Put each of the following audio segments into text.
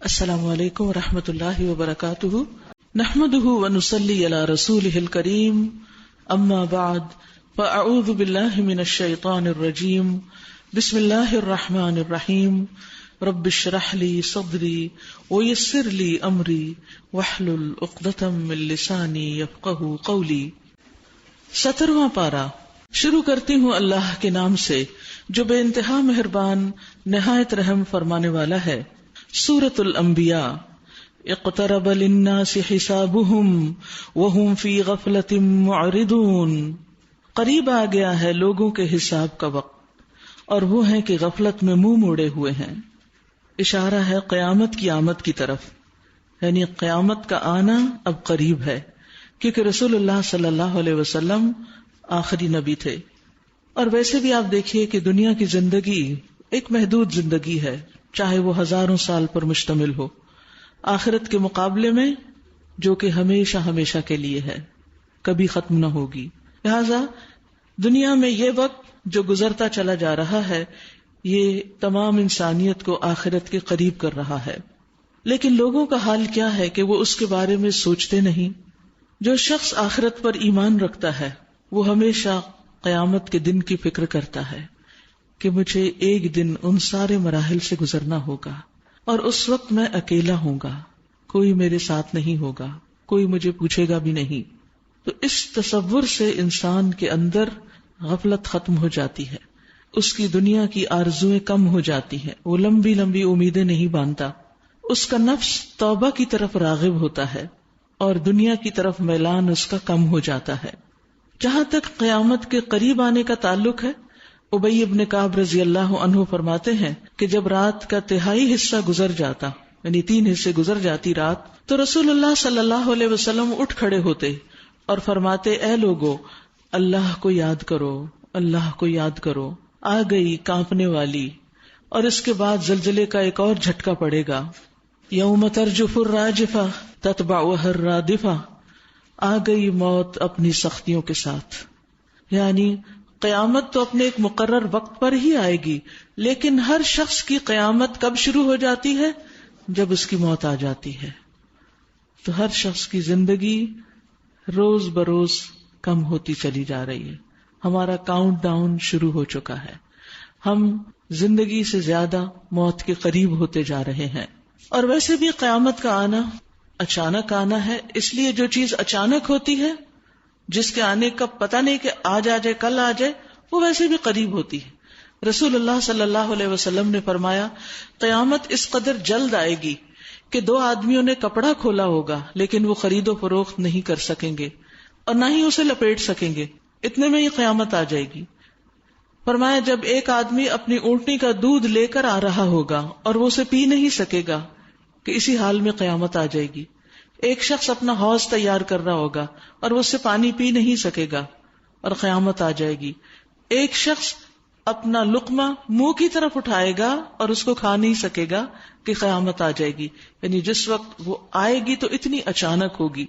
السلام علیکم ورحمۃ اللہ وبرکاتہ، نحمده ونصلی علی رسولہ الکریم، اما بعد فاعوذ باللہ من الشیطان الرجیم، بسم اللہ الرحمن الرحیم، رب اشرح لی صدری ویسر لی امری واحلل عقدۃ من لسانی یفقہوا قولی۔ 17واں پارہ۔ شروع کرتی ہوں اللہ کے نام سے جو بے انتہا مہربان نہایت رحم فرمانے والا ہے۔ سورۃ الانبیاء۔ اقترب للناس حسابهم وهم فی غفلۃ معرضون۔ قریب آ گیا ہے لوگوں کے حساب کا وقت اور وہ ہیں کہ غفلت میں منہ موڑے ہوئے ہیں۔ اشارہ ہے قیامت کی آمد کی طرف، یعنی قیامت کا آنا اب قریب ہے، کیونکہ رسول اللہ صلی اللہ علیہ وسلم آخری نبی تھے۔ اور ویسے بھی آپ دیکھیے کہ دنیا کی زندگی ایک محدود زندگی ہے، چاہے وہ ہزاروں سال پر مشتمل ہو، آخرت کے مقابلے میں جو کہ ہمیشہ ہمیشہ کے لیے ہے، کبھی ختم نہ ہوگی۔ لہذا دنیا میں یہ وقت جو گزرتا چلا جا رہا ہے یہ تمام انسانیت کو آخرت کے قریب کر رہا ہے، لیکن لوگوں کا حال کیا ہے کہ وہ اس کے بارے میں سوچتے نہیں۔ جو شخص آخرت پر ایمان رکھتا ہے وہ ہمیشہ قیامت کے دن کی فکر کرتا ہے کہ مجھے ایک دن ان سارے مراحل سے گزرنا ہوگا اور اس وقت میں اکیلا ہوں گا، کوئی میرے ساتھ نہیں ہوگا، کوئی مجھے پوچھے گا بھی نہیں۔ تو اس تصور سے انسان کے اندر غفلت ختم ہو جاتی ہے، اس کی دنیا کی آرزویں کم ہو جاتی ہیں، وہ لمبی لمبی امیدیں نہیں باندھتا، اس کا نفس توبہ کی طرف راغب ہوتا ہے اور دنیا کی طرف میلان اس کا کم ہو جاتا ہے۔ جہاں تک قیامت کے قریب آنے کا تعلق ہے، ابی بن کعب رضی اللہ عنہ فرماتے ہیں کہ جب رات کا تہائی حصہ گزر جاتا، یعنی 3 حصے گزر جاتی رات، تو رسول اللہ صلی اللہ علیہ وسلم اٹھ کھڑے ہوتے اور فرماتے، اے لوگو اللہ کو یاد کرو، اللہ کو یاد کرو۔ آ گئی کانپنے والی، اور اس کے بعد زلزلے کا ایک اور جھٹکا پڑے گا، یوم ترجف الراجفہ تتبعها الرادفہ، آ گئی موت اپنی سختیوں کے ساتھ۔ یعنی قیامت تو اپنے ایک مقرر وقت پر ہی آئے گی، لیکن ہر شخص کی قیامت کب شروع ہو جاتی ہے؟ جب اس کی موت آ جاتی ہے۔ تو ہر شخص کی زندگی روز بروز کم ہوتی چلی جا رہی ہے، ہمارا کاؤنٹ ڈاؤن شروع ہو چکا ہے، ہم زندگی سے زیادہ موت کے قریب ہوتے جا رہے ہیں۔ اور ویسے بھی قیامت کا آنا اچانک آنا ہے، اس لیے جو چیز اچانک ہوتی ہے، جس کے آنے کا پتہ نہیں کہ آج آ جائے کل آ جائے، وہ ویسے بھی قریب ہوتی ہے۔ رسول اللہ صلی اللہ علیہ وسلم نے فرمایا، قیامت اس قدر جلد آئے گی کہ 2 آدمیوں نے کپڑا کھولا ہوگا لیکن وہ خرید و فروخت نہیں کر سکیں گے اور نہ ہی اسے لپیٹ سکیں گے، اتنے میں ہی قیامت آ جائے گی۔ فرمایا جب ایک آدمی اپنی اونٹنی کا دودھ لے کر آ رہا ہوگا اور وہ اسے پی نہیں سکے گا کہ اسی حال میں قیامت آ جائے گی۔ ایک شخص اپنا حوض تیار کر رہا ہوگا اور وہ اس سے پانی پی نہیں سکے گا اور قیامت آ جائے گی۔ ایک شخص اپنا لقمہ منہ کی طرف اٹھائے گا اور اس کو کھا نہیں سکے گا کہ قیامت آ جائے گی۔ یعنی جس وقت وہ آئے گی تو اتنی اچانک ہوگی۔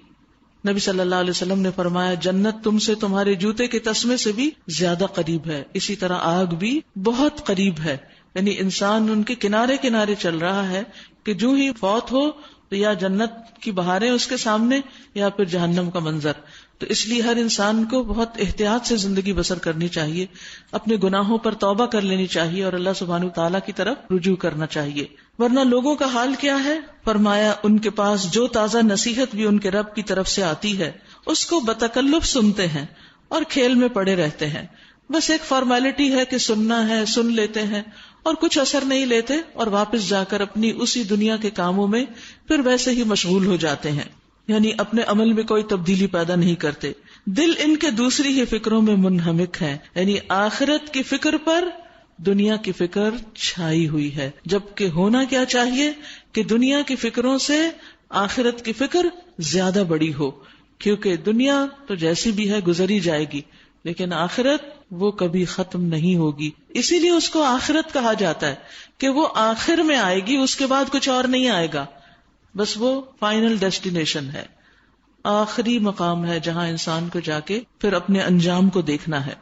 نبی صلی اللہ علیہ وسلم نے فرمایا، جنت تم سے تمہارے جوتے کے تسمے سے بھی زیادہ قریب ہے، اسی طرح آگ بھی بہت قریب ہے۔ یعنی انسان ان کے کنارے کنارے چل رہا ہے کہ جو ہی فوت ہو تو یا جنت کی بہاریں اس کے سامنے یا پھر جہنم کا منظر۔ تو اس لیے ہر انسان کو بہت احتیاط سے زندگی بسر کرنی چاہیے، اپنے گناہوں پر توبہ کر لینی چاہیے اور اللہ سبحانہ وتعالیٰ کی طرف رجوع کرنا چاہیے۔ ورنہ لوگوں کا حال کیا ہے؟ فرمایا ان کے پاس جو تازہ نصیحت بھی ان کے رب کی طرف سے آتی ہے اس کو بتکلف سنتے ہیں اور کھیل میں پڑے رہتے ہیں۔ بس ایک فارمیلٹی ہے کہ سننا ہے، سن لیتے ہیں اور کچھ اثر نہیں لیتے اور واپس جا کر اپنی اسی دنیا کے کاموں میں پھر ویسے ہی مشغول ہو جاتے ہیں، یعنی اپنے عمل میں کوئی تبدیلی پیدا نہیں کرتے۔ دل ان کے دوسری ہی فکروں میں منہمک ہے، یعنی آخرت کی فکر پر دنیا کی فکر چھائی ہوئی ہے، جبکہ ہونا کیا چاہیے کہ دنیا کی فکروں سے آخرت کی فکر زیادہ بڑی ہو، کیونکہ دنیا تو جیسی بھی ہے گزری جائے گی، لیکن آخرت وہ کبھی ختم نہیں ہوگی۔ اسی لیے اس کو آخرت کہا جاتا ہے کہ وہ آخر میں آئے گی، اس کے بعد کچھ اور نہیں آئے گا، بس وہ فائنل ڈیسٹینیشن ہے، آخری مقام ہے جہاں انسان کو جا کے پھر اپنے انجام کو دیکھنا ہے۔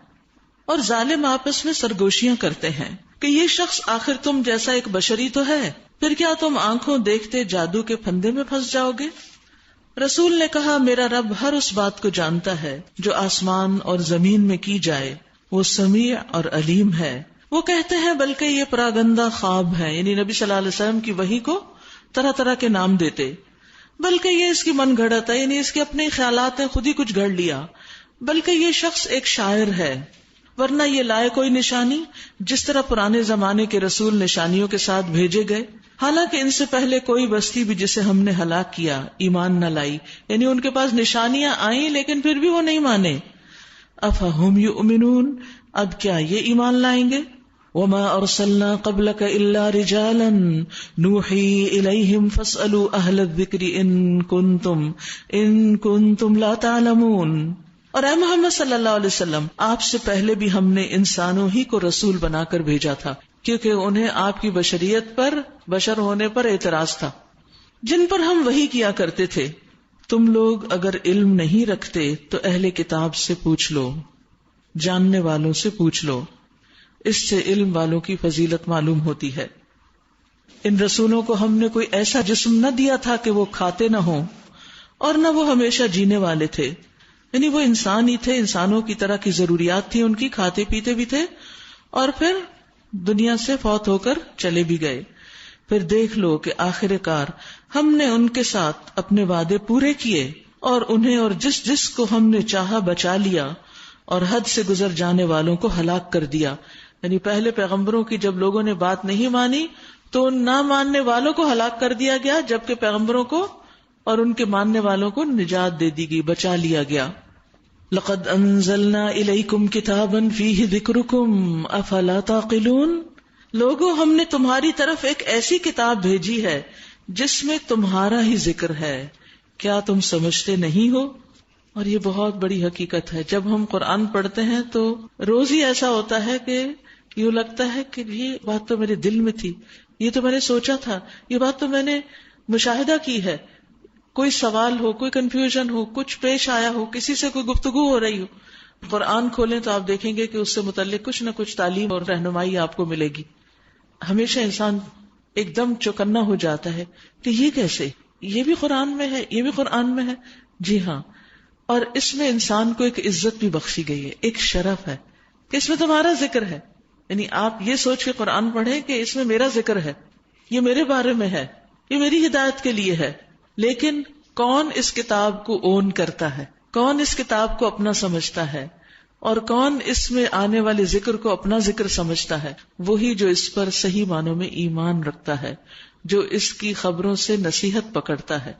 اور ظالم آپس میں سرگوشیاں کرتے ہیں کہ یہ شخص آخر تم جیسا ایک بشری تو ہے، پھر کیا تم آنکھوں دیکھتے جادو کے پھندے میں پھنس جاؤ گے؟ رسول نے کہا میرا رب ہر اس بات کو جانتا ہے جو آسمان اور زمین میں کی جائے، وہ سمیع اور علیم ہے۔ وہ کہتے ہیں بلکہ یہ پراگندہ خواب ہے، یعنی نبی صلی اللہ علیہ وسلم کی وحی کو طرح طرح کے نام دیتے، بلکہ یہ اس کی من گھڑت ہے، یعنی اس کے اپنے خیالات ہیں، خود ہی کچھ گھڑ لیا، بلکہ یہ شخص ایک شاعر ہے، ورنہ یہ لائے کوئی نشانی جس طرح پرانے زمانے کے رسول نشانیوں کے ساتھ بھیجے گئے، حالانکہ ان سے پہلے کوئی بستی بھی جسے ہم نے ہلاک کیا ایمان نہ لائی، یعنی ان کے پاس نشانیاں آئیں لیکن پھر بھی وہ نہیں مانے۔ افہم یؤمنون، اب کیا یہ ایمان لائیں گے؟ وما ارسلنا قبلک الا رجالا نوحی الیہم فاسألوا اہل الذکر ان کنتم لا تعلمون۔ اور اے محمد صلی اللہ علیہ وسلم، آپ سے پہلے بھی ہم نے انسانوں ہی کو رسول بنا کر بھیجا تھا، کیونکہ انہیں آپ کی بشریت پر، بشر ہونے پر اعتراض تھا، جن پر ہم وحی کیا کرتے تھے۔ تم لوگ اگر علم نہیں رکھتے تو اہل کتاب سے پوچھ لو، جاننے والوں سے پوچھ لو، اس سے علم والوں کی فضیلت معلوم ہوتی ہے۔ ان رسولوں کو ہم نے کوئی ایسا جسم نہ دیا تھا کہ وہ کھاتے نہ ہوں، اور نہ وہ ہمیشہ جینے والے تھے، یعنی وہ انسان ہی تھے، انسانوں کی طرح کی ضروریات تھی ان کی، کھاتے پیتے بھی تھے اور پھر دنیا سے فوت ہو کر چلے بھی گئے۔ پھر دیکھ لو کہ آخر کار ہم نے ان کے ساتھ اپنے وعدے پورے کیے اور انہیں اور جس جس کو ہم نے چاہا بچا لیا، اور حد سے گزر جانے والوں کو ہلاک کر دیا۔ یعنی پہلے پیغمبروں کی جب لوگوں نے بات نہیں مانی تو ان نہ ماننے والوں کو ہلاک کر دیا گیا، جبکہ پیغمبروں کو اور ان کے ماننے والوں کو نجات دے دی گئی، بچا لیا گیا۔ لقد انزلنا الیکم کتابا فیہ ذکرکم افلا تعقلون، لوگوں ہم نے تمہاری طرف ایک ایسی کتاب بھیجی ہے جس میں تمہارا ہی ذکر ہے، کیا تم سمجھتے نہیں ہو؟ اور یہ بہت بڑی حقیقت ہے، جب ہم قرآن پڑھتے ہیں تو روز ہی ایسا ہوتا ہے کہ یوں لگتا ہے کہ یہ بات تو میرے دل میں تھی، یہ تو میں نے سوچا تھا، یہ بات تو میں نے مشاہدہ کی ہے، کوئی سوال ہو، کوئی کنفیوژن ہو، کچھ پیش آیا ہو، کسی سے کوئی گفتگو ہو رہی ہو، قرآن کھولیں تو آپ دیکھیں گے کہ اس سے متعلق کچھ نہ کچھ تعلیم اور رہنمائی آپ کو ملے گی۔ ہمیشہ انسان ایک دم چوکنا ہو جاتا ہے کہ یہ کیسے، یہ بھی قرآن میں ہے، یہ بھی قرآن میں ہے۔ جی ہاں، اور اس میں انسان کو ایک عزت بھی بخشی گئی ہے، ایک شرف ہے کہ اس میں تمہارا ذکر ہے، یعنی آپ یہ سوچ کے قرآن پڑھیں کہ اس میں میرا ذکر ہے، یہ میرے بارے میں ہے، یہ میری ہدایت کے لیے ہے۔ لیکن کون اس کتاب کو اون کرتا ہے، کون اس کتاب کو اپنا سمجھتا ہے، اور کون اس میں آنے والے ذکر کو اپنا ذکر سمجھتا ہے؟ وہی جو اس پر صحیح معنوں میں ایمان رکھتا ہے، جو اس کی خبروں سے نصیحت پکڑتا ہے،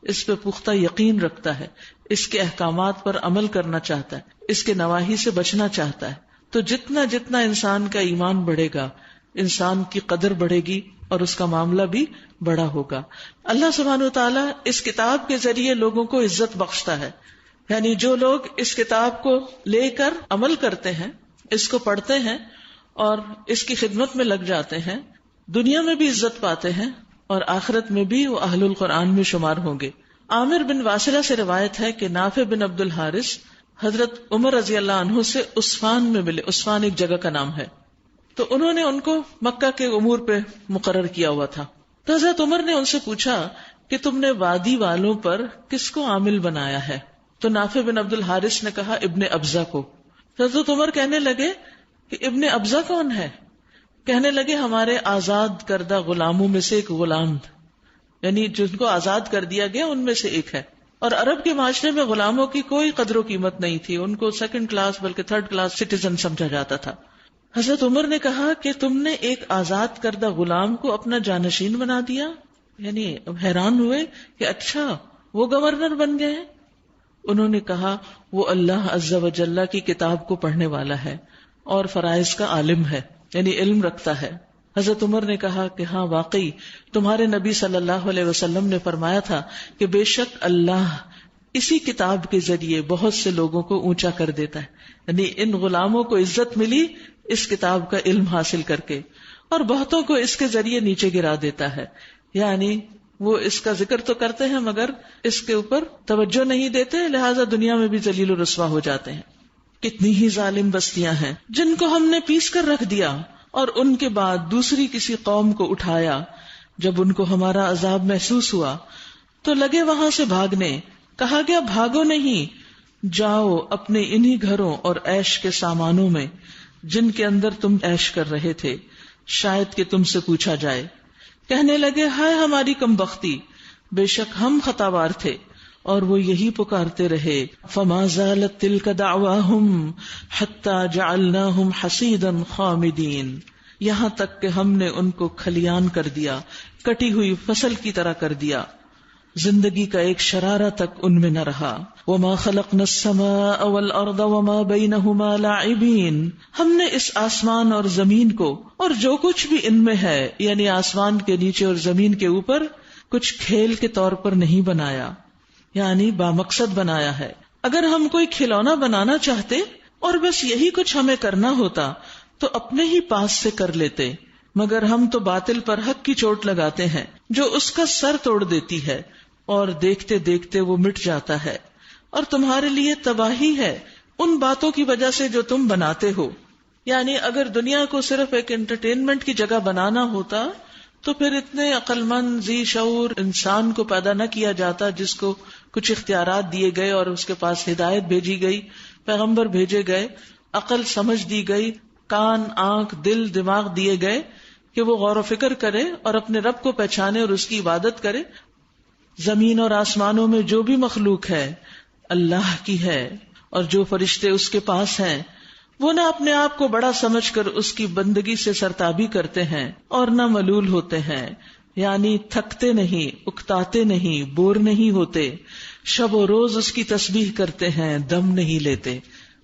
اس پہ پختہ یقین رکھتا ہے، اس کے احکامات پر عمل کرنا چاہتا ہے، اس کے نواہی سے بچنا چاہتا ہے۔ تو جتنا جتنا انسان کا ایمان بڑھے گا، انسان کی قدر بڑھے گی اور اس کا معاملہ بھی بڑا ہوگا۔ اللہ سبحانہ وتعالیٰ اس کتاب کے ذریعے لوگوں کو عزت بخشتا ہے، یعنی جو لوگ اس کتاب کو لے کر عمل کرتے ہیں، اس کو پڑھتے ہیں اور اس کی خدمت میں لگ جاتے ہیں، دنیا میں بھی عزت پاتے ہیں اور آخرت میں بھی وہ اہل القرآن میں شمار ہوں گے۔ عامر بن واصلہ سے روایت ہے کہ نافع بن عبد الحارث حضرت عمر رضی اللہ عنہ سے عصفان میں ملے، عصفان ایک جگہ کا نام ہے، تو انہوں نے ان کو مکہ کے امور پہ مقرر کیا ہوا تھا۔ تو حضرت عمر نے ان سے پوچھا کہ تم نے وادی والوں پر کس کو عامل بنایا ہے؟ تو نافع بن عبد الحارث نے کہا ابن ابزہ کو۔ حضرت عمر کہنے لگے کہ ابن ابزہ کون ہے؟ کہنے لگے ہمارے آزاد کردہ غلاموں میں سے ایک غلام، یعنی جن کو آزاد کر دیا گیا ان میں سے ایک ہے۔ اور عرب کے معاشرے میں غلاموں کی کوئی قدر و قیمت نہیں تھی، ان کو سیکنڈ کلاس بلکہ تھرڈ کلاس سٹیزن سمجھا جاتا تھا۔ حضرت عمر نے کہا کہ تم نے ایک آزاد کردہ غلام کو اپنا جانشین بنا دیا، یعنی حیران ہوئے کہ اچھا وہ گورنر بن گئے ہیں۔ انہوں نے کہا وہ اللہ عز و جل کی کتاب کو پڑھنے والا ہے اور فرائض کا عالم ہے، یعنی علم رکھتا ہے۔ حضرت عمر نے کہا کہ ہاں واقعی تمہارے نبی صلی اللہ علیہ وسلم نے فرمایا تھا کہ بے شک اللہ اسی کتاب کے ذریعے بہت سے لوگوں کو اونچا کر دیتا ہے، یعنی ان غلاموں کو عزت ملی اس کتاب کا علم حاصل کر کے، اور بہتوں کو اس کے ذریعے نیچے گرا دیتا ہے، یعنی وہ اس کا ذکر تو کرتے ہیں مگر اس کے اوپر توجہ نہیں دیتے، لہٰذا دنیا میں بھی ذلیل و رسوا ہو جاتے ہیں۔ کتنی ہی ظالم بستیاں ہیں جن کو ہم نے پیس کر رکھ دیا اور ان کے بعد دوسری کسی قوم کو اٹھایا، جب ان کو ہمارا عذاب محسوس ہوا تو لگے وہاں سے بھاگنے. کہا گیا بھاگو نہیں، جاؤ اپنے انہی گھروں اور عیش کے سامانوں میں جن کے اندر تم عیش کر رہے تھے، شاید کہ تم سے پوچھا جائے. کہنے لگے ہائے ہماری کمبختی، بے شک ہم خطاوار تھے. اور وہ یہی پکارتے رہے. فما زالت تلک دعواہم حتی جعلناہم حصیدا خامدین، یہاں تک کہ ہم نے ان کو کھلیان کر دیا، کٹی ہوئی فصل کی طرح کر دیا، زندگی کا ایک شرارہ تک ان میں نہ رہا. وما خلقنا السماء والارض وما بینہما لاعبین، ہم نے اس آسمان اور زمین کو اور جو کچھ بھی ان میں ہے، یعنی آسمان کے نیچے اور زمین کے اوپر، کچھ کھیل کے طور پر نہیں بنایا، یعنی بامقصد بنایا ہے. اگر ہم کوئی کھلونا بنانا چاہتے اور بس یہی کچھ ہمیں کرنا ہوتا تو اپنے ہی پاس سے کر لیتے، مگر ہم تو باطل پر حق کی چوٹ لگاتے ہیں جو اس کا سر توڑ دیتی ہے، اور دیکھتے دیکھتے وہ مٹ جاتا ہے. اور تمہارے لیے تباہی ہے ان باتوں کی وجہ سے جو تم بناتے ہو. یعنی اگر دنیا کو صرف ایک انٹرٹینمنٹ کی جگہ بنانا ہوتا تو پھر اتنے عقل مند ذی شعور انسان کو پیدا نہ کیا جاتا جس کو کچھ اختیارات دیے گئے اور اس کے پاس ہدایت بھیجی گئی، پیغمبر بھیجے گئے، عقل سمجھ دی گئی، کان، آنکھ، دل، دماغ دیے گئے کہ وہ غور و فکر کرے اور اپنے رب کو پہچانے اور اس کی عبادت کرے. زمین اور آسمانوں میں جو بھی مخلوق ہے اللہ کی ہے، اور جو فرشتے اس کے پاس ہیں وہ نہ اپنے آپ کو بڑا سمجھ کر اس کی بندگی سے سرتابی کرتے ہیں اور نہ ملول ہوتے ہیں، یعنی تھکتے نہیں، اکتاتے نہیں، بور نہیں ہوتے. شب و روز اس کی تسبیح کرتے ہیں، دم نہیں لیتے،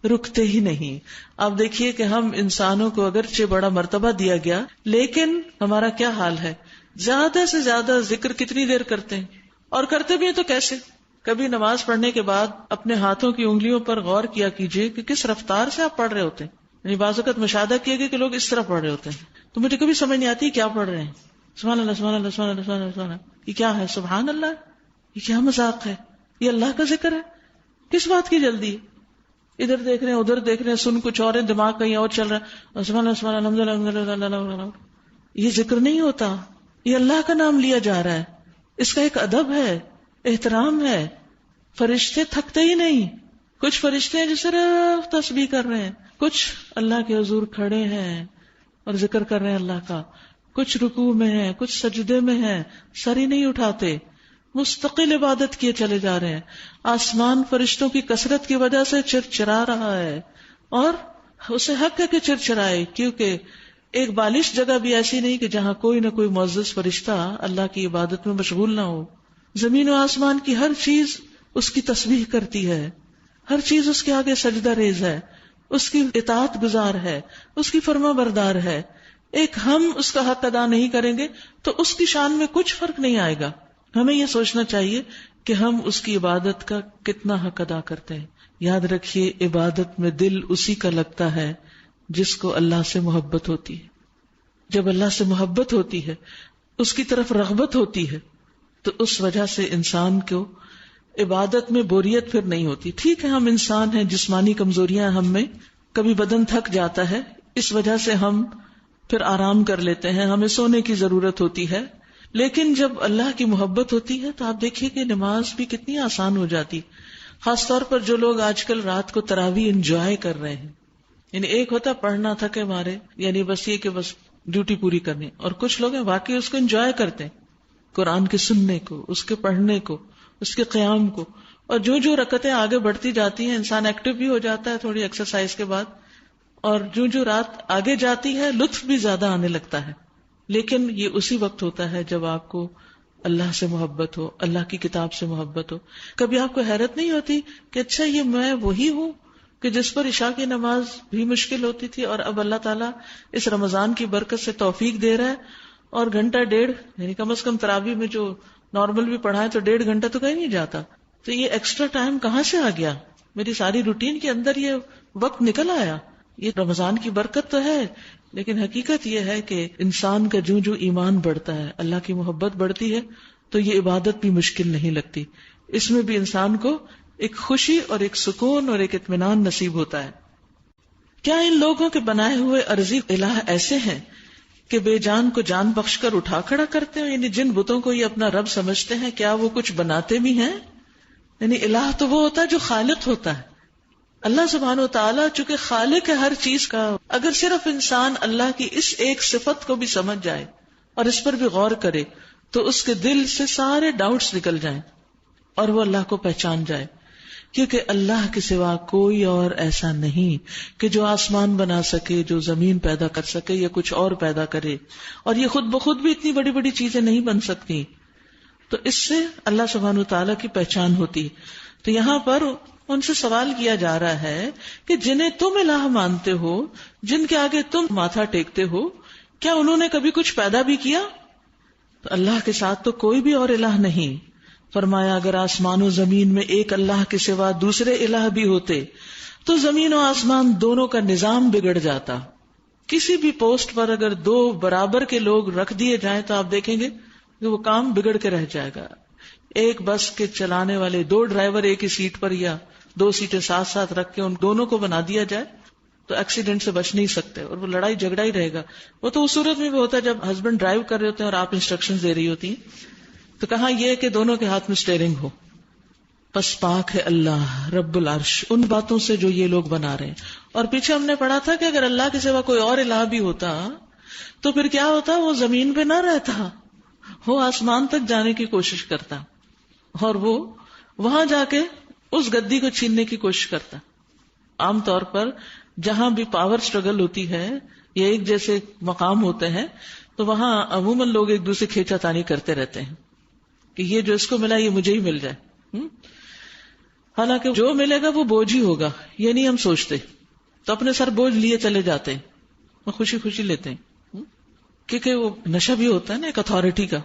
رکتے ہی نہیں. آپ دیکھیے کہ ہم انسانوں کو اگرچہ بڑا مرتبہ دیا گیا، لیکن ہمارا کیا حال ہے؟ زیادہ سے زیادہ ذکر کتنی دیر کرتے ہیں، اور کرتے بھی ہیں تو کیسے؟ کبھی نماز پڑھنے کے بعد اپنے ہاتھوں کی انگلیوں پر غور کیا کیجئے کہ کس رفتار سے آپ پڑھ رہے ہوتے ہیں. یعنی بعض اوقات مشاہدہ کیا گیا کہ لوگ اس طرح پڑھ رہے ہوتے ہیں تو مجھے کبھی سمجھ نہیں آتی کیا پڑھ رہے ہیں. سبحان اللہ سبحان اللہ سبحان اللہ سبحان اللہ سبحان اللہ، یہ کیا ہے؟ سبحان اللہ، یہ کیا مذاق ہے؟ یہ اللہ کا ذکر ہے؟ کس بات کی جلدی ہے؟ ادھر دیکھ رہے ہیں ادھر دیکھ رہے ہیں، سن کچھ اور ہے، دماغ کہیں اور چل رہا ہے. سبحان اللہ سبحان اللہ الحمد للہ، یہ ذکر نہیں ہوتا، یہ اللہ کا نام لیا جا رہا ہے. اس کا ایک ادب ہے، احترام ہے. فرشتے تھکتے ہی نہیں. کچھ فرشتے ہیں جو صرف تسبیح کر رہے ہیں، کچھ اللہ کے حضور کھڑے ہیں اور ذکر کر رہے ہیں اللہ کا، کچھ رکوع میں ہیں، کچھ سجدے میں ہیں، سر ہی نہیں اٹھاتے، مستقل عبادت کیے چلے جا رہے ہیں. آسمان فرشتوں کی کثرت کی وجہ سے چرچرا رہا ہے، اور اسے حق ہے کہ چرچرائے، کیونکہ ایک بالش جگہ بھی ایسی نہیں کہ جہاں کوئی نہ کوئی معزز فرشتہ اللہ کی عبادت میں مشغول نہ ہو. زمین و آسمان کی ہر چیز اس کی تسبیح کرتی ہے، ہر چیز اس کے آگے سجدہ ریز ہے، اس کی اطاعت گزار ہے، اس کی فرما بردار ہے. ایک ہم اس کا حق ادا نہیں کریں گے تو اس کی شان میں کچھ فرق نہیں آئے گا. ہمیں یہ سوچنا چاہیے کہ ہم اس کی عبادت کا کتنا حق ادا کرتے ہیں. یاد رکھیے عبادت میں دل اسی کا لگتا ہے جس کو اللہ سے محبت ہوتی ہے. جب اللہ سے محبت ہوتی ہے، اس کی طرف رغبت ہوتی ہے، تو اس وجہ سے انسان کو عبادت میں بوریت پھر نہیں ہوتی. ٹھیک ہے ہم انسان ہیں، جسمانی کمزوریاں ہم میں، کبھی بدن تھک جاتا ہے، اس وجہ سے ہم پھر آرام کر لیتے ہیں، ہمیں سونے کی ضرورت ہوتی ہے. لیکن جب اللہ کی محبت ہوتی ہے تو آپ دیکھیے کہ نماز بھی کتنی آسان ہو جاتی. خاص طور پر جو لوگ آج کل رات کو تراویح انجوائے کر رہے ہیں، یعنی ایک ہوتا پڑھنا تھکے مارے، یعنی بس یہ کہ بس ڈیوٹی پوری کرنی، اور کچھ لوگ ہیں واقعی اس کو انجوائے کرتے ہیں، قرآن کے سننے کو، اس کے پڑھنے کو، اس کے قیام کو. اور جو رکعتیں آگے بڑھتی جاتی ہیں انسان ایکٹیو بھی ہو جاتا ہے تھوڑی ایکسرسائز کے بعد، اور جو رات آگے جاتی ہے لطف بھی زیادہ آنے لگتا ہے. لیکن یہ اسی وقت ہوتا ہے جب آپ کو اللہ سے محبت ہو، اللہ کی کتاب سے محبت ہو. کبھی آپ کو حیرت نہیں ہوتی کہ اچھا یہ میں وہی ہوں کہ جس پر عشاء کی نماز بھی مشکل ہوتی تھی، اور اب اللہ تعالیٰ اس رمضان کی برکت سے توفیق دے رہا ہے اور گھنٹہ ڈیڑھ، یعنی کم از کم تراویح میں جو نارمل بھی پڑھائیں تو 1.5 گھنٹہ تو کہیں نہیں جاتا. تو یہ ایکسٹرا ٹائم کہاں سے آ گیا؟ میری ساری روٹین کے اندر یہ وقت نکل آیا. یہ رمضان کی برکت تو ہے، لیکن حقیقت یہ ہے کہ انسان کا جو ایمان بڑھتا ہے، اللہ کی محبت بڑھتی ہے، تو یہ عبادت بھی مشکل نہیں لگتی. اس میں بھی انسان کو ایک خوشی اور ایک سکون اور ایک اطمینان نصیب ہوتا ہے. کیا ان لوگوں کے بنائے ہوئے عرضی الہ ایسے ہیں کہ بے جان کو جان بخش کر اٹھا کھڑا کرتے ہیں. یعنی جن بتوں کو یہ اپنا رب سمجھتے ہیں کیا وہ کچھ بناتے بھی ہیں؟ یعنی الہ تو وہ ہوتا ہے جو خالق ہوتا ہے. اللہ سبحانہ و تعالیٰ چونکہ خالق ہے ہر چیز کا، اگر صرف انسان اللہ کی اس ایک صفت کو بھی سمجھ جائے اور اس پر بھی غور کرے تو اس کے دل سے سارے ڈاؤٹس نکل جائیں اور وہ اللہ کو پہچان جائے. کیونکہ اللہ کے سوا کوئی اور ایسا نہیں کہ جو آسمان بنا سکے، جو زمین پیدا کر سکے یا کچھ اور پیدا کرے، اور یہ خود بخود بھی اتنی بڑی بڑی چیزیں نہیں بن سکتی. تو اس سے اللہ سبحانہ وتعالیٰ کی پہچان ہوتی. تو یہاں پر ان سے سوال کیا جا رہا ہے کہ جنہیں تم الہ مانتے ہو، جن کے آگے تم ماتھا ٹیکتے ہو، کیا انہوں نے کبھی کچھ پیدا بھی کیا؟ تو اللہ کے ساتھ تو کوئی بھی اور الہ نہیں. فرمایا اگر آسمان و زمین میں ایک اللہ کے سوا دوسرے الہ بھی ہوتے تو زمین و آسمان دونوں کا نظام بگڑ جاتا. کسی بھی پوسٹ پر اگر دو برابر کے لوگ رکھ دیے جائیں تو آپ دیکھیں گے کہ وہ کام بگڑ کے رہ جائے گا. ایک بس کے چلانے والے دو ڈرائیور ایک ہی سیٹ پر یا دو سیٹیں ساتھ ساتھ رکھ کے ان دونوں کو بنا دیا جائے تو ایکسیڈنٹ سے بچ نہیں سکتے اور وہ لڑائی جھگڑا ہی رہے گا. وہ تو اس صورت میں بھی ہوتا ہے جب ہسبینڈ ڈرائیو کر رہے ہوتے ہیں اور آپ انسٹرکشن دے رہی ہوتی ہیں. تو کہاں یہ کہ دونوں کے ہاتھ میں اسٹیئرنگ ہو. پس پاک ہے اللہ رب العرش ان باتوں سے جو یہ لوگ بنا رہے ہیں. اور پیچھے ہم نے پڑھا تھا کہ اگر اللہ کے سوا کوئی اور الہ بھی ہوتا تو پھر کیا ہوتا؟ وہ زمین پہ نہ رہتا، وہ آسمان تک جانے کی کوشش کرتا اور وہ وہاں جا کے اس گدی کو چھیننے کی کوشش کرتا. عام طور پر جہاں بھی پاور سٹرگل ہوتی ہے یا ایک جیسے مقام ہوتے ہیں تو وہاں عموماً لوگ ایک دوسرے کھینچا تانی کرتے رہتے ہیں کہ یہ جو اس کو ملا یہ مجھے ہی مل جائے. حالانکہ جو ملے گا وہ بوجھ ہی ہوگا، یہ نہیں ہم سوچتے. تو اپنے سر بوجھ لیے چلے جاتے ہیں، وہ خوشی خوشی لیتے ہیں. کیونکہ وہ نشہ بھی ہوتا ہے نا ایک اتھارٹی کا.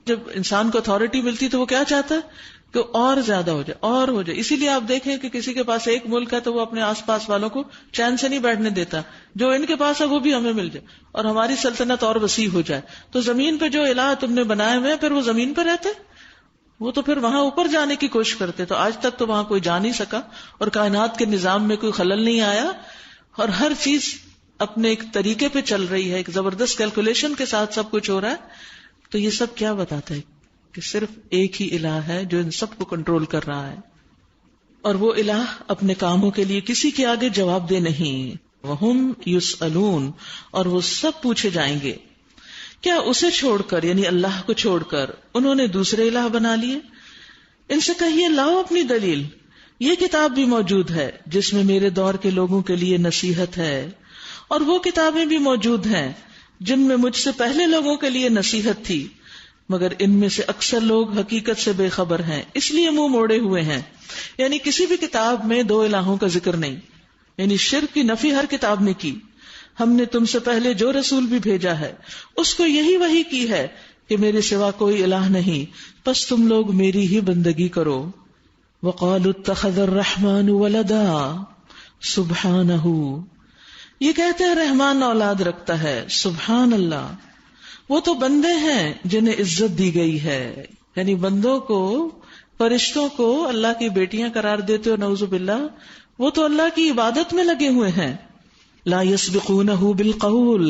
جب انسان کو اتھارٹی ملتی تو وہ کیا چاہتا ہے کہ اور زیادہ ہو جائے اور ہو جائے. اسی لیے آپ دیکھیں کہ کسی کے پاس ایک ملک ہے تو وہ اپنے آس پاس والوں کو چین سے نہیں بیٹھنے دیتا، جو ان کے پاس ہے وہ بھی ہمیں مل جائے اور ہماری سلطنت اور وسیع ہو جائے. تو زمین پہ جو الہ تم نے بنائے ہوئے پھر وہ زمین پہ رہتے، وہ تو پھر وہاں اوپر جانے کی کوشش کرتے. تو آج تک تو وہاں کوئی جا نہیں سکا اور کائنات کے نظام میں کوئی خلل نہیں آیا اور ہر چیز اپنے ایک طریقے پہ چل رہی ہے، ایک زبردست کیلکولیشن کے ساتھ سب کچھ ہو رہا ہے. تو یہ سب کیا بتاتا ہے کہ صرف ایک ہی الہ ہے جو ان سب کو کنٹرول کر رہا ہے، اور وہ الہ اپنے کاموں کے لیے کسی کے آگے جواب دہ نہیں. وَهُمْ يُسْأَلُونَ اور وہ سب پوچھے جائیں گے. کیا اسے چھوڑ کر یعنی اللہ کو چھوڑ کر انہوں نے دوسرے الہ بنا لیے؟ ان سے کہیے لاؤ اپنی دلیل. یہ کتاب بھی موجود ہے جس میں میرے دور کے لوگوں کے لیے نصیحت ہے، اور وہ کتابیں بھی موجود ہیں جن میں مجھ سے پہلے لوگوں کے لیے نصیحت تھی، مگر ان میں سے اکثر لوگ حقیقت سے بے خبر ہیں اس لیے منہ موڑے ہوئے ہیں. یعنی کسی بھی کتاب میں دو الہوں کا ذکر نہیں، یعنی شرک کی نفی ہر کتاب نے کی. ہم نے تم سے پہلے جو رسول بھی بھیجا ہے اس کو یہی وحی کی ہے کہ میرے سوا کوئی الہ نہیں، پس تم لوگ میری ہی بندگی کرو. وَقَالُوا اتَّخَذَ الرَّحْمَنُ وَلَدًا سُبْحَانَهُ یہ کہتے ہیں رحمان اولاد رکھتا ہے. سبحان اللہ، وہ تو بندے ہیں جنہیں عزت دی گئی ہے. یعنی بندوں کو، فرشتوں کو اللہ کی بیٹیاں قرار دیتے ہو نعوذ باللہ، وہ تو اللہ کی عبادت میں لگے ہوئے ہیں. لا يسبقونه بالقول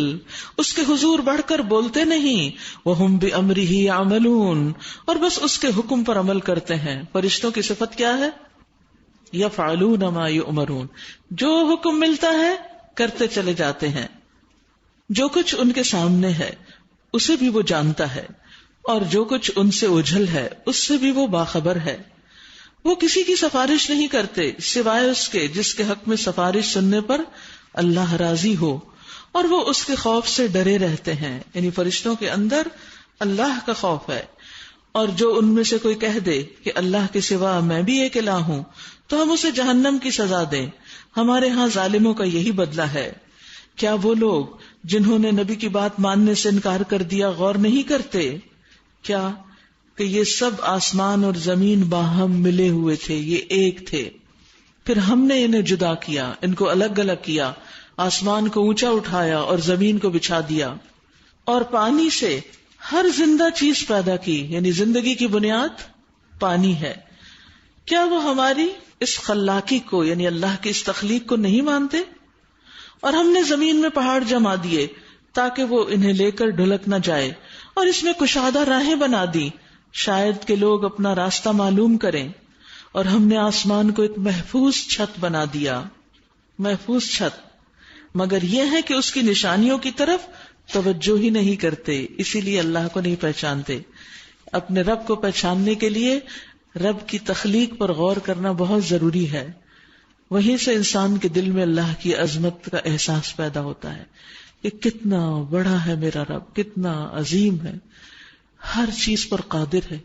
اس کے حضور بڑھ کر بولتے نہیں. وهم بأمره يعملون اور بس اس کے حکم پر عمل کرتے ہیں. فرشتوں کی صفت کیا ہے؟ يفعلون ما يؤمرون جو حکم ملتا ہے کرتے چلے جاتے ہیں. جو کچھ ان کے سامنے ہے اسے بھی وہ جانتا ہے، اور جو کچھ ان سے اوجھل ہے اس سے بھی وہ باخبر ہے. وہ کسی کی سفارش نہیں کرتے سوائے اس کے جس کے حق میں سفارش سننے پر اللہ راضی ہو، اور وہ اس کے خوف سے ڈرے رہتے ہیں. یعنی فرشتوں کے اندر اللہ کا خوف ہے، اور جو ان میں سے کوئی کہہ دے کہ اللہ کے سوا میں بھی ایک الہ ہوں تو ہم اسے جہنم کی سزا دیں. ہمارے ہاں ظالموں کا یہی بدلہ ہے. کیا وہ لوگ جنہوں نے نبی کی بات ماننے سے انکار کر دیا غور نہیں کرتے کیا کہ یہ سب آسمان اور زمین باہم ملے ہوئے تھے، یہ ایک تھے، پھر ہم نے انہیں جدا کیا، ان کو الگ الگ کیا، آسمان کو اونچا اٹھایا اور زمین کو بچھا دیا، اور پانی سے ہر زندہ چیز پیدا کی. یعنی زندگی کی بنیاد پانی ہے. کیا وہ ہماری اس خلاقی کو یعنی اللہ کی اس تخلیق کو نہیں مانتے؟ اور ہم نے زمین میں پہاڑ جما دیے تاکہ وہ انہیں لے کر ڈھلک نہ جائے، اور اس میں کشادہ راہیں بنا دی شاید کہ لوگ اپنا راستہ معلوم کریں، اور ہم نے آسمان کو ایک محفوظ چھت بنا دیا، محفوظ چھت، مگر یہ ہے کہ اس کی نشانیوں کی طرف توجہ ہی نہیں کرتے، اسی لیے اللہ کو نہیں پہچانتے۔ اپنے رب کو پہچاننے کے لیے رب کی تخلیق پر غور کرنا بہت ضروری ہے، وہیں سے انسان کے دل میں اللہ کی عظمت کا احساس پیدا ہوتا ہے کہ کتنا بڑا ہے میرا رب، کتنا عظیم ہے، ہر چیز پر قادر ہے۔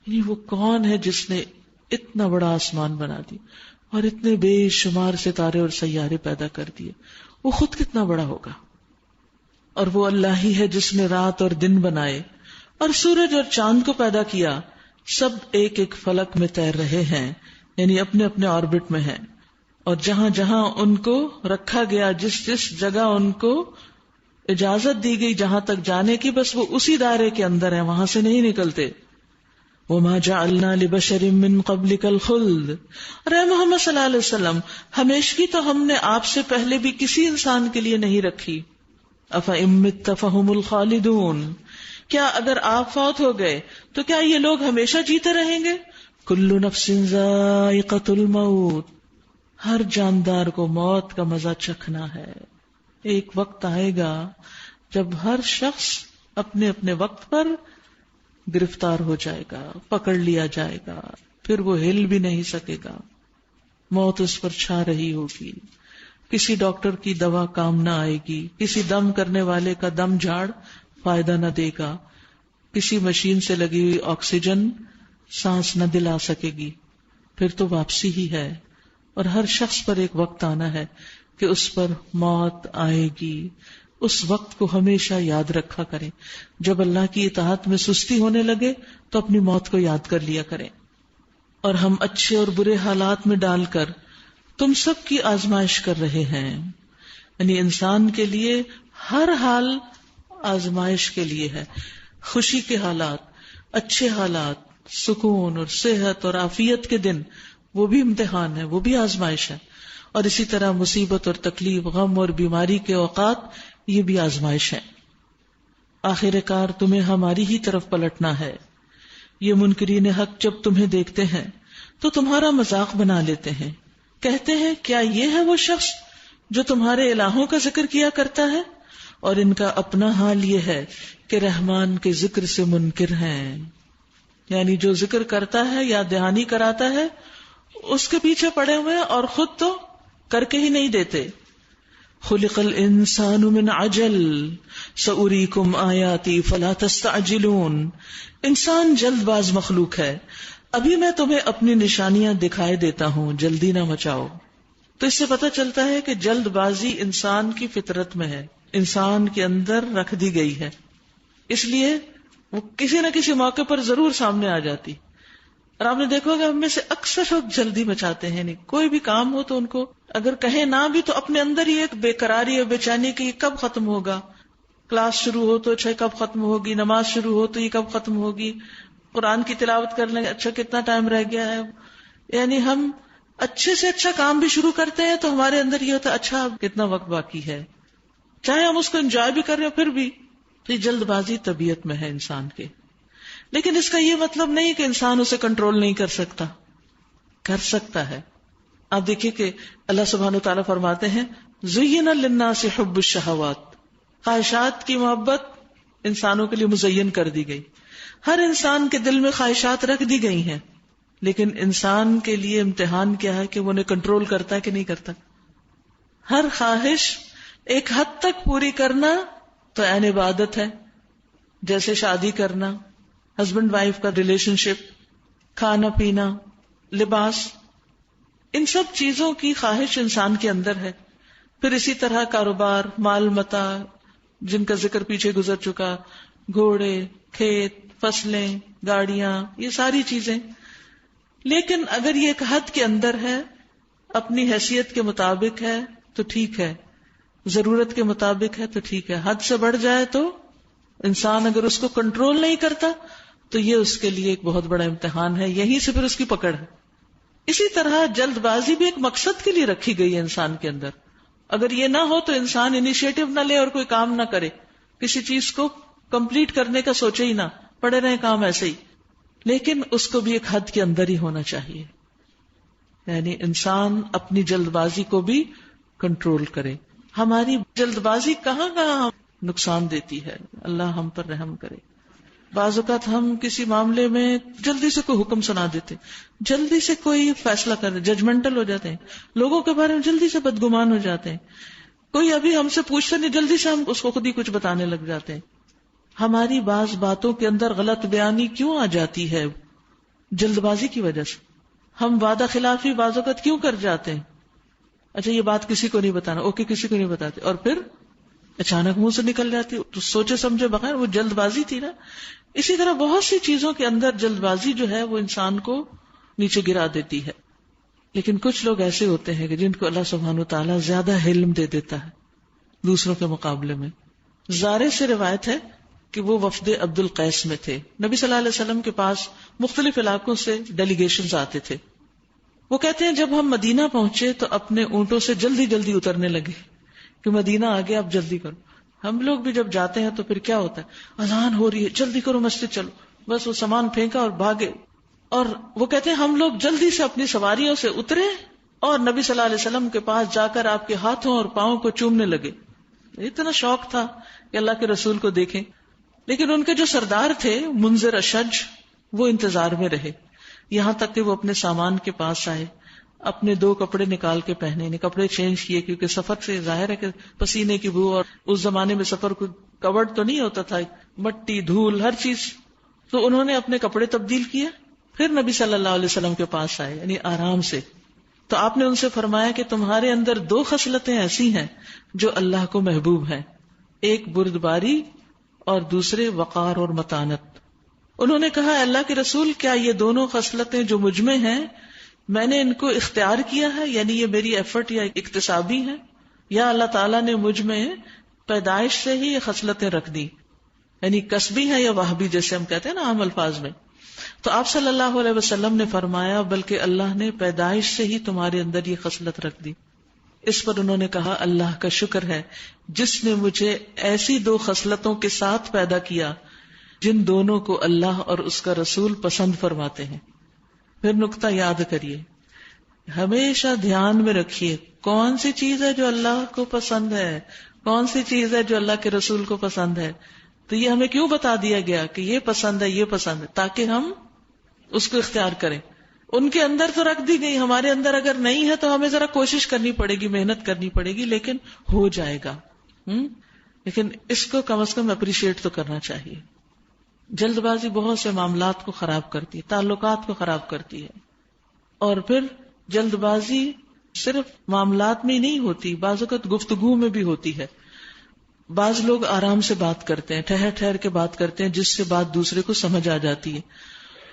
یعنی وہ کون ہے جس نے اتنا بڑا آسمان بنا دی اور اتنے بے شمار ستارے اور سیارے پیدا کر دیے، وہ خود کتنا بڑا ہوگا۔ اور وہ اللہ ہی ہے جس نے رات اور دن بنائے اور سورج اور چاند کو پیدا کیا، سب ایک ایک فلک میں تیر رہے ہیں، یعنی اپنے اپنے آربٹ میں ہیں، اور جہاں جہاں ان کو رکھا گیا، جس جس جگہ ان کو اجازت دی گئی جہاں تک جانے کی، بس وہ اسی دائرے کے اندر ہیں، وہاں سے نہیں نکلتے۔ وَمَا جَعَلْنَا لِبَشَرٍ مِّن قَبْلِكَ الْخُلْدَ، اور اے محمد صلی اللہ علیہ وسلم، ہمیشگی تو ہم نے آپ سے پہلے بھی کسی انسان کے لیے نہیں رکھی۔ أَفَإِن مِّتَّ فَهُمُ الْخَالِدُونَ، کیا اگر آپ فوت ہو گئے تو کیا یہ لوگ ہمیشہ جیتے رہیں گے؟ كُلُّ نَفْسٍ ذَائِقَةُ الْمَوْتِ، ہر جاندار کو موت کا مزہ چکھنا ہے۔ ایک وقت آئے گا جب ہر شخص اپنے اپنے وقت پر گرفتار ہو جائے گا، پکڑ لیا جائے گا، پھر وہ ہل بھی نہیں سکے گا، موت اس پر چھا رہی ہوگی، کسی ڈاکٹر کی دوا کام نہ آئے گی، کسی دم کرنے والے کا دم جھاڑ فائدہ نہ دے گا، کسی مشین سے لگی ہوئی آکسیجن سانس نہ دلا سکے گی، پھر تو واپسی ہی ہے۔ اور ہر شخص پر ایک وقت آنا ہے کہ اس پر موت آئے گی۔ اس وقت کو ہمیشہ یاد رکھا کریں، جب اللہ کی اطاعت میں سستی ہونے لگے تو اپنی موت کو یاد کر لیا کریں۔ اور ہم اچھے اور برے حالات میں ڈال کر تم سب کی آزمائش کر رہے ہیں، یعنی انسان کے لیے ہر حال آزمائش کے لیے ہے، خوشی کے حالات، اچھے حالات، سکون اور صحت اور عافیت کے دن، وہ بھی امتحان ہے، وہ بھی آزمائش ہے، اور اسی طرح مصیبت اور تکلیف، غم اور بیماری کے اوقات، یہ بھی آزمائش ہے۔ آخر کار تمہیں ہماری ہی طرف پلٹنا ہے۔ یہ منکرین حق جب تمہیں دیکھتے ہیں تو تمہارا مذاق بنا لیتے ہیں، کہتے ہیں کیا یہ ہے وہ شخص جو تمہارے الہوں کا ذکر کیا کرتا ہے؟ اور ان کا اپنا حال یہ ہے کہ رحمان کے ذکر سے منکر ہیں، یعنی جو ذکر کرتا ہے یا دہانی کراتا ہے اس کے پیچھے پڑے ہوئے اور خود تو کر کے ہی نہیں دیتے۔ خلق الانسان من عجل سأریکم آیاتی فلا تستعجلون، انسان جلد باز مخلوق ہے، ابھی میں تمہیں اپنی نشانیاں دکھائے دیتا ہوں، جلدی نہ مچاؤ۔ تو اس سے پتہ چلتا ہے کہ جلد بازی انسان کی فطرت میں ہے، انسان کے اندر رکھ دی گئی ہے، اس لیے وہ کسی نہ کسی موقع پر ضرور سامنے آ جاتی۔ اور آپ نے دیکھو گا ہم میں سے اکثر لوگ جلدی مچاتے ہیں، نہیں کوئی بھی کام ہو تو ان کو اگر کہیں نہ بھی تو اپنے اندر ہی ایک بے قراری اور بے چینی کہ یہ کب ختم ہوگا، کلاس شروع ہو تو اچھا کب ختم ہوگی، نماز شروع ہو تو یہ کب ختم ہوگی، قرآن کی تلاوت کر لیں اچھا کتنا ٹائم رہ گیا ہے۔ یعنی ہم اچھے سے اچھا کام بھی شروع کرتے ہیں تو ہمارے اندر یہ ہوتا ہے اچھا کتنا وقت باقی ہے، چاہے ہم اس کو انجوائے بھی کر رہے ہیں پھر بھی۔ تو یہ جلد بازی طبیعت میں ہے انسان کے، لیکن اس کا یہ مطلب نہیں کہ انسان اسے کنٹرول نہیں کر سکتا، کر سکتا ہے۔ آپ دیکھیے کہ اللہ سبحانہ وتعالیٰ فرماتے ہیں زُيِّنَ لِلنَّاسِ حُبُّ الشَّهَوَاتِ، خواہشات کی محبت انسانوں کے لیے مزین کر دی گئی، ہر انسان کے دل میں خواہشات رکھ دی گئی ہیں، لیکن انسان کے لیے امتحان کیا ہے کہ وہ انہیں کنٹرول کرتا ہے کہ نہیں کرتا۔ ہر خواہش ایک حد تک پوری کرنا تو عین عبادت ہے، جیسے شادی کرنا، ہسبینڈ وائف کا ریلیشن شپ، کھانا پینا، لباس، ان سب چیزوں کی خواہش انسان کے اندر ہے۔ پھر اسی طرح کاروبار، مال متاع جن کا ذکر پیچھے گزر چکا، گھوڑے، کھیت، فصلیں، گاڑیاں، یہ ساری چیزیں، لیکن اگر یہ ایک حد کے اندر ہے، اپنی حیثیت کے مطابق ہے تو ٹھیک ہے، ضرورت کے مطابق ہے تو ٹھیک ہے، حد سے بڑھ جائے تو انسان اگر اس کو کنٹرول نہیں کرتا تو یہ اس کے لیے ایک بہت بڑا امتحان ہے، یہیں سے پھر اس کی پکڑ ہے۔ اسی طرح جلد بازی بھی ایک مقصد کے لیے رکھی گئی ہے انسان کے اندر، اگر یہ نہ ہو تو انسان انیشیٹو نہ لے اور کوئی کام نہ کرے، کسی چیز کو کمپلیٹ کرنے کا سوچے ہی نہ، پڑے رہے کام ایسے ہی. لیکن اس کو بھی ایک حد کے اندر ہی ہونا چاہیے، یعنی انسان اپنی جلد بازی کو بھی کنٹرول کرے. ہماری جلد بازی کہاں کہاں نقصان دیتی ہے، اللہ ہم پر رحم کرے. بعض اوقات ہم کسی معاملے میں جلدی سے کوئی حکم سنا دیتے، جلدی سے کوئی فیصلہ کر دے، ججمنٹل ہو جاتے ہیں، لوگوں کے بارے میں جلدی سے بدگمان ہو جاتے ہیں. کوئی ابھی ہم سے پوچھتا نہیں، جلدی سے ہم اس کو خود ہی کچھ بتانے لگ جاتے ہیں. ہماری بعض باتوں کے اندر غلط بیانی کیوں آ جاتی ہے؟ جلد بازی کی وجہ سے. ہم وعدہ خلافی بعض اوقات کیوں کر جاتے ہیں؟ اچھا یہ بات کسی کو نہیں بتانا، اوکے کسی کو نہیں بتاتے، اور پھر اچانک منہ سے نکل جاتی، تو سوچے سمجھے بغیر، وہ جلد بازی تھی نا. اسی طرح بہت سی چیزوں کے اندر جلد بازی جو ہے وہ انسان کو نیچے گرا دیتی ہے. لیکن کچھ لوگ ایسے ہوتے ہیں کہ جن کو اللہ سبحانہ وتعالیٰ زیادہ حلم دے دیتا ہے دوسروں کے مقابلے میں. زارے سے روایت ہے کہ وہ وفد عبد القیس میں تھے. نبی صلی اللہ علیہ وسلم کے پاس مختلف علاقوں سے ڈیلیگیشنز آتے تھے. وہ کہتے ہیں جب ہم مدینہ پہنچے تو اپنے اونٹوں سے جلدی جلدی اترنے لگے کہ مدینہ آ گیا، اب جلدی کرو. ہم لوگ بھی جب جاتے ہیں تو پھر کیا ہوتا ہے، اذان ہو رہی ہے، جلدی کرو مسجد چلو، بس وہ سامان پھینکا اور بھاگے. اور وہ کہتے ہیں ہم لوگ جلدی سے اپنی سواریوں سے اترے اور نبی صلی اللہ علیہ وسلم کے پاس جا کر آپ کے ہاتھوں اور پاؤں کو چومنے لگے. اتنا شوق تھا کہ اللہ کے رسول کو دیکھیں. لیکن ان کے جو سردار تھے منذر اشج، وہ انتظار میں رہے یہاں تک کہ وہ اپنے سامان کے پاس آئے. اپنے 2 کپڑے نکال کے پہنے، کپڑے چینج کیے، کیونکہ سفر سے ظاہر ہے کہ پسینے کی بو، اور اس زمانے میں سفر کو کورڈ تو نہیں ہوتا تھا، مٹی دھول ہر چیز. تو انہوں نے اپنے کپڑے تبدیل کیے، پھر نبی صلی اللہ علیہ وسلم کے پاس آئے، یعنی آرام سے. تو آپ نے ان سے فرمایا کہ تمہارے اندر 2 خصلتیں ایسی ہیں جو اللہ کو محبوب ہیں، ایک بردباری اور دوسرے وقار اور متانت. انہوں نے کہا اللہ کے رسول، کیا یہ دونوں خصلتیں جو مجھ میں ہیں میں نے ان کو اختیار کیا ہے، یعنی یہ میری ایفرٹ یا اکتسابی ہیں، یا اللہ تعالیٰ نے مجھ میں پیدائش سے ہی یہ خصلتیں رکھ دی، یعنی کسبی ہیں یا وہبی جیسے ہم کہتے ہیں نا عام الفاظ میں. تو آپ صلی اللہ علیہ وسلم نے فرمایا بلکہ اللہ نے پیدائش سے ہی تمہارے اندر یہ خصلت رکھ دی. اس پر انہوں نے کہا اللہ کا شکر ہے جس نے مجھے ایسی 2 خصلتوں کے ساتھ پیدا کیا جن دونوں کو اللہ اور اس کا رسول پسند فرماتے ہیں. پھر نقطہ یاد کریے، ہمیشہ دھیان میں رکھیے کون سی چیز ہے جو اللہ کو پسند ہے، کون سی چیز ہے جو اللہ کے رسول کو پسند ہے. تو یہ ہمیں کیوں بتا دیا گیا کہ یہ پسند ہے، یہ پسند ہے، تاکہ ہم اس کو اختیار کریں. ان کے اندر تو رکھ دی گئی، ہمارے اندر اگر نہیں ہے تو ہمیں ذرا کوشش کرنی پڑے گی، محنت کرنی پڑے گی، لیکن ہو جائے گا. لیکن اس کو کم از کم اپریشیٹ تو کرنا چاہیے. جلد بازی بہت سے معاملات کو خراب کرتی ہے، تعلقات کو خراب کرتی ہے. اور پھر جلد بازی صرف معاملات میں ہی نہیں ہوتی، بعض اوقات گفتگو میں بھی ہوتی ہے. بعض لوگ آرام سے بات کرتے ہیں، ٹھہر ٹھہر کے بات کرتے ہیں، جس سے بات دوسرے کو سمجھ آ جاتی ہے.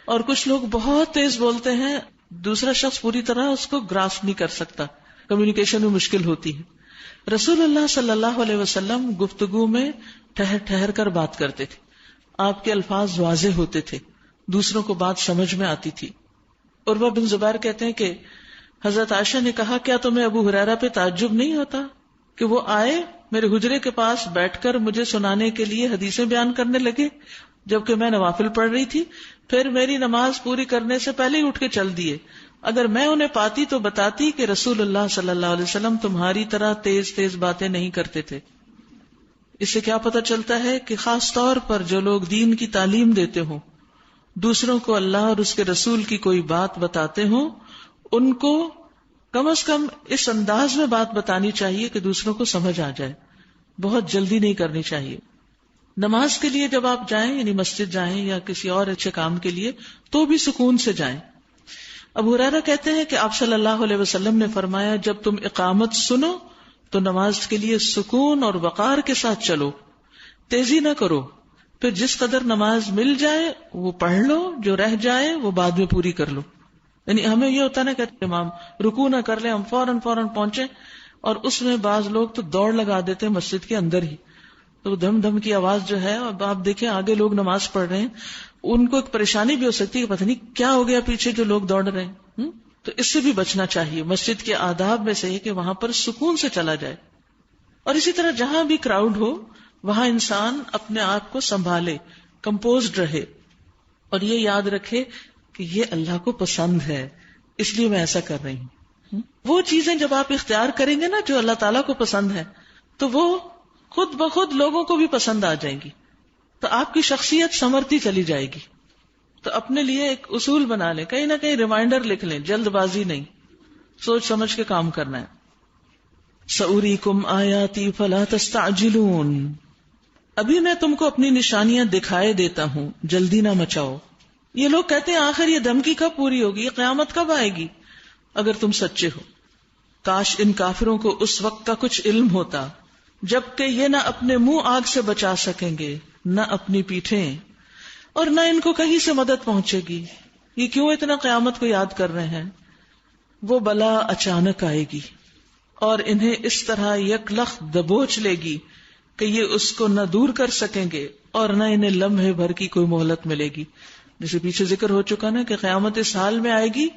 اور کچھ لوگ بہت تیز بولتے ہیں، دوسرا شخص پوری طرح اس کو گراسپ نہیں کر سکتا، کمیونیکیشن میں مشکل ہوتی ہے. رسول اللہ صلی اللہ علیہ وسلم گفتگو میں ٹھہر ٹھہر کر بات کرتے تھے، آپ کے الفاظ واضح ہوتے تھے، دوسروں کو بات سمجھ میں آتی تھی. عروہ بن زبیر کہتے ہیں کہ حضرت عائشہ نے کہا کیا تمہیں ابو ہریرہ پہ تعجب نہیں ہوتا کہ وہ آئے میرے حجرے کے پاس بیٹھ کر مجھے سنانے کے لیے حدیثیں بیان کرنے لگے جبکہ میں نوافل پڑھ رہی تھی، پھر میری نماز پوری کرنے سے پہلے ہی اٹھ کے چل دیے. اگر میں انہیں پاتی تو بتاتی کہ رسول اللہ صلی اللہ علیہ وسلم تمہاری طرح تیز تیز باتیں نہیں کرتے تھے. اس سے کیا پتہ چلتا ہے کہ خاص طور پر جو لوگ دین کی تعلیم دیتے ہوں، دوسروں کو اللہ اور اس کے رسول کی کوئی بات بتاتے ہوں، ان کو کم از کم اس انداز میں بات بتانی چاہیے کہ دوسروں کو سمجھ آ جائے. بہت جلدی نہیں کرنی چاہیے. نماز کے لیے جب آپ جائیں، یعنی مسجد جائیں یا کسی اور اچھے کام کے لیے، تو بھی سکون سے جائیں. ابو ہریرہ کہتے ہیں کہ آپ صلی اللہ علیہ وسلم نے فرمایا جب تم اقامت سنو تو نماز کے لیے سکون اور وقار کے ساتھ چلو، تیزی نہ کرو. پھر جس قدر نماز مل جائے وہ پڑھ لو، جو رہ جائے وہ بعد میں پوری کر لو. یعنی ہمیں یہ ہوتا نا کہ امام رکوع نہ کر لیں، ہم فوراً پہنچیں، اور اس میں بعض لوگ تو دوڑ لگا دیتے ہیں مسجد کے اندر ہی، تو دھم دھم کی آواز جو ہے، اور آپ دیکھیں آگے لوگ نماز پڑھ رہے ہیں، ان کو ایک پریشانی بھی ہو سکتی ہے کہ پتہ نہیں کیا ہو گیا پیچھے جو لوگ دوڑ رہے ہیں. تو اس سے بھی بچنا چاہیے. مسجد کے آداب میں سے ہے کہ وہاں پر سکون سے چلا جائے. اور اسی طرح جہاں بھی کراؤڈ ہو وہاں انسان اپنے آپ کو سنبھالے، کمپوزڈ رہے، اور یہ یاد رکھے کہ یہ اللہ کو پسند ہے، اس لیے میں ایسا کر رہی ہوں. وہ چیزیں جب آپ اختیار کریں گے نا جو اللہ تعالیٰ کو پسند ہے، تو وہ خود بخود لوگوں کو بھی پسند آ جائیں گی، تو آپ کی شخصیت سنورتی چلی جائے گی. تو اپنے لیے ایک اصول بنا لیں، کہیں نہ کہیں ریمائنڈر لکھ لیں، جلد بازی نہیں، سوچ سمجھ کے کام کرنا ہے. سَأُرِيكُمْ آيَاتِي فَلَا تَسْتَعْجِلُونَ، ابھی میں تم کو اپنی نشانیاں دکھائے دیتا ہوں، جلدی نہ مچاؤ. یہ لوگ کہتے ہیں آخر یہ دھمکی کب پوری ہوگی، یہ قیامت کب آئے گی؟ اگر تم سچے ہو، کاش ان کافروں کو اس وقت کا کچھ علم ہوتا جبکہ یہ نہ اپنے منہ آگ سے بچا سکیں گے، نہ اپنی پیٹھیں، اور نہ ان کو کہیں سے مدد پہنچے گی. یہ کیوں اتنا قیامت کو یاد کر رہے ہیں؟ وہ بلا اچانک آئے گی اور انہیں اس طرح یکلخت دبوچ لے گی کہ یہ اس کو نہ دور کر سکیں گے اور نہ انہیں لمحے بھر کی کوئی مہلت ملے گی. جیسے پیچھے ذکر ہو چکا نا کہ قیامت اس حال میں آئے گی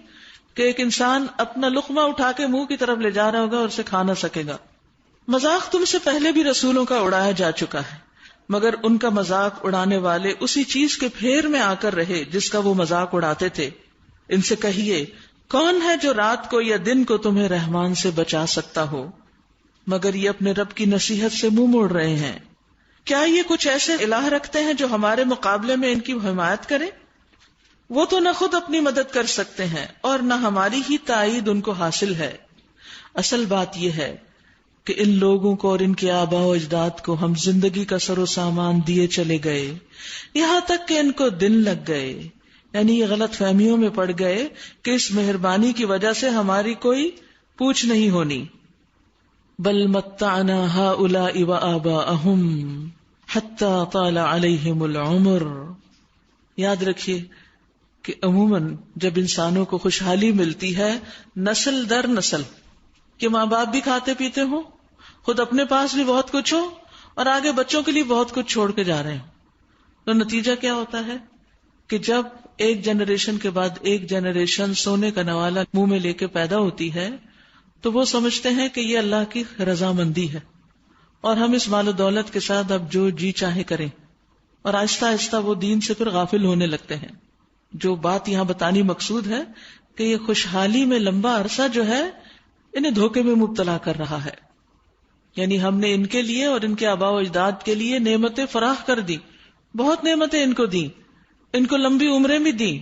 کہ ایک انسان اپنا لقمہ اٹھا کے منہ کی طرف لے جا رہا ہوگا اور اسے کھا نہ سکے گا. مذاق تم سے پہلے بھی رسولوں کا اڑایا جا چکا ہے، مگر ان کا مذاق اڑانے والے اسی چیز کے پھیر میں آ کر رہے جس کا وہ مذاق اڑاتے تھے. ان سے کہیے، کون ہے جو رات کو یا دن کو تمہیں رحمان سے بچا سکتا ہو؟ مگر یہ اپنے رب کی نصیحت سے منہ موڑ رہے ہیں. کیا یہ کچھ ایسے الہ رکھتے ہیں جو ہمارے مقابلے میں ان کی حمایت کریں؟ وہ تو نہ خود اپنی مدد کر سکتے ہیں اور نہ ہماری ہی تائید ان کو حاصل ہے. اصل بات یہ ہے کہ ان لوگوں کو اور ان کے آباء و اجداد کو ہم زندگی کا سر و سامان دیے چلے گئے یہاں تک کہ ان کو دن لگ گئے، یعنی یہ غلط فہمیوں میں پڑ گئے کہ اس مہربانی کی وجہ سے ہماری کوئی پوچھ نہیں ہونی. بل متعنا هؤلاء وآباءهم حتى طال عليهم العمر. یاد رکھیے کہ عموماً جب انسانوں کو خوشحالی ملتی ہے نسل در نسل، کہ ماں باپ بھی کھاتے پیتے ہوں، خود اپنے پاس بھی بہت کچھ ہو اور آگے بچوں کے لیے بہت کچھ چھوڑ کے جا رہے ہیں، تو نتیجہ کیا ہوتا ہے کہ جب ایک جنریشن کے بعد ایک جنریشن سونے کا نوالا منہ میں لے کے پیدا ہوتی ہے تو وہ سمجھتے ہیں کہ یہ اللہ کی رضامندی ہے اور ہم اس مال و دولت کے ساتھ اب جو جی چاہے کریں، اور آہستہ آہستہ وہ دین سے پھر غافل ہونے لگتے ہیں. جو بات یہاں بتانی مقصود ہے کہ یہ خوشحالی میں لمبا عرصہ جو ہے انہیں دھوکے میں مبتلا کر رہا ہے. یعنی ہم نے ان کے لیے اور ان کے آباء و اجداد کے لیے نعمتیں فراخ کر دی، بہت نعمتیں ان کو دیں، ان کو لمبی عمریں بھی دیں،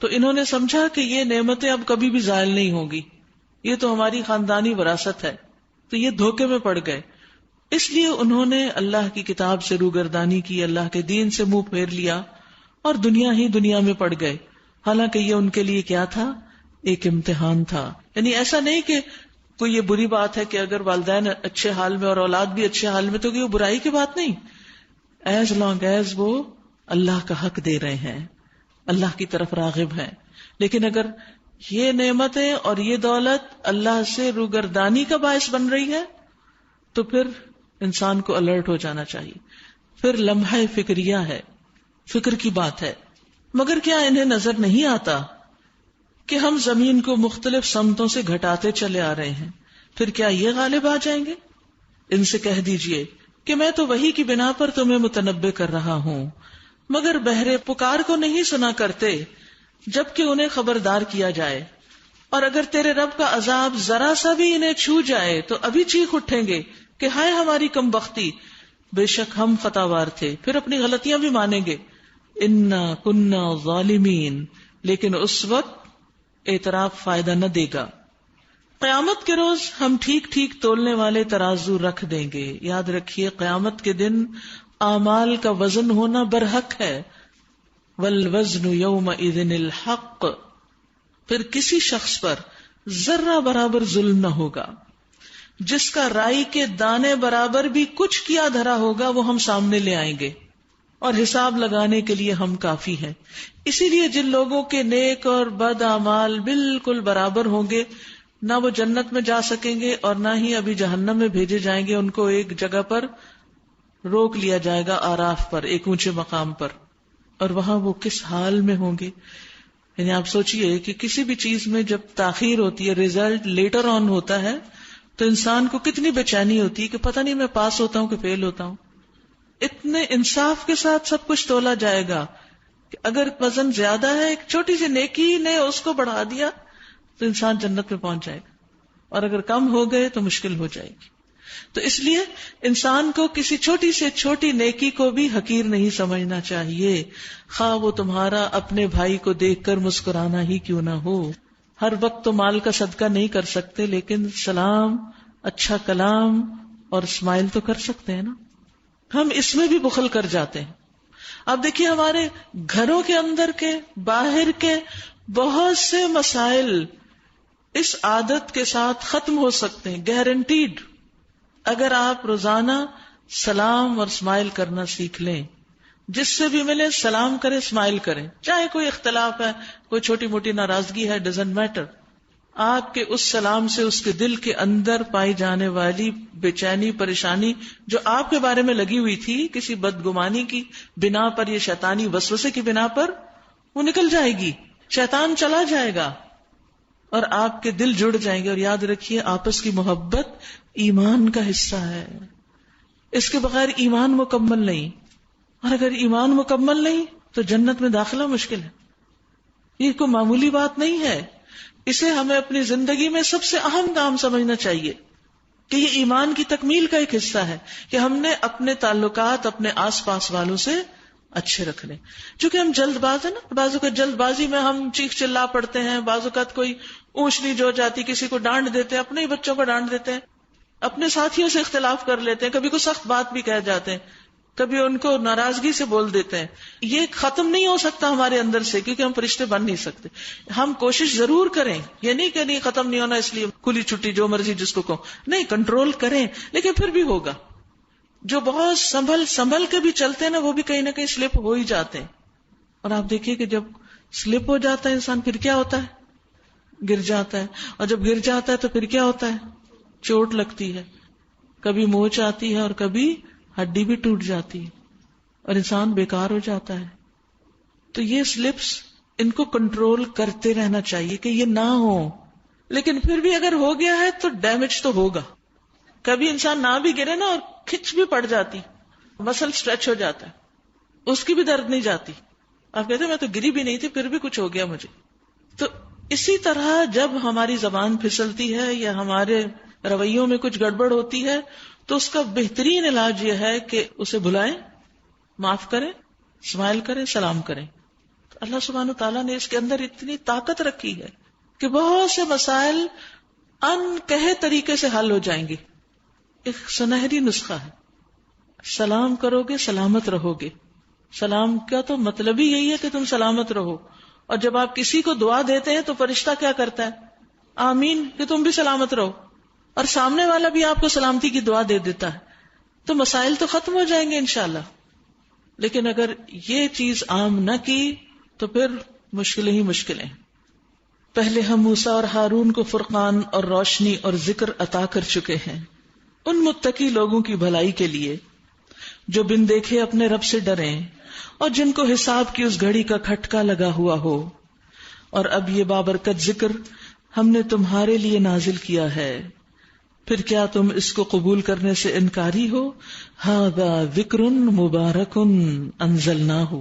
تو انہوں نے سمجھا کہ یہ نعمتیں اب کبھی بھی زائل نہیں ہوں گی، یہ تو ہماری خاندانی وراثت ہے، تو یہ دھوکے میں پڑ گئے. اس لیے انہوں نے اللہ کی کتاب سے روگردانی کی، اللہ کے دین سے منہ پھیر لیا اور دنیا ہی دنیا میں پڑ گئے، حالانکہ یہ ان کے لیے کیا تھا؟ ایک امتحان تھا. یعنی ایسا نہیں کہ کوئی یہ بری بات ہے کہ اگر والدین اچھے حال میں اور اولاد بھی اچھے حال میں تو یہ برائی کی بات نہیں، ایز لانگ ایز وہ اللہ کا حق دے رہے ہیں، اللہ کی طرف راغب ہیں. لیکن اگر یہ نعمتیں اور یہ دولت اللہ سے روگردانی کا باعث بن رہی ہے تو پھر انسان کو الرٹ ہو جانا چاہیے. پھر لمحہ فکریہ ہے، فکر کی بات ہے. مگر کیا انہیں نظر نہیں آتا کہ ہم زمین کو مختلف سمتوں سے گھٹاتے چلے آ رہے ہیں، پھر کیا یہ غالب آ جائیں گے؟ ان سے کہہ دیجئے کہ میں تو وحی کی بنا پر تمہیں متنبع کر رہا ہوں، مگر بہرے پکار کو نہیں سنا کرتے جبکہ انہیں خبردار کیا جائے. اور اگر تیرے رب کا عذاب ذرا سا بھی انہیں چھو جائے تو ابھی چیخ اٹھیں گے کہ ہائے ہماری کم بختی، بے شک ہم خطاوار تھے، پھر اپنی غلطیاں بھی مانیں گے. انا کننا ظالمین، لیکن اس وقت اعتراف فائدہ نہ دے گا. قیامت کے روز ہم ٹھیک ٹھیک تولنے والے ترازو رکھ دیں گے. یاد رکھیے قیامت کے دن اعمال کا وزن ہونا برحق ہے. والوزن یومئذ الحق، پھر کسی شخص پر ذرہ برابر ظلم نہ ہوگا. جس کا رائی کے دانے برابر بھی کچھ کیا دھرا ہوگا وہ ہم سامنے لے آئیں گے اور حساب لگانے کے لیے ہم کافی ہیں. اسی لیے جن لوگوں کے نیک اور بد اعمال بالکل برابر ہوں گے نہ وہ جنت میں جا سکیں گے اور نہ ہی ابھی جہنم میں بھیجے جائیں گے. ان کو ایک جگہ پر روک لیا جائے گا، آراف پر، ایک اونچے مقام پر، اور وہاں وہ کس حال میں ہوں گے. یعنی آپ سوچئے کہ کسی بھی چیز میں جب تاخیر ہوتی ہے، ریزلٹ لیٹر آن ہوتا ہے، تو انسان کو کتنی بے چینی ہوتی ہے کہ پتہ نہیں میں پاس ہوتا ہوں کہ فیل ہوتا ہوں. اتنے انصاف کے ساتھ سب کچھ تولا جائے گا کہ اگر وزن زیادہ ہے، ایک چھوٹی سی نیکی نے اس کو بڑھا دیا تو انسان جنت میں پہنچ جائے گا، اور اگر کم ہو گئے تو مشکل ہو جائے گی. تو اس لیے انسان کو کسی چھوٹی سے چھوٹی نیکی کو بھی حقیر نہیں سمجھنا چاہیے، خواہ وہ تمہارا اپنے بھائی کو دیکھ کر مسکرانا ہی کیوں نہ ہو. ہر وقت تو مال کا صدقہ نہیں کر سکتے، لیکن سلام، اچھا کلام اور اسمائل تو کر سکتے ہیں نا. ہم اس میں بھی بخل کر جاتے ہیں. اب دیکھیے ہمارے گھروں کے اندر کے، باہر کے بہت سے مسائل اس عادت کے ساتھ ختم ہو سکتے ہیں، گارنٹیڈ. اگر آپ روزانہ سلام اور اسمائل کرنا سیکھ لیں، جس سے بھی ملے سلام کریں، اسمائل کریں، چاہے کوئی اختلاف ہے، کوئی چھوٹی موٹی ناراضگی ہے، ڈزنٹ میٹر. آپ کے اس سلام سے اس کے دل کے اندر پائی جانے والی بے چینی، پریشانی جو آپ کے بارے میں لگی ہوئی تھی کسی بدگمانی کی بنا پر یا شیطانی وسوسے کی بنا پر، وہ نکل جائے گی، شیطان چلا جائے گا اور آپ کے دل جڑ جائیں گے. اور یاد رکھیے آپس کی محبت ایمان کا حصہ ہے، اس کے بغیر ایمان مکمل نہیں، اور اگر ایمان مکمل نہیں تو جنت میں داخلہ مشکل ہے. یہ کوئی معمولی بات نہیں ہے. اسے ہمیں اپنی زندگی میں سب سے اہم کام سمجھنا چاہیے کہ یہ ایمان کی تکمیل کا ایک حصہ ہے کہ ہم نے اپنے تعلقات اپنے آس پاس والوں سے اچھے رکھنے. چونکہ ہم جلد باز ہیں نا، بعض اوقات جلد بازی میں ہم چیخ چلا پڑتے ہیں، بعض اوقات کوئی اونچ نیچ ہو جاتی، کسی کو ڈانٹ دیتے ہیں، اپنے ہی بچوں کو ڈانٹ دیتے ہیں، اپنے ساتھیوں سے اختلاف کر لیتے ہیں، کبھی کوئی سخت بات بھی کہہ جاتے ہیں، کبھی ان کو ناراضگی سے بول دیتے ہیں. یہ ختم نہیں ہو سکتا ہمارے اندر سے، کیونکہ ہم فرشتے بن نہیں سکتے. ہم کوشش ضرور کریں، یہ نہیں کہ نہیں ختم نہیں ہونا اس لیے کھلی چھٹی جو مرضی جس کو کہو، نہیں، کنٹرول کریں، لیکن پھر بھی ہوگا. جو بہت سنبھل کے بھی چلتے ہیں نا، وہ بھی کہیں نہ کہیں سلپ ہو ہی جاتے ہیں. اور آپ دیکھیے کہ جب سلپ ہو جاتا ہے انسان، پھر کیا ہوتا ہے؟ گر جاتا ہے. اور جب گر جاتا ہے تو پھر کیا ہوتا ہے؟ چوٹ لگتی ہے، کبھی موچ آتی ہے اور کبھی ہڈی بھی ٹوٹ جاتی ہے اور انسان بیکار ہو جاتا ہے. تو یہ سلپس، ان کو کنٹرول کرتے رہنا چاہیے کہ یہ نہ ہو. لیکن پھر بھی اگر ہو گیا ہے تو ڈیمیج تو ہوگا. کبھی انسان نہ بھی گرے نا اور کھچ بھی پڑ جاتی، مسل سٹریچ ہو جاتا ہے، اس کی بھی درد نہیں جاتی. آپ کہتے ہیں میں تو گری بھی نہیں تھی پھر بھی کچھ ہو گیا مجھے. تو اسی طرح جب ہماری زبان پھسلتی ہے یا ہمارے رویوں میں کچھ گڑبڑ ہوتی ہے تو اس کا بہترین علاج یہ ہے کہ اسے بھلائیں، معاف کریں، اسمائل کریں، سلام کریں. تو اللہ سبحانہ تعالیٰ نے اس کے اندر اتنی طاقت رکھی ہے کہ بہت سے مسائل ان کہے طریقے سے حل ہو جائیں گے. ایک سنہری نسخہ ہے، سلام کرو گے سلامت رہو گے. سلام کا تو مطلب ہی یہی ہے کہ تم سلامت رہو. اور جب آپ کسی کو دعا دیتے ہیں تو فرشتہ کیا کرتا ہے؟ آمین، کہ تم بھی سلامت رہو، اور سامنے والا بھی آپ کو سلامتی کی دعا دے دیتا ہے. تو مسائل تو ختم ہو جائیں گے انشاءاللہ. لیکن اگر یہ چیز عام نہ کی تو پھر مشکلیں ہی مشکلیں. پہلے ہم موسیٰ اور ہارون کو فرقان اور روشنی اور ذکر عطا کر چکے ہیں ان متقی لوگوں کی بھلائی کے لیے جو بن دیکھے اپنے رب سے ڈریں اور جن کو حساب کی اس گھڑی کا کھٹکا لگا ہوا ہو. اور اب یہ بابرکت ذکر ہم نے تمہارے لیے نازل کیا ہے، پھر کیا تم اس کو قبول کرنے سے انکاری ہو؟ ھذا ذکر مبارک انزلناہ،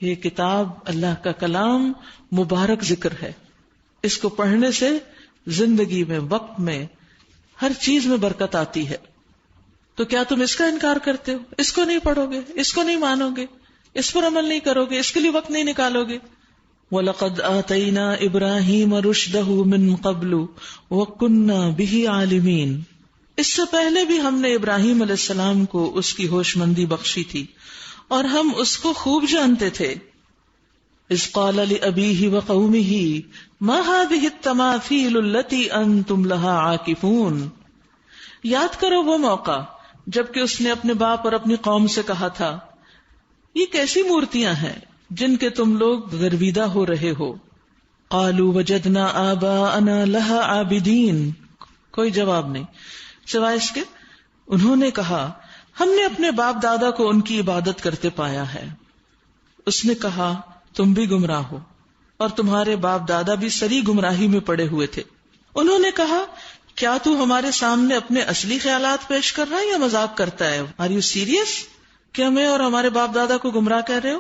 یہ کتاب اللہ کا کلام مبارک ذکر ہے، اس کو پڑھنے سے زندگی میں، وقت میں، ہر چیز میں برکت آتی ہے. تو کیا تم اس کا انکار کرتے ہو؟ اس کو نہیں پڑھو گے، اس کو نہیں مانو گے، اس پر عمل نہیں کرو گے، اس کے لیے وقت نہیں نکالو گے. وَلَقَدْ آتَيْنَا إِبْرَاهِيمَ رُشْدَهُ مِن قَبْلُ وَكُنَّا بِهِ عَالِمِينَ، اس سے پہلے بھی ہم نے ابراہیم علیہ السلام کو اس کی ہوش مندی بخشی تھی اور ہم اس کو خوب جانتے تھے. اذ قال لأبيه وقومه ما هذه التماثيل التي انتم لها عاكفون، یاد کرو وہ موقع جبکہ اس نے اپنے باپ اور اپنی قوم سے کہا تھا یہ کیسی مورتیاں ہیں جن کے تم لوگ گرویدہ ہو رہے ہو. قالوا وجدنا آباءنا لها عابدين، کوئی جواب نہیں سوائے اس کے انہوں نے کہا ہم نے اپنے باپ دادا کو ان کی عبادت کرتے پایا ہے. اس نے کہا تم بھی گمراہ ہو. اور تمہارے باپ دادا بھی سری گمراہی میں پڑے ہوئے تھے۔ انہوں نے کہا کیا تو ہمارے سامنے اپنے اصلی خیالات پیش کر رہا ہے یا مذاق کرتا ہے؟ آر یو سیریس کہ ہمیں اور ہمارے باپ دادا کو گمراہ کہہ رہے ہو؟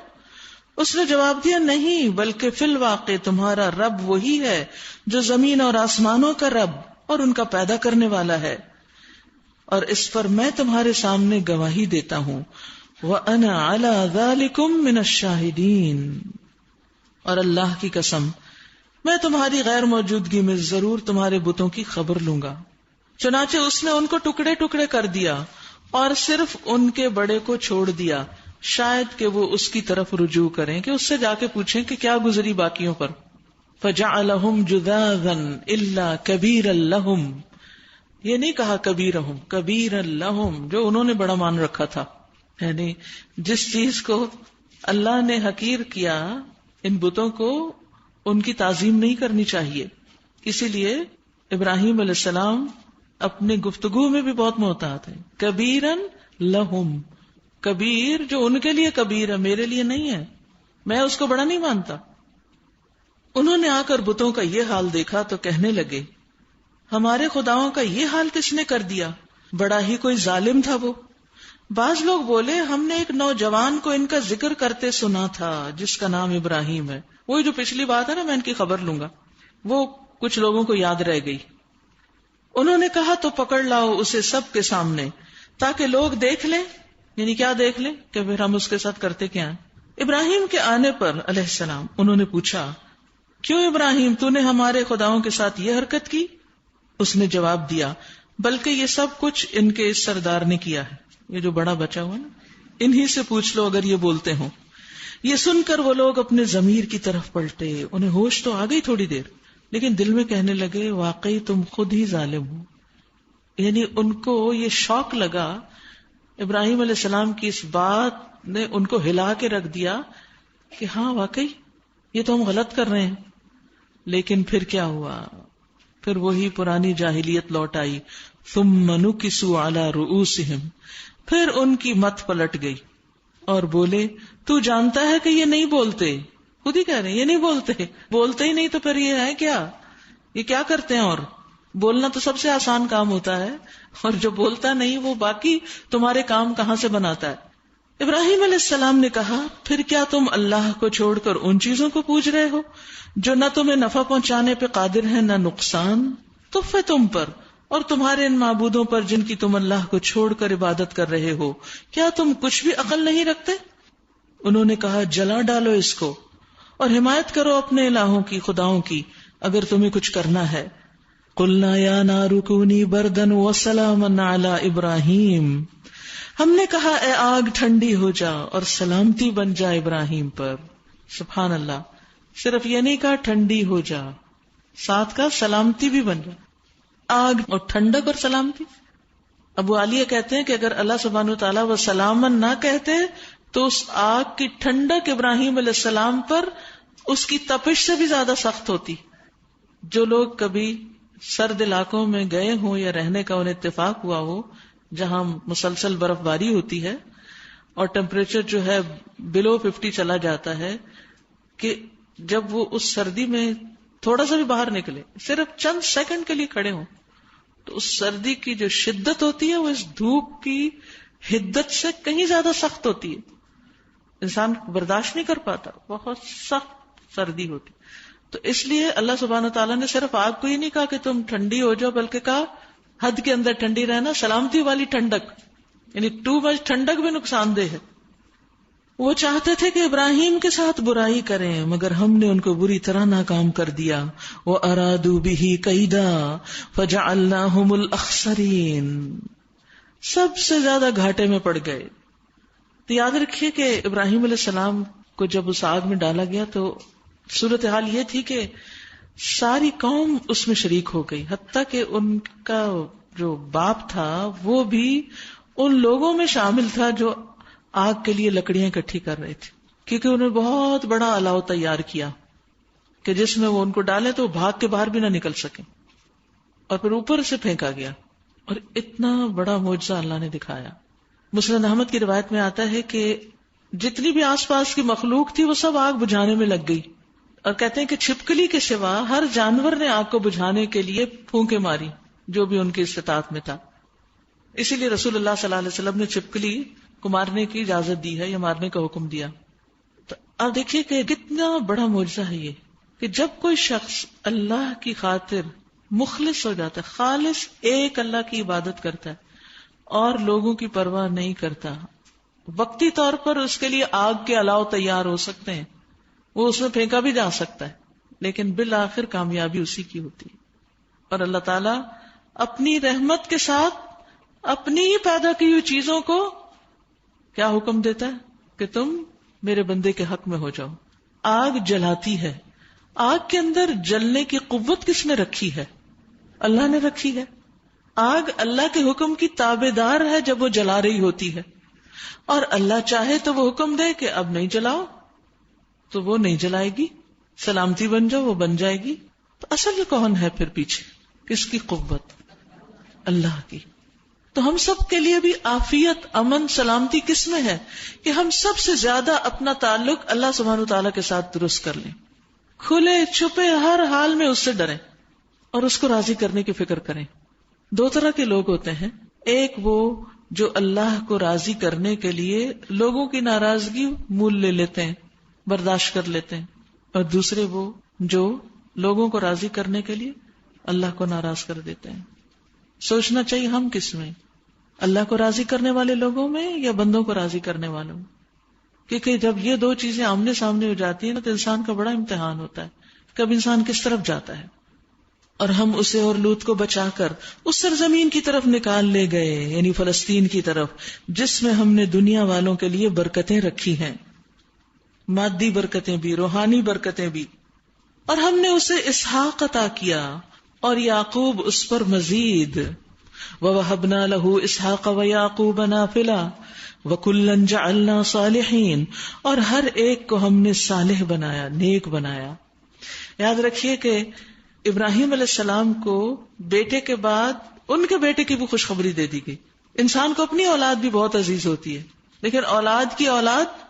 اس نے جواب دیا نہیں، بلکہ فی الواقع تمہارا رب وہی ہے جو زمین اور آسمانوں کا رب اور ان کا پیدا کرنے والا ہے، اور اس پر میں تمہارے سامنے گواہی دیتا ہوں، وَأَنَا عَلَى ذَلِكُمْ مِنَ الشَّاهِدِينَ، اور اللہ کی قسم میں تمہاری غیر موجودگی میں ضرور تمہارے بتوں کی خبر لوں گا۔ چنانچہ اس نے ان کو ٹکڑے ٹکڑے کر دیا اور صرف ان کے بڑے کو چھوڑ دیا، شاید کہ وہ اس کی طرف رجوع کریں، کہ اس سے جا کے پوچھیں کہ کیا گزری باقیوں پر۔ فَجَعَلَهُمْ جُذَاذًا إِلَّا كَبِيرًا لَهُمْ، یہ نہیں کہا کبیرہم، کبیرًا لَهُمْ، جو انہوں نے بڑا مان رکھا تھا، یعنی جس چیز کو اللہ نے حقیر کیا ان بتوں کو ان کی تعظیم نہیں کرنی چاہیے۔ اسی لیے ابراہیم علیہ السلام اپنے گفتگو میں بھی بہت محتاط ہیں۔ کبیرًا لہم، کبیر جو ان کے لیے کبیر ہے، میرے لیے نہیں ہے، میں اس کو بڑا نہیں مانتا۔ انہوں نے آ کر بتوں کا یہ حال دیکھا تو کہنے لگے ہمارے خداؤں کا یہ حال کس نے کر دیا؟ بڑا ہی کوئی ظالم تھا وہ۔ بعض لوگ بولے ہم نے ایک نوجوان کو ان کا ذکر کرتے سنا تھا جس کا نام ابراہیم ہے۔ وہی جو پچھلی بات ہے نا، میں ان کی خبر لوں گا، وہ کچھ لوگوں کو یاد رہ گئی۔ انہوں نے کہا تو پکڑ لاؤ اسے سب کے سامنے تاکہ لوگ دیکھ لیں، یعنی کیا دیکھ لیں کہ پھر ہم اس کے ساتھ کرتے کیا ہیں۔ ابراہیم کے آنے پر علیہ السلام انہوں نے پوچھا کیوں ابراہیم تو نے ہمارے خداؤں کے ساتھ یہ حرکت کی؟ اس نے جواب دیا بلکہ یہ سب کچھ ان کے اس سردار نے کیا ہے، یہ جو بڑا بچا ہوا نا، انہی سے پوچھ لو اگر یہ بولتے ہوں۔ یہ سن کر وہ لوگ اپنے ضمیر کی طرف پلٹے، انہیں ہوش تو آ گئی تھوڑی دیر، لیکن دل میں کہنے لگے واقعی تم خود ہی ظالم ہو۔ یعنی ان کو یہ شوق لگا، ابراہیم علیہ السلام کی اس بات نے ان کو ہلا کے رکھ دیا کہ ہاں واقعی یہ تو ہم غلط کر رہے ہیں۔ لیکن پھر کیا ہوا؟ پھر وہی پرانی جاہلیت لوٹ آئی۔ ثم نکسوا علی رؤوسہم، پھر ان کی مت پلٹ گئی اور بولے تو جانتا ہے کہ یہ نہیں بولتے، خود ہی کہہ رہے ہیں یہ نہیں بولتے ہی نہیں تو پھر یہ ہے کیا، یہ کیا کرتے ہیں؟ اور بولنا تو سب سے آسان کام ہوتا ہے، اور جو بولتا نہیں وہ باقی تمہارے کام کہاں سے بناتا ہے۔ ابراہیم علیہ السلام نے کہا پھر کیا تم اللہ کو چھوڑ کر ان چیزوں کو پوج رہے ہو جو نہ تمہیں نفع پہنچانے پہ قادر ہے نہ نقصان؟ تف ہے تم پر اور تمہارے ان معبودوں پر جن کی تم اللہ کو چھوڑ کر عبادت کر رہے ہو، کیا تم کچھ بھی عقل نہیں رکھتے؟ انہوں نے کہا جلا ڈالو اس کو اور حمایت کرو اپنے الہوں کی، خداؤں کی، اگر تمہیں کچھ کرنا ہے۔ قلنا یا نار کونی بردن وسلاما علی ابراہیم، ہم نے کہا اے آگ ٹھنڈی ہو جا اور سلامتی بن جا ابراہیم پر۔ سبحان اللہ، صرف یہ نہیں کہا ٹھنڈی ہو جا، ساتھ کا سلامتی بھی بن جا۔ آگ اور ٹھنڈک اور سلامتی۔ ابو عالیہ کہتے ہیں کہ اگر اللہ سبحانہ وتعالیٰ وہ سلامن نہ کہتے تو اس آگ کی ٹھنڈک ابراہیم علیہ السلام پر اس کی تپش سے بھی زیادہ سخت ہوتی۔ جو لوگ کبھی سرد علاقوں میں گئے ہوں یا رہنے کا انہیں اتفاق ہوا ہو جہاں مسلسل برف باری ہوتی ہے اور ٹیمپریچر جو ہے بلو 50 چلا جاتا ہے، کہ جب وہ اس سردی میں تھوڑا سا بھی باہر نکلے، صرف چند سیکنڈ کے لیے کھڑے ہوں، تو اس سردی کی جو شدت ہوتی ہے وہ اس دھوپ کی حدت سے کہیں زیادہ سخت ہوتی ہے، انسان برداشت نہیں کر پاتا، بہت سخت سردی ہوتی۔ تو اس لیے اللہ سبحانہ تعالیٰ نے صرف آگ کو ہی نہیں کہا کہ تم ٹھنڈی ہو جاؤ، بلکہ کہا حد کے اندر ٹھنڈی رہنا، سلامتی والی ٹھنڈک، یعنی ٹو مچ ٹھنڈک بھی نقصان دہ ہے۔ وہ چاہتے تھے کہ ابراہیم کے ساتھ برائی کریں، مگر ہم نے ان کو بری طرح ناکام کر دیا۔ وَأَرَادُوا بِهِ كَيْدًا فَجَعَلْنَاهُمُ الْأَخْسَرِينَ، سب سے زیادہ گھاٹے میں پڑ گئے۔ تو یاد رکھیے کہ ابراہیم علیہ السلام کو جب اس آگ میں ڈالا گیا تو صورتحال یہ تھی کہ ساری قوم اس میں شریک ہو گئی، حتیٰ کہ ان کا جو باپ تھا وہ بھی ان لوگوں میں شامل تھا جو آگ کے لیے لکڑیاں اکٹھی کر رہے تھے، کیونکہ انہوں نے بہت بڑا الاؤ تیار کیا کہ جس میں وہ ان کو ڈالے تو بھاگ کے باہر بھی نہ نکل سکیں، اور پھر اوپر سے پھینکا گیا، اور اتنا بڑا معجزہ اللہ نے دکھایا۔ مسند احمد کی روایت میں آتا ہے کہ جتنی بھی آس پاس کی مخلوق تھی وہ سب آگ بجھانے میں لگ گئی، اور کہتے ہیں کہ چھپکلی کے سوا ہر جانور نے آگ کو بجھانے کے لیے پھونکے ماری جو بھی ان کی استطاعت میں تھا. اسی لیے رسول اللہ صلی اللہ علیہ وسلم نے چھپکلی کو مارنے کی اجازت دی ہے یا مارنے کا حکم دیا. تو اب دیکھیے کہ کتنا بڑا معجزہ ہے یہ کہ جب کوئی شخص اللہ کی خاطر مخلص ہو جاتا ہے، خالص ایک اللہ کی عبادت کرتا ہے اور لوگوں کی پرواہ نہیں کرتا. وقتی طور پر اس کے لیے آگ کے الاؤ تیار ہو سکتے ہیں، وہ اس میں پھینکا بھی جا سکتا ہے، لیکن بالآخر کامیابی اسی کی ہوتی ہے. اور اللہ تعالیٰ اپنی رحمت کے ساتھ اپنی ہی پیدا کی ہوئی چیزوں کو کیا حکم دیتا ہے کہ تم میرے بندے کے حق میں ہو جاؤ. آگ جلاتی ہے، آگ کے اندر جلنے کی قوت کس نے رکھی ہے؟ اللہ نے رکھی ہے. آگ اللہ کے حکم کی تابع دار ہے جب وہ جلا رہی ہوتی ہے، اور اللہ چاہے تو وہ حکم دے کہ اب نہیں جلاؤ تو وہ نہیں جلائے گی. سلامتی بن جاؤ، وہ بن جائے گی. تو اصل کون ہے پھر پیچھے؟ کس کی قوت؟ اللہ کی. تو ہم سب کے لیے بھی عافیت، امن، سلامتی کس میں ہے کہ ہم سب سے زیادہ اپنا تعلق اللہ سبحانہ وتعالیٰ کے ساتھ درست کر لیں، کھلے چھپے ہر حال میں اس سے ڈریں اور اس کو راضی کرنے کی فکر کریں. دو طرح کے لوگ ہوتے ہیں، ایک وہ جو اللہ کو راضی کرنے کے لیے لوگوں کی ناراضگی مول لے لیتے ہیں، برداشت کر لیتے ہیں، اور دوسرے وہ جو لوگوں کو راضی کرنے کے لیے اللہ کو ناراض کر دیتے ہیں. سوچنا چاہیے ہم کس میں، اللہ کو راضی کرنے والے لوگوں میں یا بندوں کو راضی کرنے والوں میں؟ کیونکہ جب یہ دو چیزیں آمنے سامنے ہو جاتی ہیں نا تو انسان کا بڑا امتحان ہوتا ہے، کب انسان کس طرف جاتا ہے. اور ہم اسے اور لوط کو بچا کر اس سرزمین کی طرف نکال لے گئے، یعنی فلسطین کی طرف، جس میں ہم نے دنیا والوں کے لیے برکتیں رکھی ہیں، مادی برکتیں بھی، روحانی برکتیں بھی. اور ہم نے اسے اسحاق عطا کیا اور یعقوب اس پر مزید. وَوَهَبْنَا لَهُ إِسْحَاقَ وَيَعْقُوبَ نَافِلَةً وَكُلًّا جَعَلْنَا صَالِحِينَ، اور ہر ایک کو ہم نے صالح بنایا، نیک بنایا. یاد رکھیے کہ ابراہیم علیہ السلام کو بیٹے کے بعد ان کے بیٹے کی بھی خوشخبری دے دی گئی. انسان کو اپنی اولاد بھی بہت عزیز ہوتی ہے، لیکن اولاد کی اولاد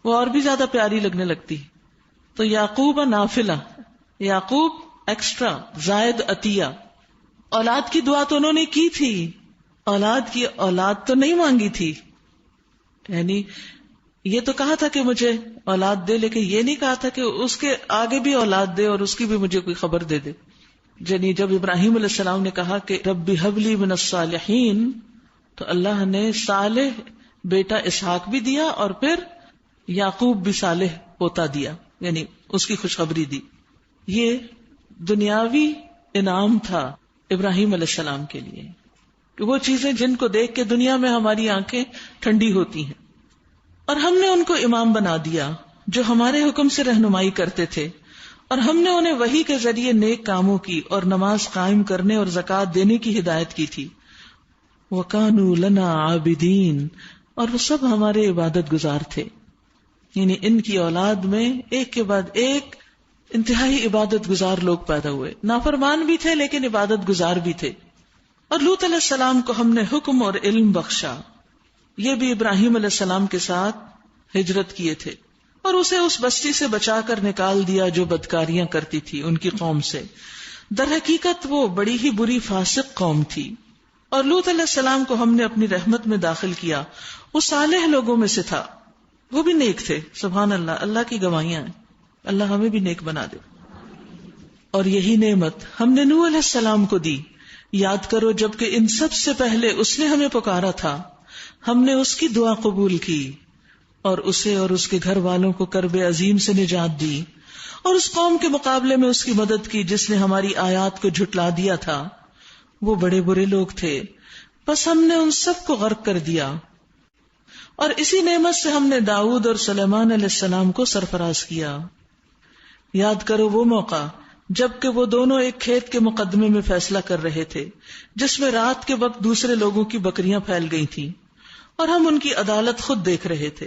وہ اور بھی زیادہ پیاری لگنے لگتی. تو یعقوب نافلہ، یعقوب ایکسٹرا، زائد عطیہ. اولاد کی دعا تو انہوں نے کی تھی، اولاد کی اولاد تو نہیں مانگی تھی. یعنی یہ تو کہا تھا کہ مجھے اولاد دے، لیکن یہ نہیں کہا تھا کہ اس کے آگے بھی اولاد دے اور اس کی بھی مجھے کوئی خبر دے دے. یعنی جب ابراہیم علیہ السلام نے کہا کہ رب ہب لی من الصالحین، تو اللہ نے صالح بیٹا اسحاق بھی دیا اور پھر یعقوب بھی صالح پوتا دیا، یعنی اس کی خوشخبری دی. یہ دنیاوی انعام تھا ابراہیم علیہ السلام کے لیے، کہ وہ چیزیں جن کو دیکھ کے دنیا میں ہماری آنکھیں ٹھنڈی ہوتی ہیں. اور ہم نے ان کو امام بنا دیا جو ہمارے حکم سے رہنمائی کرتے تھے، اور ہم نے انہیں وحی کے ذریعے نیک کاموں کی اور نماز قائم کرنے اور زکوٰۃ دینے کی ہدایت کی تھی. وَكَانُوا لَنَا عَابِدِينَ، اور وہ سب ہمارے عبادت گزار تھے. یعنی ان کی اولاد میں ایک کے بعد ایک انتہائی عبادت گزار لوگ پیدا ہوئے. نافرمان بھی تھے لیکن عبادت گزار بھی تھے. اور لوط علیہ السلام کو ہم نے حکم اور علم بخشا. یہ بھی ابراہیم علیہ السلام کے ساتھ ہجرت کیے تھے، اور اسے اس بستی سے بچا کر نکال دیا جو بدکاریاں کرتی تھی ان کی قوم سے. در حقیقت وہ بڑی ہی بری فاسق قوم تھی. اور لوط علیہ السلام کو ہم نے اپنی رحمت میں داخل کیا. وہ صالح لوگوں میں سے تھا، وہ بھی نیک تھے. سبحان اللہ، اللہ کی گواہیاں ہیں. اللہ ہمیں بھی نیک بنا دے. اور یہی نعمت ہم نے نوح علیہ السلام کو دی. یاد کرو جبکہ ان سب سے پہلے اس نے ہمیں پکارا تھا، ہم نے اس کی دعا قبول کی اور اسے اور اس کے گھر والوں کو کرب عظیم سے نجات دی، اور اس قوم کے مقابلے میں اس کی مدد کی جس نے ہماری آیات کو جھٹلا دیا تھا. وہ بڑے برے لوگ تھے، بس ہم نے ان سب کو غرق کر دیا. اور اسی نعمت سے ہم نے داؤد اور سلیمان علیہ السلام کو سرفراز کیا. یاد کرو وہ موقع جبکہ وہ دونوں ایک کھیت کے مقدمے میں فیصلہ کر رہے تھے جس میں رات کے وقت دوسرے لوگوں کی بکریاں پھیل گئی تھیں اور ہم ان کی عدالت خود دیکھ رہے تھے.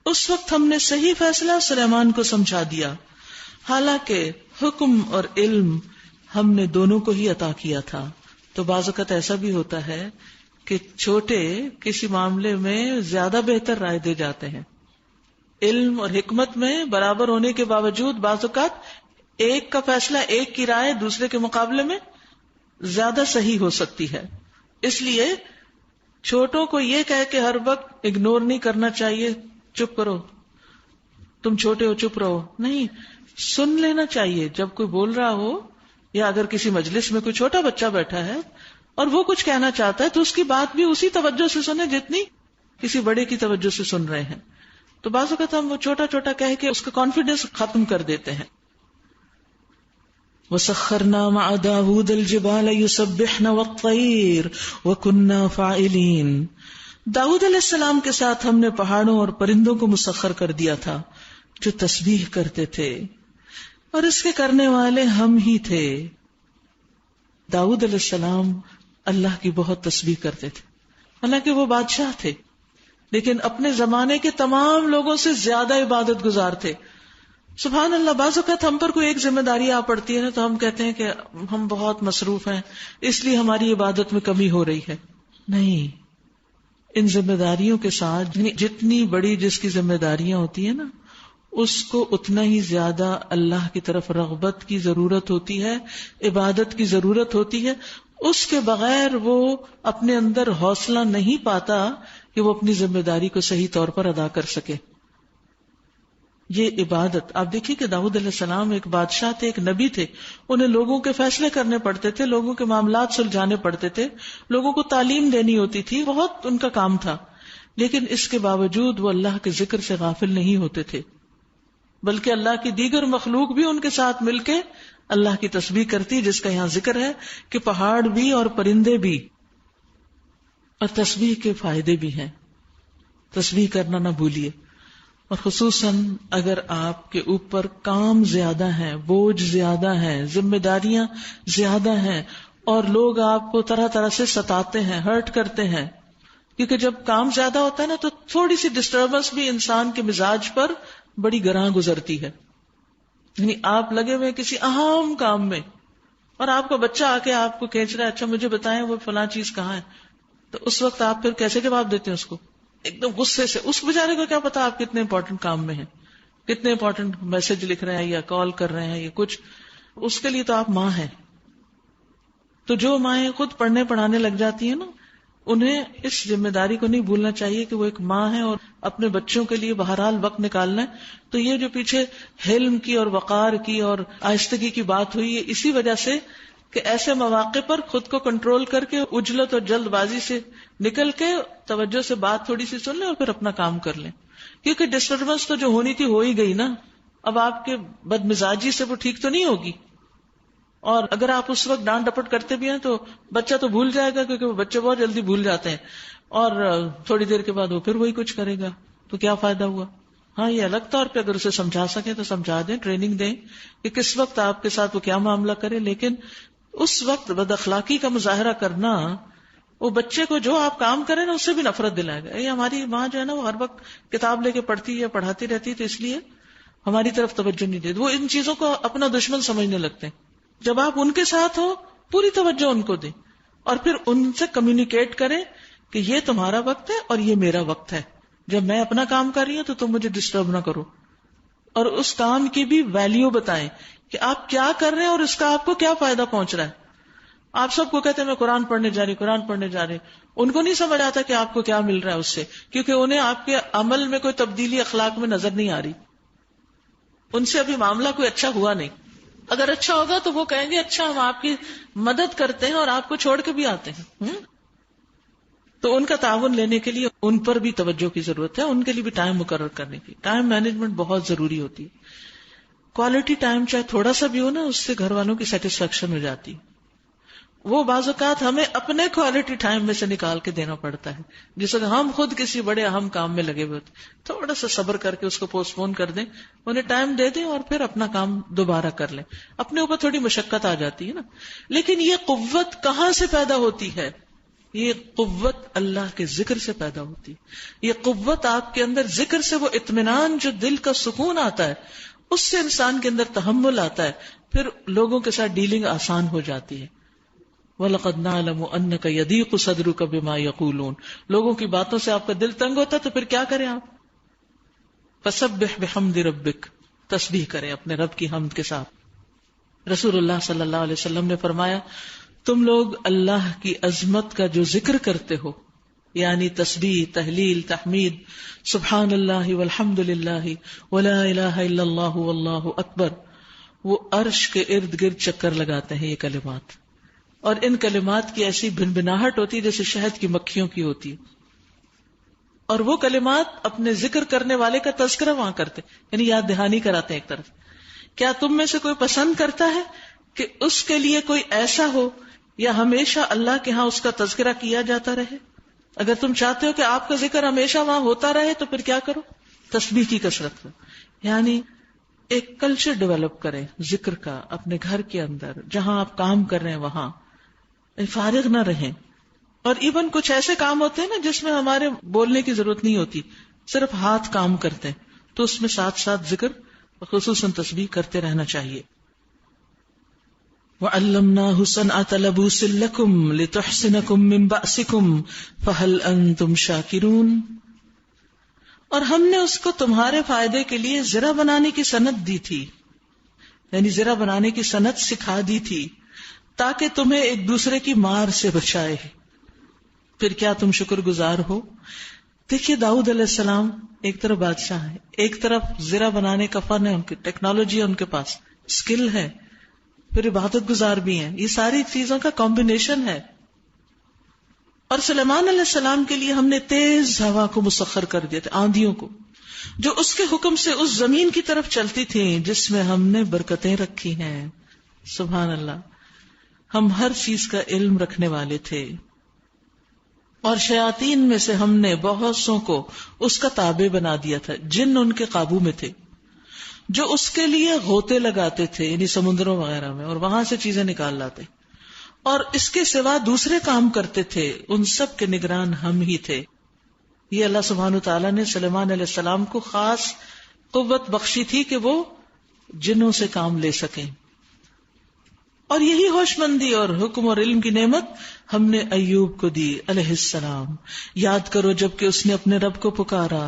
اس وقت ہم نے صحیح فیصلہ سلیمان کو سمجھا دیا، حالانکہ حکم اور علم ہم نے دونوں کو ہی عطا کیا تھا. تو بعض اوقات ایسا بھی ہوتا ہے کہ چھوٹے کسی معاملے میں زیادہ بہتر رائے دے جاتے ہیں. علم اور حکمت میں برابر ہونے کے باوجود بعض اوقات ایک کا فیصلہ، ایک کی رائے دوسرے کے مقابلے میں زیادہ صحیح ہو سکتی ہے. اس لیے چھوٹوں کو یہ کہہ کے ہر وقت اگنور نہیں کرنا چاہیے، چپ کرو تم چھوٹے ہو چپ رہو، نہیں، سن لینا چاہیے. جب کوئی بول رہا ہو یا اگر کسی مجلس میں کوئی چھوٹا بچہ بیٹھا ہے اور وہ کچھ کہنا چاہتا ہے تو اس کی بات بھی اسی توجہ سے سنیں جتنی کسی بڑے کی توجہ سے سن رہے ہیں. تو بعض اوقات ہم وہ چھوٹا چھوٹا کہہ کے اس کا کانفیڈینس ختم کر دیتے ہیں. وَسَخَّرْنَا مَعَ دَاوُودَ الْجِبَالَ يُسَبِّحْنَ وَالطَّيْرَ وَكُنَّا فَاعِلِينَ. داؤد علیہ السلام کے ساتھ ہم نے پہاڑوں اور پرندوں کو مسخر کر دیا تھا جو تسبیح کرتے تھے، اور اس کے کرنے والے ہم ہی تھے. داؤد علیہ السلام اللہ کی بہت تسبیح کرتے تھے، حالانکہ وہ بادشاہ تھے لیکن اپنے زمانے کے تمام لوگوں سے زیادہ عبادت گزار تھے. سبحان اللہ. بعض اوقات ہم پر کوئی ایک ذمہ داری آ پڑتی ہے نا تو ہم کہتے ہیں کہ ہم بہت مصروف ہیں اس لیے ہماری عبادت میں کمی ہو رہی ہے. نہیں، ان ذمہ داریوں کے ساتھ جتنی بڑی جس کی ذمہ داریاں ہوتی ہیں نا اس کو اتنا ہی زیادہ اللہ کی طرف رغبت کی ضرورت ہوتی ہے، عبادت کی ضرورت ہوتی ہے. اس کے بغیر وہ اپنے اندر حوصلہ نہیں پاتا کہ وہ اپنی ذمہ داری کو صحیح طور پر ادا کر سکے. یہ عبادت آپ دیکھیے کہ داؤد علیہ السلام ایک بادشاہ تھے، ایک نبی تھے، انہیں لوگوں کے فیصلے کرنے پڑتے تھے، لوگوں کے معاملات سلجھانے پڑتے تھے، لوگوں کو تعلیم دینی ہوتی تھی، بہت ان کا کام تھا. لیکن اس کے باوجود وہ اللہ کے ذکر سے غافل نہیں ہوتے تھے، بلکہ اللہ کی دیگر مخلوق بھی ان کے ساتھ مل کے اللہ کی تسبیح کرتی، جس کا یہاں ذکر ہے کہ پہاڑ بھی اور پرندے بھی. اور تسبیح کے فائدے بھی ہیں، تسبیح کرنا نہ بھولیے. اور خصوصاً اگر آپ کے اوپر کام زیادہ ہیں، بوجھ زیادہ ہیں، ذمہ داریاں زیادہ ہیں اور لوگ آپ کو طرح طرح سے ستاتے ہیں، ہرٹ کرتے ہیں، کیونکہ جب کام زیادہ ہوتا ہے نا تو تھوڑی سی ڈسٹربنس بھی انسان کے مزاج پر بڑی گراں گزرتی ہے. یعنی آپ لگے ہوئے کسی اہم کام میں اور آپ کا بچہ آ کے آپ کو کھینچ رہا ہے، اچھا مجھے بتائیں وہ فلاں چیز کہاں ہے، تو اس وقت آپ پھر کیسے جواب دیتے ہیں اس کو؟ ایک دم غصے سے. اس بیچارے کو کیا پتا آپ کتنے امپورٹنٹ کام میں ہیں، کتنے امپورٹنٹ میسج لکھ رہے ہیں یا کال کر رہے ہیں یا کچھ. اس کے لیے تو آپ ماں ہیں. تو جو مائیں خود پڑھنے پڑھانے لگ جاتی ہیں نا انہیں اس ذمہ داری کو نہیں بھولنا چاہیے کہ وہ ایک ماں ہے اور اپنے بچوں کے لیے بہرحال وقت نکالنا ہے. تو یہ جو پیچھے حلم کی اور وقار کی اور آہستگی کی بات ہوئی ہے اسی وجہ سے کہ ایسے مواقع پر خود کو کنٹرول کر کے عجلت اور جلد بازی سے نکل کے توجہ سے بات تھوڑی سی سن لیں اور پھر اپنا کام کر لیں. کیونکہ ڈسٹربنس تو جو ہونی تھی ہو ہی گئی نا. اب آپ کے بد مزاجی سے وہ ٹھیک تو نہیں ہوگی، اور اگر آپ اس وقت ڈانٹ ڈپٹ کرتے بھی ہیں تو بچہ تو بھول جائے گا، کیونکہ وہ بچے بہت جلدی بھول جاتے ہیں، اور تھوڑی دیر کے بعد وہ پھر وہی کچھ کرے گا. تو کیا فائدہ ہوا؟ ہاں یہ الگ طور پہ اگر اسے سمجھا سکیں تو سمجھا دیں، ٹریننگ دیں کہ کس وقت آپ کے ساتھ وہ کیا معاملہ کرے. لیکن اس وقت بد اخلاقی کا مظاہرہ کرنا وہ بچے کو جو آپ کام کریں نا اس سے بھی نفرت دلائے گا. یہ ہماری ماں جو ہے نا وہ ہر وقت کتاب لے کے پڑھتی یا پڑھاتی رہتی تو اس لیے ہماری طرف توجہ نہیں دیتی. وہ ان چیزوں کو اپنا دشمن سمجھنے لگتے ہیں. جب آپ ان کے ساتھ ہو پوری توجہ ان کو دیں اور پھر ان سے کمیونیکیٹ کریں کہ یہ تمہارا وقت ہے اور یہ میرا وقت ہے. جب میں اپنا کام کر رہی ہوں تو تم مجھے ڈسٹرب نہ کرو، اور اس کام کی بھی ویلیو بتائیں کہ آپ کیا کر رہے ہیں اور اس کا آپ کو کیا فائدہ پہنچ رہا ہے. آپ سب کو کہتے ہیں میں قرآن پڑھنے جا رہی، ان کو نہیں سمجھ آتا کہ آپ کو کیا مل رہا ہے اس سے، کیونکہ انہیں آپ کے عمل میں کوئی تبدیلی اخلاق میں نظر نہیں آ رہی. ان سے ابھی معاملہ کوئی اچھا ہوا نہیں. اگر اچھا ہوگا تو وہ کہیں گے اچھا ہم آپ کی مدد کرتے ہیں اور آپ کو چھوڑ کے بھی آتے ہیں. تو ان کا تعاون لینے کے لیے ان پر بھی توجہ کی ضرورت ہے، ان کے لیے بھی ٹائم مقرر کرنے کی. ٹائم مینجمنٹ بہت ضروری ہوتی ہے. کوالٹی ٹائم چاہے تھوڑا سا بھی ہو نا اس سے گھر والوں کی سیٹسفیکشن ہو جاتی. وہ بعض اوقات ہمیں اپنے کوالٹی ٹائم میں سے نکال کے دینا پڑتا ہے، جس وقت ہم خود کسی بڑے اہم کام میں لگے ہوئے ہوتے. تھوڑا سا صبر کر کے اس کو پوسٹ پون کر دیں، انہیں ٹائم دے دیں اور پھر اپنا کام دوبارہ کر لیں. اپنے اوپر تھوڑی مشقت آ جاتی ہے نا. لیکن یہ قوت کہاں سے پیدا ہوتی ہے؟ یہ قوت اللہ کے ذکر سے پیدا ہوتی ہے. یہ قوت آپ کے اندر ذکر سے، وہ اطمینان جو دل کا سکون آتا ہے اس سے انسان کے اندر تحمل آتا ہے، پھر لوگوں کے ساتھ ڈیلنگ آسان ہو جاتی ہے. وَلَقَدْ نَعْلَمُ أَنَّكَ يَضِيقُ صَدْرُكَ بِمَا يَقُولُونَ. لوگوں کی باتوں سے آپ کا دل تنگ ہوتا ہے تو پھر کیا کریں آپ؟ فسبح بحمد ربک، تسبیح کریں اپنے رب کی حمد کے ساتھ۔ رسول اللہ صلی اللہ علیہ وسلم نے فرمایا تم لوگ اللہ کی عظمت کا جو ذکر کرتے ہو، یعنی تسبیح، تحلیل، تحمید، سبحان اللہ والحمد للہ ولا الہ الا اللہ واللہ اکبر، وہ عرش کے ارد گرد چکر لگاتے ہیں یہ کلمات، اور ان کلمات کی ایسی بھنبھناہٹ ہوتی ہے جیسے شہد کی مکھیوں کی ہوتی ہے، اور وہ کلمات اپنے ذکر کرنے والے کا تذکرہ وہاں کرتے، یعنی یاد دہانی کراتے ہیں ایک طرف۔ کیا تم میں سے کوئی پسند کرتا ہے کہ اس کے لیے کوئی ایسا ہو یا ہمیشہ اللہ کے ہاں اس کا تذکرہ کیا جاتا رہے؟ اگر تم چاہتے ہو کہ آپ کا ذکر ہمیشہ وہاں ہوتا رہے تو پھر کیا کرو؟ تسبیح کی کثرت کرو، یعنی ایک کلچر ڈیولپ کریں ذکر کا اپنے گھر کے اندر، جہاں آپ کام کر رہے ہیں وہاں فارغ نہ رہیں۔ اور ایون کچھ ایسے کام ہوتے ہیں نا جس میں ہمارے بولنے کی ضرورت نہیں ہوتی، صرف ہاتھ کام کرتے ہیں، تو اس میں ساتھ ساتھ ذکر خصوصاً تسبیح کرتے رہنا چاہیے۔ وَعَلَّمْنَاهُ صَنْعَةَ لَبُوسٍ لَكُمْ لِتُحْصِنَكُمْ مِنْ بَأْسِكُمْ فَهَلْ أَنْتُمْ شَاكِرُونَ، اور ہم نے اس کو تمہارے فائدے کے لیے زرہ بنانے کی صنعت دی تھی، یعنی زرہ بنانے کی صنعت سکھا دی تھی تاکہ تمہیں ایک دوسرے کی مار سے بچائے، پھر کیا تم شکر گزار ہو؟ دیکھیے داؤد علیہ السلام ایک طرف بادشاہ ہے، ایک طرف زرہ بنانے کا فن ہے، ان کی ٹیکنالوجی ہے، ان کے پاس اسکل ہے، پھر عبادت گزار بھی ہیں، یہ ساری چیزوں کا کمبینیشن ہے۔ اور سلیمان علیہ السلام کے لیے ہم نے تیز ہوا کو مسخر کر دیا تھا، آندھیوں کو، جو اس کے حکم سے اس زمین کی طرف چلتی تھیں جس میں ہم نے برکتیں رکھی ہیں۔ سبحان اللہ، ہم ہر چیز کا علم رکھنے والے تھے، اور شیاطین میں سے ہم نے بہت سوں کو اس کا تابع بنا دیا تھا، جن ان کے قابو میں تھے، جو اس کے لیے غوطے لگاتے تھے، یعنی سمندروں وغیرہ میں، اور وہاں سے چیزیں نکال لاتے، اور اس کے سوا دوسرے کام کرتے تھے، ان سب کے نگران ہم ہی تھے۔ یہ اللہ سبحانہ وتعالیٰ نے سلیمان علیہ السلام کو خاص قوت بخشی تھی کہ وہ جنوں سے کام لے سکیں، اور یہی ہوش مندی اور حکم اور علم کی نعمت ہم نے ایوب کو دی علیہ السلام۔ یاد کرو جب کہ اس نے اپنے رب کو پکارا،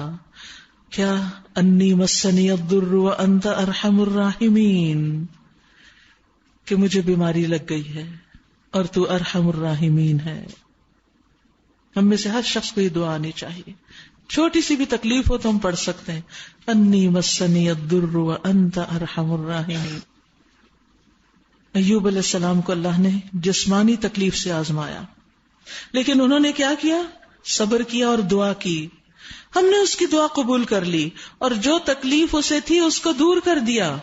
کیا انی مسنی الضر وانت ارحم الراحمین، کہ مجھے بیماری لگ گئی ہے اور تو ارحم الراحمین ہے۔ ہم میں سے ہر شخص کو یہ دعا آنی چاہیے، چھوٹی سی بھی تکلیف ہو تو ہم پڑھ سکتے ہیں، انی مسنی الضر وانت ارحم الراحمین۔ ایوب علیہ السلام کو اللہ نے جسمانی تکلیف سے آزمایا، لیکن انہوں نے کیا کیا؟ صبر کیا اور دعا کی۔ ہم نے اس کی دعا قبول کر لی اور جو تکلیف اسے تھی اس کو دور کر دیا،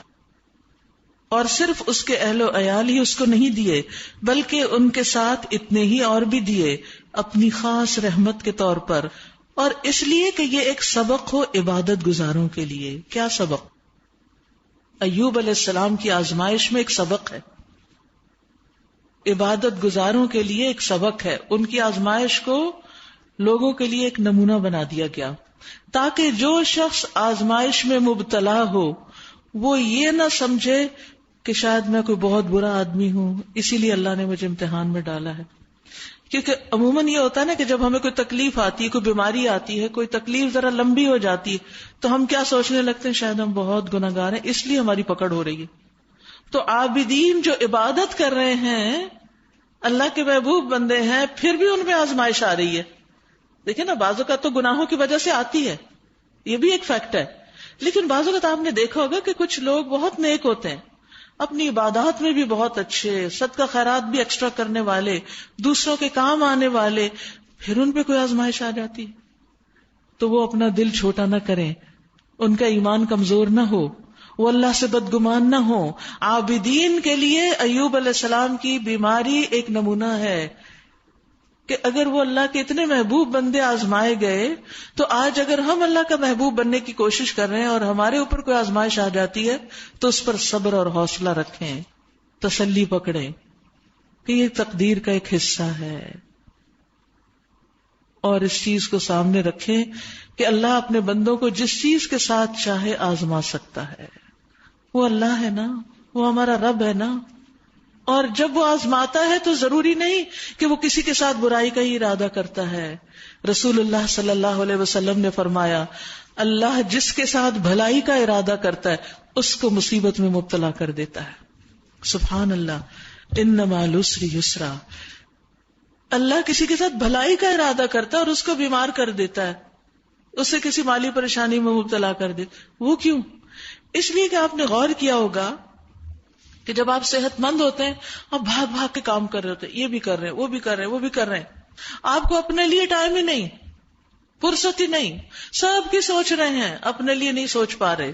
اور صرف اس کے اہل و عیال ہی اس کو نہیں دیے بلکہ ان کے ساتھ اتنے ہی اور بھی دیے اپنی خاص رحمت کے طور پر، اور اس لیے کہ یہ ایک سبق ہو عبادت گزاروں کے لیے۔ کیا سبق؟ ایوب علیہ السلام کی آزمائش میں ایک سبق ہے، عبادت گزاروں کے لیے ایک سبق ہے، ان کی آزمائش کو لوگوں کے لیے ایک نمونہ بنا دیا گیا، تاکہ جو شخص آزمائش میں مبتلا ہو وہ یہ نہ سمجھے کہ شاید میں کوئی بہت برا آدمی ہوں اسی لیے اللہ نے مجھے امتحان میں ڈالا ہے۔ کیونکہ عموماً یہ ہوتا ہے نا کہ جب ہمیں کوئی تکلیف آتی ہے، کوئی بیماری آتی ہے، کوئی تکلیف ذرا لمبی ہو جاتی ہے تو ہم کیا سوچنے لگتے ہیں، شاید ہم بہت گناہگار ہیں اس لیے ہماری پکڑ ہو رہی ہے۔ تو عابدین جو عبادت کر رہے ہیں، اللہ کے محبوب بندے ہیں، پھر بھی ان میں آزمائش آ رہی ہے۔ دیکھیں نا، بعض اوقات تو گناہوں کی وجہ سے آتی ہے، یہ بھی ایک فیکٹ ہے، لیکن بعض اوقات آپ نے دیکھا ہوگا کہ کچھ لوگ بہت نیک ہوتے ہیں، اپنی عبادات میں بھی بہت اچھے، صدقہ خیرات بھی ایکسٹرا کرنے والے، دوسروں کے کام آنے والے، پھر ان پہ کوئی آزمائش آ جاتی تو وہ اپنا دل چھوٹا نہ کریں، ان کا ایمان کمزور نہ ہو، وہ اللہ سے بدگمان نہ ہو۔ عابدین کے لیے ایوب علیہ السلام کی بیماری ایک نمونہ ہے کہ اگر وہ اللہ کے اتنے محبوب بندے آزمائے گئے تو آج اگر ہم اللہ کا محبوب بننے کی کوشش کر رہے ہیں اور ہمارے اوپر کوئی آزمائش آ جاتی ہے تو اس پر صبر اور حوصلہ رکھیں، تسلی پکڑیں کہ یہ تقدیر کا ایک حصہ ہے، اور اس چیز کو سامنے رکھیں کہ اللہ اپنے بندوں کو جس چیز کے ساتھ چاہے آزما سکتا ہے۔ وہ اللہ ہے نا، وہ ہمارا رب ہے نا، اور جب وہ آزماتا ہے تو ضروری نہیں کہ وہ کسی کے ساتھ برائی کا ہی ارادہ کرتا ہے۔ رسول اللہ صلی اللہ علیہ وسلم نے فرمایا، اللہ جس کے ساتھ بھلائی کا ارادہ کرتا ہے اس کو مصیبت میں مبتلا کر دیتا ہے. سبحان اللہ. ان مع العسر یسرا. اللہ کسی کے ساتھ بھلائی کا ارادہ کرتا ہے اور اس کو بیمار کر دیتا ہے, اسے کسی مالی پریشانی میں مبتلا کر دیتا. وہ کیوں؟ اس لیے کہ آپ نے غور کیا ہوگا کہ جب آپ صحت مند ہوتے ہیں آپ بھاگ بھاگ کے کام کر رہے ہوتے ہیں, یہ بھی کر رہے ہیں, وہ بھی کر رہے ہیں, وہ بھی کر رہے ہیں, آپ کو اپنے لیے ٹائم ہی نہیں, فرصت ہی نہیں, سب کی سوچ رہے ہیں, اپنے لیے نہیں سوچ پا رہے.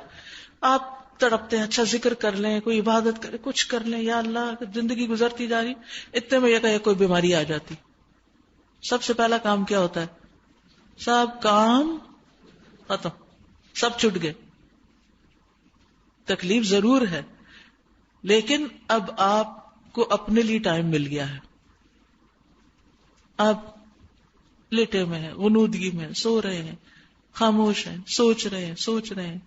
آپ تڑپتے ہیں, اچھا ذکر کر لیں, کوئی عبادت کرے, کچھ کر لیں, یا اللہ زندگی گزرتی جا رہی, اتنے میں یہ کوئی بیماری آ جاتی. سب سے پہلا کام کیا ہوتا ہے؟ سب کام ختم, سب چھٹ گئے. تکلیف ضرور ہے لیکن اب آپ کو اپنے لیے ٹائم مل گیا ہے. آپ لیٹے میں ہیں, غنودگی میں سو رہے ہیں, خاموش ہیں, سوچ رہے ہیں,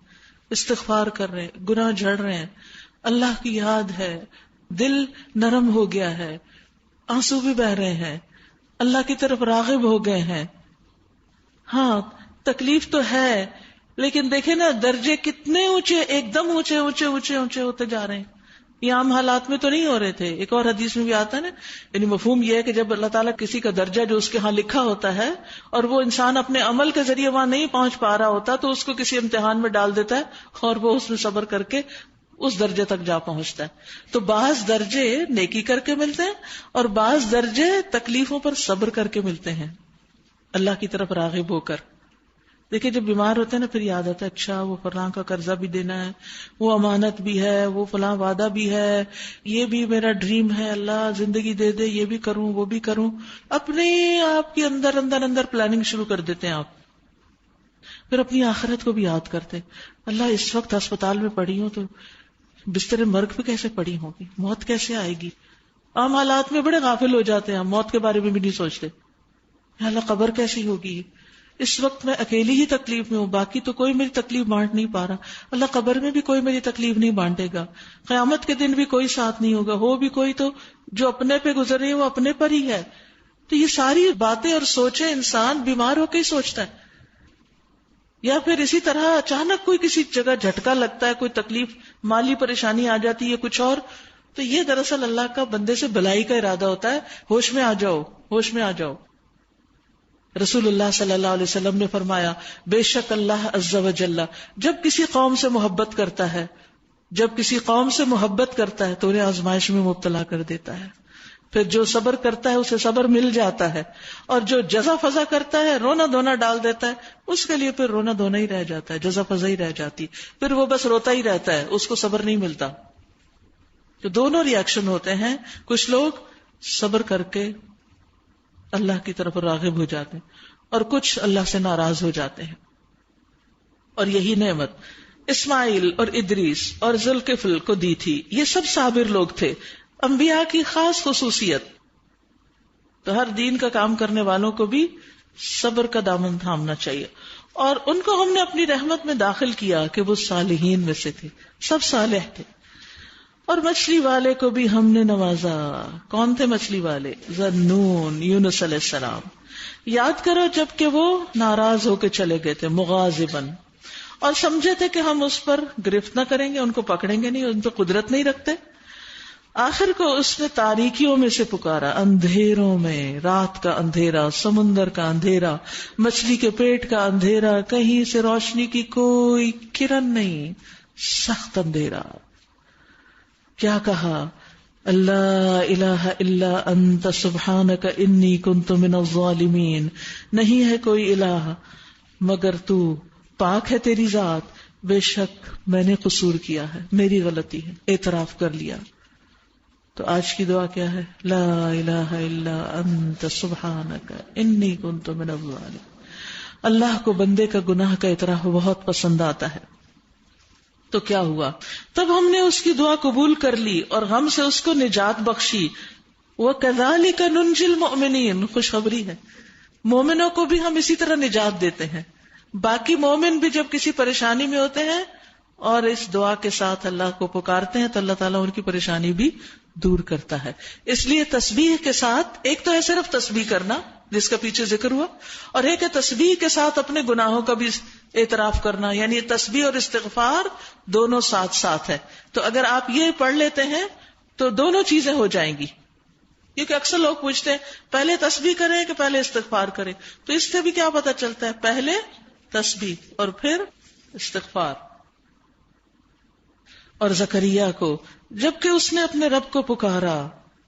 استغفار کر رہے ہیں, گناہ جھڑ رہے ہیں, اللہ کی یاد ہے, دل نرم ہو گیا ہے, آنسو بھی بہ رہے ہیں, اللہ کی طرف راغب ہو گئے ہیں. ہاں تکلیف تو ہے لیکن دیکھیں نا درجے کتنے اونچے, ایک دم اونچے اونچے اونچے اونچے ہوتے جا رہے ہیں. یہ عام حالات میں تو نہیں ہو رہے تھے. ایک اور حدیث میں بھی آتا ہے نا, یعنی مفہوم یہ ہے کہ جب اللہ تعالیٰ کسی کا درجہ جو اس کے ہاں لکھا ہوتا ہے اور وہ انسان اپنے عمل کے ذریعے وہاں نہیں پہنچ پا رہا ہوتا تو اس کو کسی امتحان میں ڈال دیتا ہے اور وہ اس میں صبر کر کے اس درجے تک جا پہنچتا ہے. تو بعض درجے نیکی کر کے ملتے ہیں اور بعض درجے تکلیفوں پر صبر کر کے ملتے ہیں, اللہ کی طرف راغب ہو کر. دیکھیں جب بیمار ہوتے ہیں نا پھر یاد آتا ہے اچھا وہ فلاں کا قرضہ بھی دینا ہے, وہ امانت بھی ہے, وہ فلاں وعدہ بھی ہے, یہ بھی میرا ڈریم ہے, اللہ زندگی دے دے, یہ بھی کروں وہ بھی کروں. اپنے آپ کے اندر اندر اندر پلاننگ شروع کر دیتے ہیں آپ. پھر اپنی آخرت کو بھی یاد کرتے, اللہ اس وقت ہسپتال میں پڑی ہوں تو بستر مرگ پہ کیسے پڑی ہوگی, موت کیسے آئے گی. عام حالات میں بڑے غافل ہو جاتے ہیں, موت کے بارے میں بھی نہیں سوچتے. اللہ قبر کیسی ہوگی, اس وقت میں اکیلی ہی تکلیف میں ہوں, باقی تو کوئی میری تکلیف بانٹ نہیں پا رہا. اللہ قبر میں بھی کوئی میری تکلیف نہیں بانٹے گا, قیامت کے دن بھی کوئی ساتھ نہیں ہوگا, ہو بھی کوئی تو جو اپنے پہ گزر رہی ہے وہ اپنے پر ہی ہے. تو یہ ساری باتیں اور سوچیں انسان بیمار ہو کے ہی سوچتا ہے, یا پھر اسی طرح اچانک کوئی کسی جگہ جھٹکا لگتا ہے, کوئی تکلیف مالی پریشانی آ جاتی ہے, کچھ اور. تو یہ دراصل اللہ کا بندے سے بھلائی کا ارادہ ہوتا ہے, ہوش میں آ جاؤ, ہوش میں آ جاؤ. رسول اللہ صلی اللہ علیہ وسلم نے فرمایا بے شک اللہ عز و جل جب کسی قوم سے محبت کرتا ہے, جب کسی قوم سے محبت کرتا ہے تو انہیں آزمائش میں مبتلا کر دیتا ہے. پھر جو صبر کرتا ہے اسے صبر مل جاتا ہے, اور جو جزا فضا کرتا ہے, رونا دھونا ڈال دیتا ہے, اس کے لیے پھر رونا دھونا ہی رہ جاتا ہے, جزا فضا ہی رہ جاتی, پھر وہ بس روتا ہی رہتا ہے, اس کو صبر نہیں ملتا. تو دونوں ری ایکشن ہوتے ہیں. کچھ لوگ صبر کر کے اللہ کی طرف راغب ہو جاتے ہیں اور کچھ اللہ سے ناراض ہو جاتے ہیں. اور یہی نعمت اسماعیل اور ادریس اور ذوالکفل کو دی تھی. یہ سب صابر لوگ تھے, انبیاء کی خاص خصوصیت. تو ہر دین کا کام کرنے والوں کو بھی صبر کا دامن تھامنا چاہیے, اور ان کو ہم نے اپنی رحمت میں داخل کیا کہ وہ صالحین میں سے تھے, سب صالح تھے. اور مچھلی والے کو بھی ہم نے نوازا. کون تھے مچھلی والے؟ ذنون, یونس علیہ السلام. یاد کرو جب کہ وہ ناراض ہو کے چلے گئے تھے, مغاضباً, اور سمجھے تھے کہ ہم اس پر گرفت نہ کریں گے, ان کو پکڑیں گے نہیں, ان پہ قدرت نہیں رکھتے. آخر کو اس نے تاریکیوں میں سے پکارا, اندھیروں میں, رات کا اندھیرا, سمندر کا اندھیرا, مچھلی کے پیٹ کا اندھیرا, کہیں سے روشنی کی کوئی کرن نہیں, سخت اندھیرا. کیا کہا؟ اللہ الہ الا انت سبحانک انی کنت من الظالمین. نہیں ہے کوئی الہ مگر تو, پاک ہے تیری ذات, بے شک میں نے قصور کیا ہے, میری غلطی ہے, اعتراف کر لیا. تو آج کی دعا کیا ہے؟ لا الہ الا انت سبحانک انی کنت من الظالمین. اللہ کو بندے کا گناہ کا اعتراف بہت پسند آتا ہے. تو کیا ہوا؟ تب ہم نے اس کی دعا قبول کر لی اور غم سے اس کو نجات بخشی. وَكَذَلِكَ نُنْجِي الْمُؤْمِنِينَ, خوشخبری ہے, مومنوں کو بھی ہم اسی طرح نجات دیتے ہیں. باقی مومن بھی جب کسی پریشانی میں ہوتے ہیں اور اس دعا کے ساتھ اللہ کو پکارتے ہیں تو اللہ تعالیٰ ان کی پریشانی بھی دور کرتا ہے. اس لیے تسبیح کے ساتھ, ایک تو ہے صرف تسبیح کرنا جس کا پیچھے ذکر ہوا, اور ایک ہے تسبیح کے ساتھ اپنے گناہوں کا بھی اعتراف کرنا، یعنی تسبیح اور استغفار دونوں ساتھ ساتھ ہے. تو اگر آپ یہ پڑھ لیتے ہیں تو دونوں چیزیں ہو جائیں گی. کیونکہ اکثر لوگ پوچھتے ہیں پہلے تسبیح کریں کہ پہلے استغفار کریں، تو اس سے بھی کیا پتہ چلتا ہے، پہلے تسبیح اور پھر استغفار. اور زکریا کو جبکہ اس نے اپنے رب کو پکارا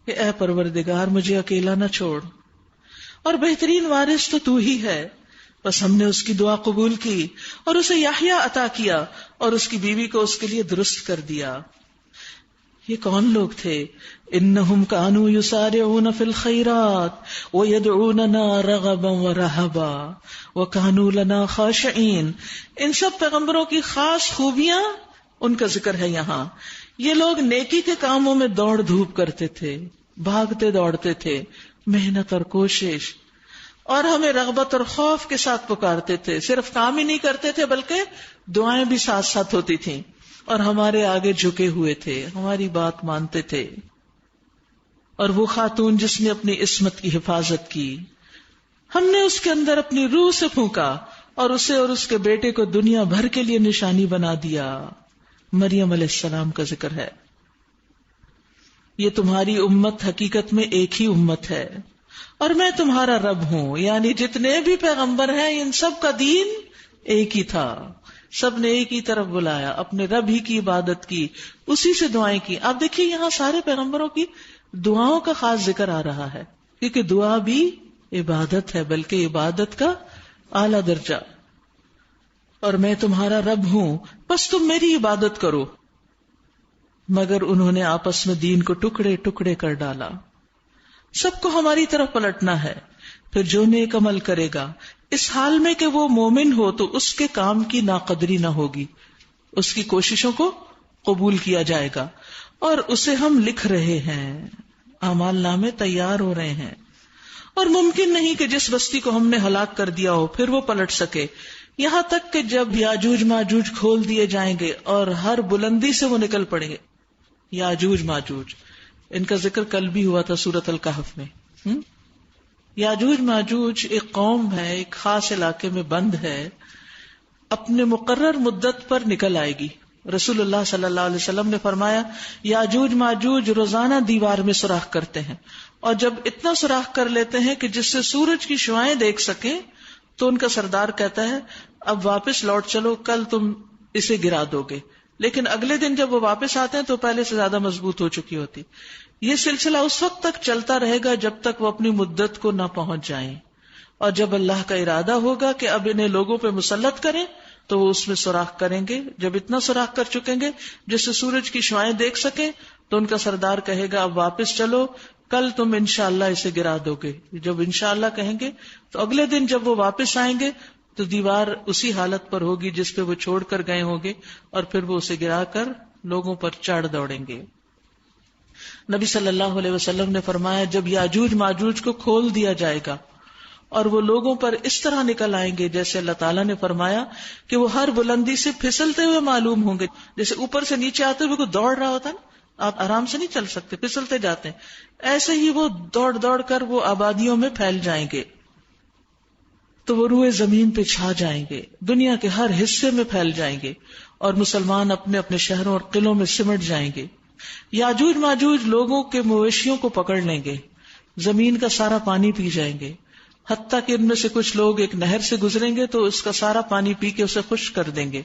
کہ اے پروردگار مجھے اکیلا نہ چھوڑ، اور بہترین وارث تو تو ہی ہے، بس ہم نے اس کی دعا قبول کی اور اسے یحییٰ عطا کیا اور اس کی بیوی کو اس کے لیے درست کر دیا. یہ کون لوگ تھے؟ انہم کانوا یسارعون فی الخیرات ویدعوننا رغبا ورہبا وکانوا لنا خاشعین. ان سب پیغمبروں کی خاص خوبیاں ان کا ذکر ہے یہاں. یہ لوگ نیکی کے کاموں میں دوڑ دھوپ کرتے تھے، بھاگتے دوڑتے تھے، محنت اور کوشش، اور ہمیں رغبت اور خوف کے ساتھ پکارتے تھے. صرف کام ہی نہیں کرتے تھے بلکہ دعائیں بھی ساتھ ساتھ ہوتی تھیں، اور ہمارے آگے جھکے ہوئے تھے، ہماری بات مانتے تھے. اور وہ خاتون جس نے اپنی عصمت کی حفاظت کی، ہم نے اس کے اندر اپنی روح سے پھونکا اور اسے اور اس کے بیٹے کو دنیا بھر کے لیے نشانی بنا دیا. مریم علیہ السلام کا ذکر ہے. یہ تمہاری امت حقیقت میں ایک ہی امت ہے اور میں تمہارا رب ہوں. یعنی جتنے بھی پیغمبر ہیں ان سب کا دین ایک ہی تھا، سب نے ایک ہی طرف بلایا، اپنے رب ہی کی عبادت کی، اسی سے دعائیں کی. آپ دیکھیے یہاں سارے پیغمبروں کی دعاؤں کا خاص ذکر آ رہا ہے، کیونکہ دعا بھی عبادت ہے، بلکہ عبادت کا اعلیٰ درجہ. اور میں تمہارا رب ہوں بس تم میری عبادت کرو. مگر انہوں نے آپس میں دین کو ٹکڑے ٹکڑے کر ڈالا. سب کو ہماری طرف پلٹنا ہے. پھر جو نیک عمل کرے گا اس حال میں کہ وہ مومن ہو تو اس کے کام کی ناقدری نہ ہوگی، اس کی کوششوں کو قبول کیا جائے گا. اور اسے ہم لکھ رہے ہیں، اعمال نامے تیار ہو رہے ہیں. اور ممکن نہیں کہ جس بستی کو ہم نے ہلاک کر دیا ہو پھر وہ پلٹ سکے، یہاں تک کہ جب یاجوج ماجوج کھول دیے جائیں گے اور ہر بلندی سے وہ نکل پڑیں گے. یاجوج ماجوج ان کا ذکر کل بھی ہوا تھا سورۃ الکہف میں. یاجوج ماجوج ایک قوم ہے، ایک خاص علاقے میں بند ہے، اپنے مقرر مدت پر نکل آئے گی. رسول اللہ صلی اللہ علیہ وسلم نے فرمایا یاجوج ماجوج روزانہ دیوار میں سوراخ کرتے ہیں، اور جب اتنا سوراخ کر لیتے ہیں کہ جس سے سورج کی شعاعیں دیکھ سکیں تو ان کا سردار کہتا ہے اب واپس لوٹ چلو، کل تم اسے گرا دو گے. لیکن اگلے دن جب وہ واپس آتے ہیں تو پہلے سے زیادہ مضبوط ہو چکی ہوتی. یہ سلسلہ اس وقت تک چلتا رہے گا جب تک وہ اپنی مدت کو نہ پہنچ جائیں، اور جب اللہ کا ارادہ ہوگا کہ اب انہیں لوگوں پہ مسلط کریں تو وہ اس میں سوراخ کریں گے. جب اتنا سوراخ کر چکیں گے جس سے سورج کی شعاعیں دیکھ سکیں تو ان کا سردار کہے گا اب واپس چلو، کل تم انشاءاللہ اسے گرا دو گے. جب انشاءاللہ کہیں گے تو اگلے دن جب وہ واپس آئیں گے تو دیوار اسی حالت پر ہوگی جس پہ وہ چھوڑ کر گئے ہوں گے، اور پھر وہ اسے گرا کر لوگوں پر چڑھ دوڑیں گے. نبی صلی اللہ علیہ وسلم نے فرمایا جب یاجوج ماجوج کو کھول دیا جائے گا اور وہ لوگوں پر اس طرح نکل آئیں گے جیسے اللہ تعالیٰ نے فرمایا کہ وہ ہر بلندی سے پھسلتے ہوئے معلوم ہوں گے. جیسے اوپر سے نیچے آتے ہوئے کوئی دوڑ رہا ہوتا نا، آپ آرام سے نہیں چل سکتے، پھسلتے جاتے ہیں، ایسے ہی وہ دوڑ دوڑ کر وہ آبادیوں میں پھیل جائیں گے. تو وہ روئے زمین پہ چھا جائیں گے، دنیا کے ہر حصے میں پھیل جائیں گے، اور مسلمان اپنے اپنے شہروں اور قلعوں میں سمٹ جائیں گے. یاجوج ماجوج لوگوں کے مویشیوں کو پکڑ لیں گے، زمین کا سارا پانی پی جائیں گے، حتیٰ کہ ان میں سے کچھ لوگ ایک نہر سے گزریں گے تو اس کا سارا پانی پی کے اسے خشک کر دیں گے.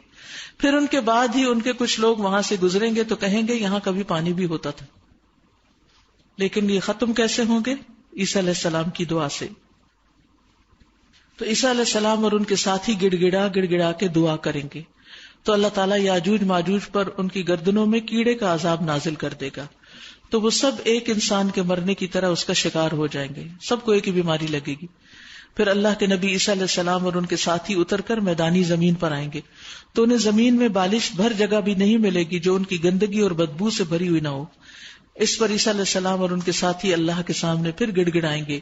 پھر ان کے بعد ہی ان کے کچھ لوگ وہاں سے گزریں گے تو کہیں گے یہاں کبھی پانی بھی ہوتا تھا. لیکن یہ ختم کیسے ہوں گے؟ عیسیٰ علیہ السلام کی دعا سے. تو عیسیٰ علیہ السلام اور ان کے ساتھی گڑ گڑا کے دعا کریں گے تو اللہ تعالیٰ یاجوج ماجوج پر ان کی گردنوں میں کیڑے کا عذاب نازل کر دے گا. تو وہ سب ایک انسان کے مرنے کی طرح اس کا شکار ہو جائیں گے، سب کو ایک ہی بیماری لگے گی. پھر اللہ کے نبی عیسیٰ علیہ السلام اور ان کے ساتھی اتر کر میدانی زمین پر آئیں گے تو انہیں زمین میں بالش بھر جگہ بھی نہیں ملے گی جو ان کی گندگی اور بدبو سے بھری ہوئی نہ ہو. اس پر عیسیٰ علیہ السلام اور ان کے ساتھی اللہ کے سامنے پھر گڑ گڑائیں گے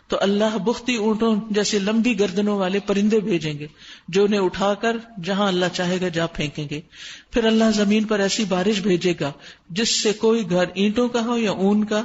تو اللہ بختی اونٹوں جیسے لمبی گردنوں والے پرندے بھیجیں گے جو انہیں اٹھا کر جہاں اللہ چاہے گا جا پھینکیں گے. پھر اللہ زمین پر ایسی بارش بھیجے گا جس سے کوئی گھر اینٹوں کا ہو یا اون کا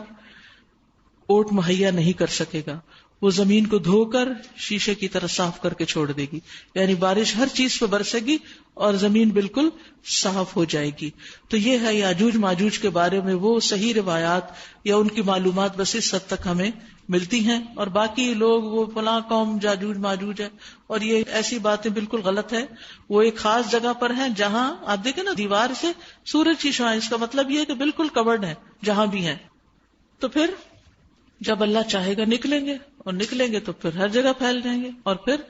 اوٹ مہیا نہیں کر سکے گا، وہ زمین کو دھو کر شیشے کی طرح صاف کر کے چھوڑ دے گی، یعنی بارش ہر چیز پہ برسے گی اور زمین بالکل صاف ہو جائے گی. تو یہ ہے یاجوج ماجوج کے بارے میں وہ صحیح روایات یا ان کی معلومات بس اس حد تک ہمیں ملتی ہیں، اور باقی لوگ وہ فلاں قوم یاجوج ماجوج ہے، اور یہ ایسی باتیں بالکل غلط ہے. وہ ایک خاص جگہ پر ہیں جہاں آپ دیکھیں نا دیوار سے سورج کی شعاع، اس کا مطلب یہ ہے کہ بالکل کورڈ ہے جہاں بھی ہیں. تو پھر جب اللہ چاہے گا نکلیں گے، اور نکلیں گے تو پھر ہر جگہ پھیل جائیں گے، اور پھر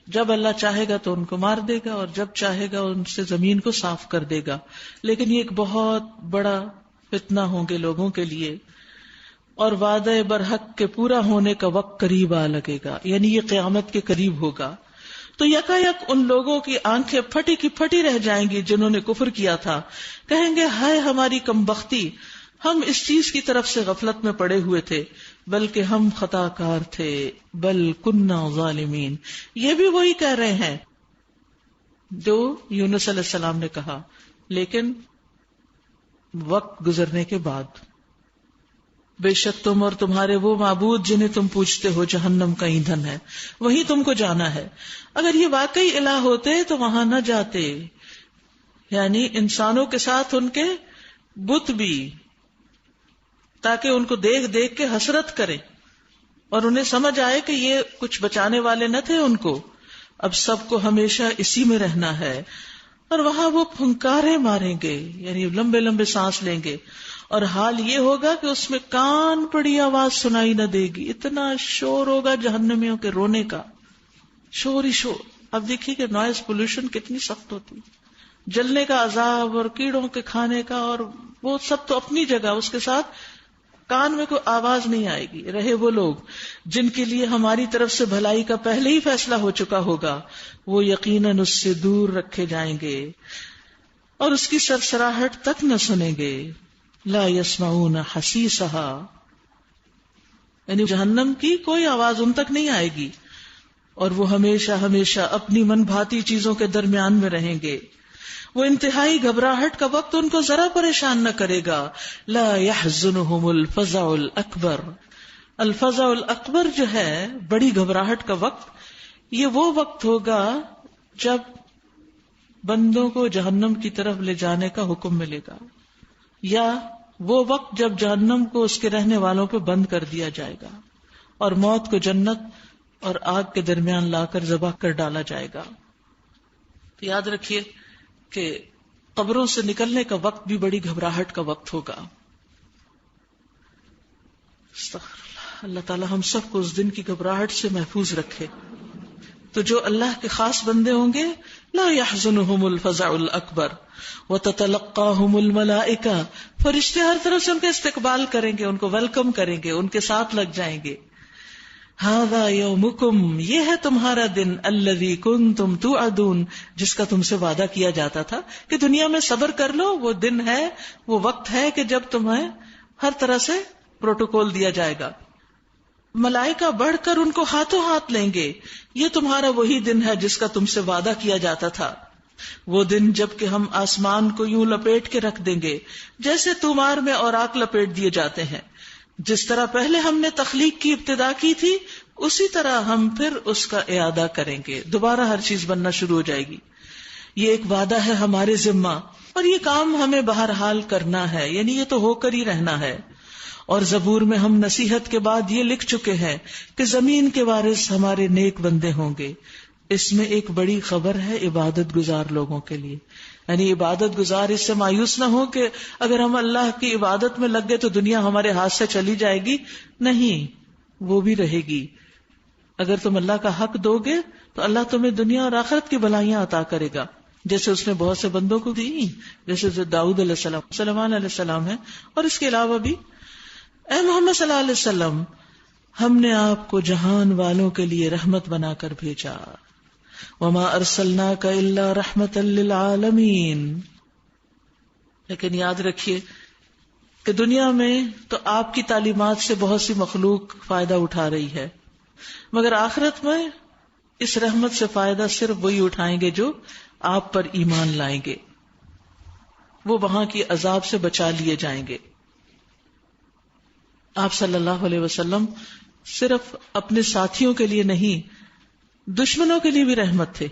جب اللہ چاہے گا تو ان کو مار دے گا، اور جب چاہے گا ان سے زمین کو صاف کر دے گا. لیکن یہ ایک بہت بڑا فتنہ ہوں گے لوگوں کے لیے، اور وعدہ برحق کے پورا ہونے کا وقت قریب آ لگے گا، یعنی یہ قیامت کے قریب ہوگا. تو یکا یک ان لوگوں کی آنکھیں پھٹی کی پھٹی رہ جائیں گی جنہوں نے کفر کیا تھا. کہیں گے ہائے ہماری کمبختی، ہم اس چیز کی طرف سے غفلت میں پڑے ہوئے تھے، بلکہ ہم خطا کار تھے، بل کننا ظالمین. یہ بھی وہی کہہ رہے ہیں جو یونس علیہ السلام نے کہا، لیکن وقت گزرنے کے بعد. بے شک تم اور تمہارے وہ معبود جنہیں تم پوچھتے ہو جہنم کا ایندھن ہے، وہیں تم کو جانا ہے. اگر یہ واقعی الہ ہوتے تو وہاں نہ جاتے، یعنی انسانوں کے ساتھ ان کے بت بھی، تاکہ ان کو دیکھ دیکھ کے حسرت کریں اور انہیں سمجھ آئے کہ یہ کچھ بچانے والے نہ تھے ان کو. اب سب کو ہمیشہ اسی میں رہنا ہے، اور وہاں وہ پھنکارے ماریں گے، یعنی لمبے لمبے سانس لیں گے، اور حال یہ ہوگا کہ اس میں کان پڑی آواز سنائی نہ دے گی. اتنا شور ہوگا جہنمیوں کے رونے کا، شور ہی شور. اب دیکھیے کہ نوائز پولوشن کتنی سخت ہوتی، جلنے کا عذاب اور کیڑوں کے کھانے کا، اور وہ سب تو اپنی جگہ، اس کے ساتھ کان میں کوئی آواز نہیں آئے گی. رہے وہ لوگ جن کے لیے ہماری طرف سے بھلائی کا پہلے ہی فیصلہ ہو چکا ہوگا، وہ یقیناً اس سے دور رکھے جائیں گے اور اس کی سرسراہٹ تک نہ سنیں گے. لا يسمعون حسیسها، یعنی جہنم کی کوئی آواز ان تک نہیں آئے گی، اور وہ ہمیشہ ہمیشہ اپنی من بھاتی چیزوں کے درمیان میں رہیں گے. وہ انتہائی گھبراہٹ کا وقت ان کو ذرا پریشان نہ کرے گا. لا يحزنهم الفزع الاکبر. الفزع الاکبر جو ہے بڑی گھبراہٹ کا وقت، یہ وہ وقت ہوگا جب بندوں کو جہنم کی طرف لے جانے کا حکم ملے گا، یا وہ وقت جب جہنم کو اس کے رہنے والوں پہ بند کر دیا جائے گا اور موت کو جنت اور آگ کے درمیان لا کر ذبح کر ڈالا جائے گا. تو یاد رکھیے کہ قبروں سے نکلنے کا وقت بھی بڑی گھبراہٹ کا وقت ہوگا. اللہ تعالی ہم سب کو اس دن کی گھبراہٹ سے محفوظ رکھے. تو جو اللہ کے خاص بندے ہوں گے، لا يحزنهم الفزع الاکبر وتتلقاهم الملائکہ، فرشتے ہر طرف سے ان کا استقبال کریں گے، ان کو ویلکم کریں گے، ان کے ساتھ لگ جائیں گے. ھذا یومکم، یہ ہے تمہارا دن، الذی کنتم توعدون، جس کا تم سے وعدہ کیا جاتا تھا کہ دنیا میں صبر کر لو. وہ دن ہے، وہ وقت ہے کہ جب تمہیں ہر طرح سے پروٹوکول دیا جائے گا. ملائکہ بڑھ کر ان کو ہاتھوں ہاتھ لیں گے. یہ تمہارا وہی دن ہے جس کا تم سے وعدہ کیا جاتا تھا. وہ دن جب کہ ہم آسمان کو یوں لپیٹ کے رکھ دیں گے جیسے تومار میں اوراق لپیٹ دیے جاتے ہیں. جس طرح پہلے ہم نے تخلیق کی ابتدا کی تھی، اسی طرح ہم پھر اس کا اعادہ کریں گے، دوبارہ ہر چیز بننا شروع ہو جائے گی. یہ ایک وعدہ ہے ہمارے ذمہ، اور یہ کام ہمیں بہرحال کرنا ہے، یعنی یہ تو ہو کر ہی رہنا ہے. اور زبور میں ہم نصیحت کے بعد یہ لکھ چکے ہیں کہ زمین کے وارث ہمارے نیک بندے ہوں گے. اس میں ایک بڑی خبر ہے عبادت گزار لوگوں کے لیے، یعنی عبادت گزار اس سے مایوس نہ ہو کہ اگر ہم اللہ کی عبادت میں لگ گئے تو دنیا ہمارے ہاتھ سے چلی جائے گی. نہیں، وہ بھی رہے گی. اگر تم اللہ کا حق دو گے تو اللہ تمہیں دنیا اور آخرت کی بھلائیاں عطا کرے گا، جیسے اس نے بہت سے بندوں کو دی، جیسے داؤد علیہ السلام، سلیمان علیہ السلام ہے، اور اس کے علاوہ بھی. اے محمد صلی اللہ علیہ وسلم، ہم نے آپ کو جہان والوں کے لیے رحمت بنا کر بھیجا. وما ارسلناک الا رحمتا للعالمین. لیکن یاد رکھیے کہ دنیا میں تو آپ کی تعلیمات سے بہت سی مخلوق فائدہ اٹھا رہی ہے، مگر آخرت میں اس رحمت سے فائدہ صرف وہی اٹھائیں گے جو آپ پر ایمان لائیں گے. وہ وہاں کی عذاب سے بچا لیے جائیں گے. آپ صلی اللہ علیہ وسلم صرف اپنے ساتھیوں کے لیے نہیں، دشمنوں کے لیے بھی رحمت تھے.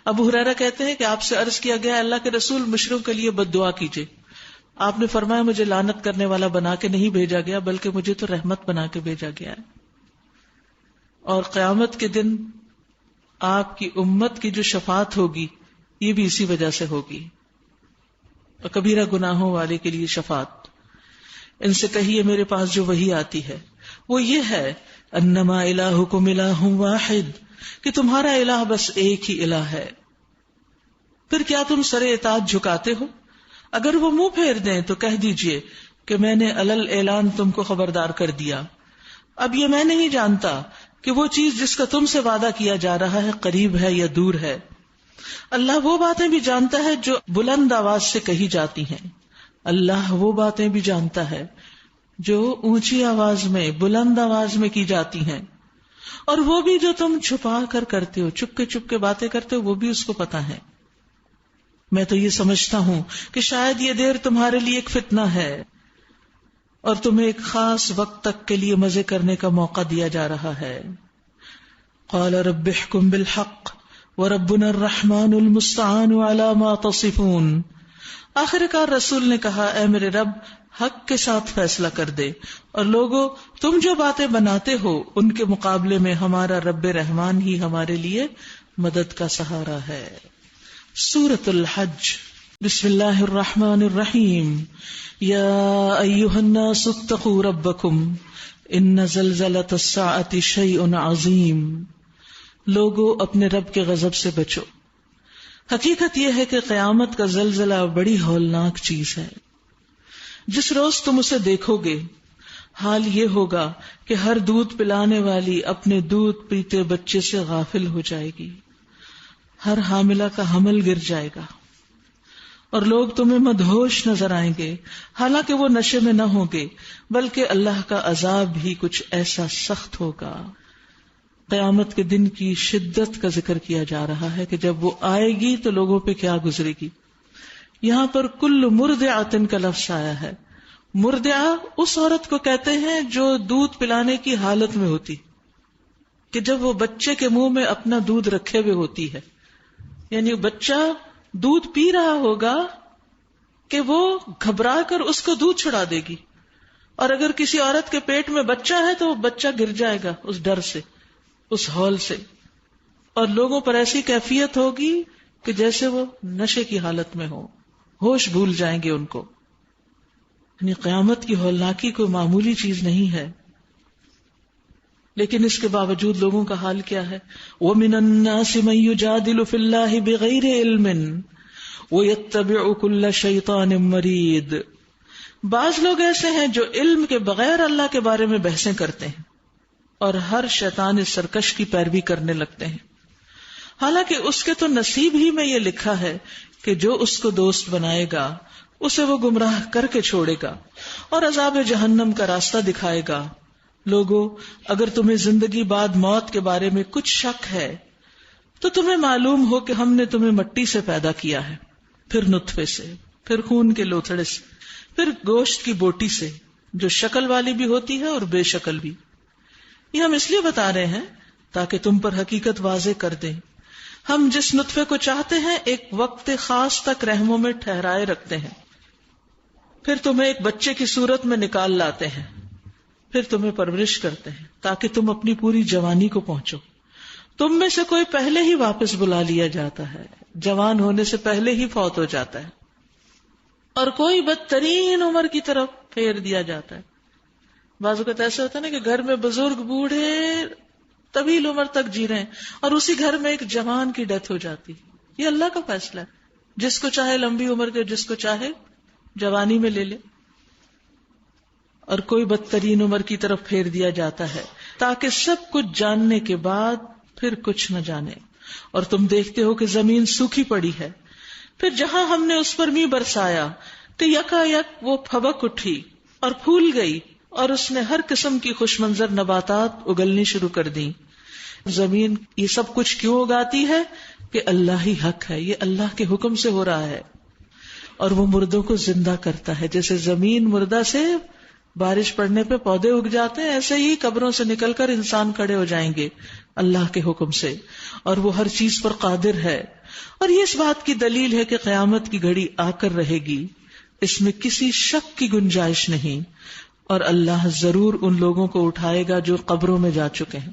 ابو ہریرہ کہتے ہیں کہ آپ سے عرض کیا گیا اللہ کے رسول مشرکوں کے لیے بد دعا کیجیے. آپ نے فرمایا مجھے لعنت کرنے والا بنا کے نہیں بھیجا گیا بلکہ مجھے تو رحمت بنا کے بھیجا گیا ہے. اور قیامت کے دن آپ کی امت کی جو شفاعت ہوگی یہ بھی اسی وجہ سے ہوگی. اور کبیرہ گناہوں والے کے لیے شفاعت. ان سے کہیے میرے پاس جو وحی آتی ہے وہ یہ ہے انما الہکم الہ واحد، کہ تمہارا الہ بس ایک ہی الہ ہے. پھر کیا تم سر اطاعت جھکاتے ہو؟ اگر وہ منہ پھیر دیں تو کہہ دیجئے کہ میں نے علل اعلان تم کو خبردار کر دیا. اب یہ میں نہیں جانتا کہ وہ چیز جس کا تم سے وعدہ کیا جا رہا ہے قریب ہے یا دور ہے. اللہ وہ باتیں بھی جانتا ہے جو بلند آواز سے کہی جاتی ہیں. اللہ وہ باتیں بھی جانتا ہے جو اونچی آواز میں بلند آواز میں کی جاتی ہیں، اور وہ بھی جو تم چھپا کر کرتے ہو، چپ کے باتیں کرتے ہو، وہ بھی اس کو پتا ہے. میں تو یہ سمجھتا ہوں کہ شاید یہ دیر تمہارے لیے ایک فتنہ ہے اور تمہیں ایک خاص وقت تک کے لیے مزے کرنے کا موقع دیا جا رہا ہے. قال رب احکم بالحق وربنا الرحمن المستعان على ما تصفون. آخر کار رسول نے کہا اے میرے رب حق کے ساتھ فیصلہ کر دے، اور لوگو تم جو باتیں بناتے ہو ان کے مقابلے میں ہمارا رب رحمان ہی ہمارے لیے مدد کا سہارا ہے. سورۃ الحج. بسم اللہ الرحمن الرحیم. یا ایھا الناس اتقوا ربکم ان زلزلۃ الساعۃ شیء عظیم. لوگو اپنے رب کے غضب سے بچو. حقیقت یہ ہے کہ قیامت کا زلزلہ بڑی ہولناک چیز ہے. جس روز تم اسے دیکھو گے حال یہ ہوگا کہ ہر دودھ پلانے والی اپنے دودھ پیتے بچے سے غافل ہو جائے گی، ہر حاملہ کا حمل گر جائے گا، اور لوگ تمہیں مدہوش نظر آئیں گے حالانکہ وہ نشے میں نہ ہوں گے، بلکہ اللہ کا عذاب بھی کچھ ایسا سخت ہوگا. قیامت کے دن کی شدت کا ذکر کیا جا رہا ہے کہ جب وہ آئے گی تو لوگوں پہ کیا گزرے گی. یہاں پر کل مرضعۃ کا لفظ آیا ہے. مرضعہ اس عورت کو کہتے ہیں جو دودھ پلانے کی حالت میں ہوتی، کہ جب وہ بچے کے منہ میں اپنا دودھ رکھے ہوئے ہوتی ہے، یعنی بچہ دودھ پی رہا ہوگا کہ وہ گھبرا کر اس کو دودھ چھڑا دے گی، اور اگر کسی عورت کے پیٹ میں بچہ ہے تو وہ بچہ گر جائے گا اس ڈر سے، اس ہول سے، اور لوگوں پر ایسی کیفیت ہوگی کہ جیسے وہ نشے کی حالت میں ہو، ہوش بھول جائیں گے ان کو. یعنی قیامت کی ہولناکی کوئی معمولی چیز نہیں ہے. لیکن اس کے باوجود لوگوں کا حال کیا ہے؟ وَمِنَ النَّاسِ مَن يُجَادِلُ فِي اللَّهِ بِغَيْرِ عِلْمٍ وَيَتَّبِعُ كُلَّ شَيْطَانٍ مَرِيدٍ. بعض لوگ ایسے ہیں جو علم کے بغیر اللہ کے بارے میں بحثیں کرتے ہیں اور ہر شیطان سرکش کی پیروی کرنے لگتے ہیں، حالانکہ اس کے تو نصیب ہی میں یہ لکھا ہے کہ جو اس کو دوست بنائے گا اسے وہ گمراہ کر کے چھوڑے گا اور عذاب جہنم کا راستہ دکھائے گا. لوگو اگر تمہیں زندگی بعد موت کے بارے میں کچھ شک ہے تو تمہیں معلوم ہو کہ ہم نے تمہیں مٹی سے پیدا کیا ہے، پھر نطفے سے، پھر خون کے لوتھڑے سے، پھر گوشت کی بوٹی سے جو شکل والی بھی ہوتی ہے اور بے شکل بھی. یہ ہم اس لیے بتا رہے ہیں تاکہ تم پر حقیقت واضح کر دیں. ہم جس نطفے کو چاہتے ہیں ایک وقت خاص تک رحموں میں ٹھہرائے رکھتے ہیں، پھر تمہیں ایک بچے کی صورت میں نکال لاتے ہیں، پھر تمہیں پرورش کرتے ہیں تاکہ تم اپنی پوری جوانی کو پہنچو. تم میں سے کوئی پہلے ہی واپس بلا لیا جاتا ہے، جوان ہونے سے پہلے ہی فوت ہو جاتا ہے، اور کوئی بدترین عمر کی طرف پھیر دیا جاتا ہے. بعض اوقات ایسا ہوتا ہے نا کہ گھر میں بزرگ بوڑھے طویل عمر تک جی رہے ہیں اور اسی گھر میں ایک جوان کی ڈیتھ ہو جاتی. یہ اللہ کا فیصلہ ہے، جس کو چاہے لمبی عمر کے، جس کو چاہے جوانی میں لے لے. اور کوئی بدترین عمر کی طرف پھیر دیا جاتا ہے تاکہ سب کچھ جاننے کے بعد پھر کچھ نہ جانے. اور تم دیکھتے ہو کہ زمین سوکھی پڑی ہے، پھر جہاں ہم نے اس پر می برسایا کہ یکا یک وہ پھبک اٹھی اور پھول گئی، اور اس نے ہر قسم کی خوش منظر نباتات اگلنی شروع کر دی. زمین یہ سب کچھ کیوں اگاتی ہے؟ کہ اللہ ہی حق ہے، یہ اللہ کے حکم سے ہو رہا ہے. اور وہ مردوں کو زندہ کرتا ہے، جیسے زمین مردہ سے بارش پڑنے پہ پودے اگ جاتے ہیں، ایسے ہی قبروں سے نکل کر انسان کھڑے ہو جائیں گے اللہ کے حکم سے، اور وہ ہر چیز پر قادر ہے۔ اور یہ اس بات کی دلیل ہے کہ قیامت کی گھڑی آ کر رہے گی، اس میں کسی شک کی گنجائش نہیں، اور اللہ ضرور ان لوگوں کو اٹھائے گا جو قبروں میں جا چکے ہیں۔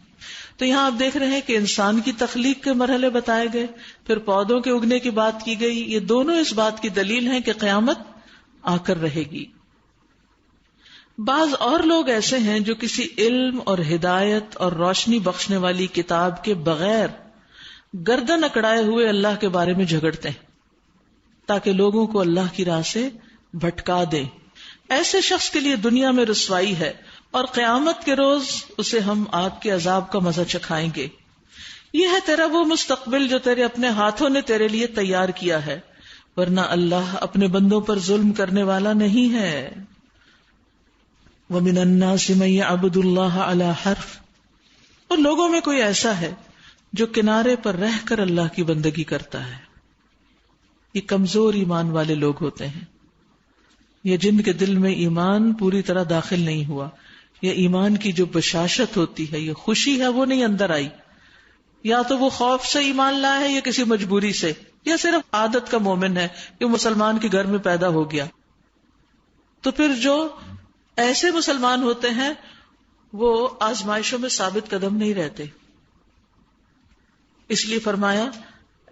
تو یہاں آپ دیکھ رہے ہیں کہ انسان کی تخلیق کے مرحلے بتائے گئے، پھر پودوں کے اگنے کی بات کی گئی، یہ دونوں اس بات کی دلیل ہیں کہ قیامت آ کر رہے گی۔ بعض اور لوگ ایسے ہیں جو کسی علم اور ہدایت اور روشنی بخشنے والی کتاب کے بغیر گردن اکڑائے ہوئے اللہ کے بارے میں جھگڑتے ہیں تاکہ لوگوں کو اللہ کی راہ سے بھٹکا دیں۔ ایسے شخص کے لیے دنیا میں رسوائی ہے، اور قیامت کے روز اسے ہم آگ کے عذاب کا مزہ چکھائیں گے۔ یہ ہے تیرا وہ مستقبل جو تیرے اپنے ہاتھوں نے تیرے لیے تیار کیا ہے، ورنہ اللہ اپنے بندوں پر ظلم کرنے والا نہیں ہے۔ وَمِنَ النَّاسِ مَن يَعْبُدُ اللَّهَ عَلَى حَرْفٍ، اور لوگوں میں کوئی ایسا ہے جو کنارے پر رہ کر اللہ کی بندگی کرتا ہے۔ یہ کمزور ایمان والے لوگ ہوتے ہیں، یہ جن کے دل میں ایمان پوری طرح داخل نہیں ہوا، یہ ایمان کی جو بشاشت ہوتی ہے، یہ خوشی ہے، وہ نہیں اندر آئی۔ یا تو وہ خوف سے ایمان لائے ہے، یا کسی مجبوری سے، یا صرف عادت کا مومن ہے کہ مسلمان کے گھر میں پیدا ہو گیا۔ تو پھر جو ایسے مسلمان ہوتے ہیں وہ آزمائشوں میں ثابت قدم نہیں رہتے۔ اس لیے فرمایا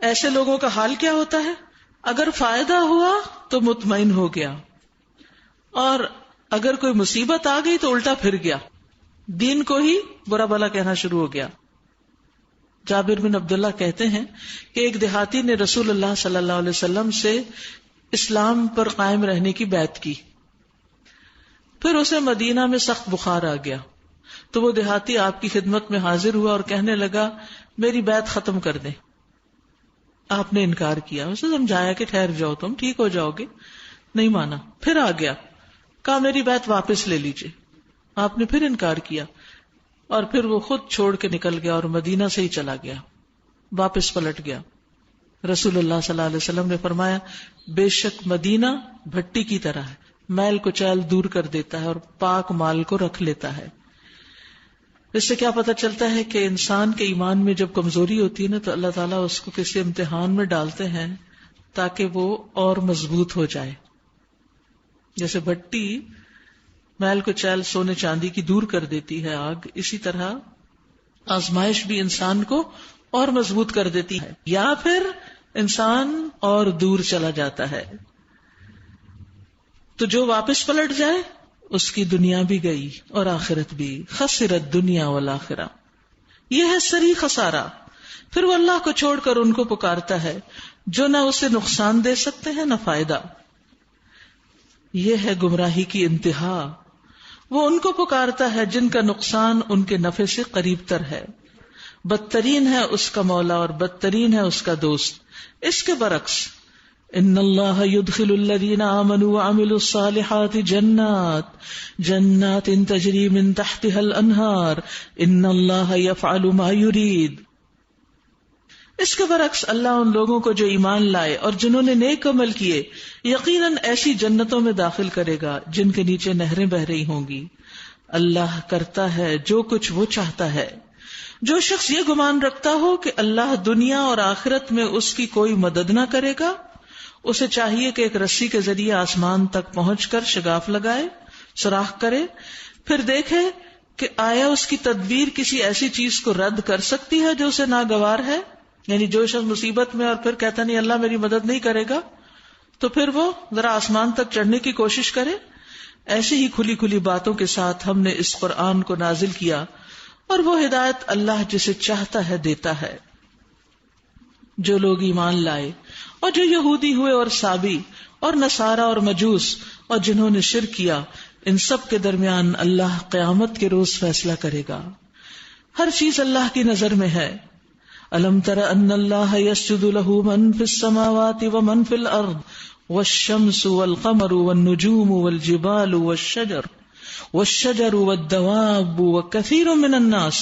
ایسے لوگوں کا حال کیا ہوتا ہے، اگر فائدہ ہوا تو مطمئن ہو گیا، اور اگر کوئی مصیبت آ گئی تو الٹا پھر گیا، دین کو ہی برا بھلا کہنا شروع ہو گیا۔ جابر بن عبداللہ کہتے ہیں کہ ایک دیہاتی نے رسول اللہ صلی اللہ علیہ وسلم سے اسلام پر قائم رہنے کی بیعت کی، پھر اسے مدینہ میں سخت بخار آ گیا، تو وہ دیہاتی آپ کی خدمت میں حاضر ہوا اور کہنے لگا میری بیعت ختم کر دیں۔ آپ نے انکار کیا، اسے سمجھایا کہ ٹھہر جاؤ، تم ٹھیک ہو جاؤ گے، نہیں مانا، پھر آ گیا، کہا میری بیعت واپس لے لیجئے۔ آپ نے پھر انکار کیا، اور پھر وہ خود چھوڑ کے نکل گیا اور مدینہ سے ہی چلا گیا، واپس پلٹ گیا۔ رسول اللہ صلی اللہ علیہ وسلم نے فرمایا بے شک مدینہ بھٹی کی طرح ہے، میل کچیل دور کر دیتا ہے اور پاک مال کو رکھ لیتا ہے۔ اس سے کیا پتہ چلتا ہے کہ انسان کے ایمان میں جب کمزوری ہوتی ہے نا تو اللہ تعالیٰ اس کو کسی امتحان میں ڈالتے ہیں تاکہ وہ اور مضبوط ہو جائے۔ جیسے بھٹی میل کچیل سونے چاندی کی دور کر دیتی ہے آگ، اسی طرح آزمائش بھی انسان کو اور مضبوط کر دیتی ہے، یا پھر انسان اور دور چلا جاتا ہے۔ تو جو واپس پلٹ جائے اس کی دنیا بھی گئی اور آخرت بھی، خسرت دنیا والآخرہ، یہ ہے صریح خسارہ۔ پھر وہ اللہ کو چھوڑ کر ان کو پکارتا ہے جو نہ اسے نقصان دے سکتے ہیں نہ فائدہ، یہ ہے گمراہی کی انتہا۔ وہ ان کو پکارتا ہے جن کا نقصان ان کے نفع سے قریب تر ہے، بدترین ہے اس کا مولا اور بدترین ہے اس کا دوست۔ اس کے برعکس ان اللہ يدخل الذین آمنوا وعملوا الصالحات جنات تجری من تحتها الانہار ان اللہ یفعل ما یرید۔ اس کے برعکس اللہ ان لوگوں کو جو ایمان لائے اور جنہوں نے نیک عمل کیے یقیناً ایسی جنتوں میں داخل کرے گا جن کے نیچے نہریں بہ رہی ہوں گی۔ اللہ کرتا ہے جو کچھ وہ چاہتا ہے۔ جو شخص یہ گمان رکھتا ہو کہ اللہ دنیا اور آخرت میں اس کی کوئی مدد نہ کرے گا، اسے چاہیے کہ ایک رسی کے ذریعے آسمان تک پہنچ کر شگاف لگائے، سوراخ کرے، پھر دیکھے کہ آیا اس کی تدبیر کسی ایسی چیز کو رد کر سکتی ہے جو اسے ناگوار ہے۔ یعنی جو شخص مصیبت میں اور پھر کہتا نہیں اللہ میری مدد نہیں کرے گا، تو پھر وہ ذرا آسمان تک چڑھنے کی کوشش کرے۔ ایسی ہی کھلی کھلی باتوں کے ساتھ ہم نے اس قرآن کو نازل کیا، اور وہ ہدایت اللہ جسے چاہتا ہے دیتا ہے۔ جو لوگ ایمان لائے اور جو یہودی ہوئے اور سابی اور نصارہ اور مجوس اور جنہوں نے شرک کیا، ان سب کے درمیان اللہ قیامت کے روز فیصلہ کرے گا۔ ہر چیز اللہ کی نظر میں ہے۔ الم تر ان اللہ یسجد لہ من فی السماوات ومن فی الارض والشمس والقمر والنجوم والجبال والشجر والدواب وکثیر من الناس۔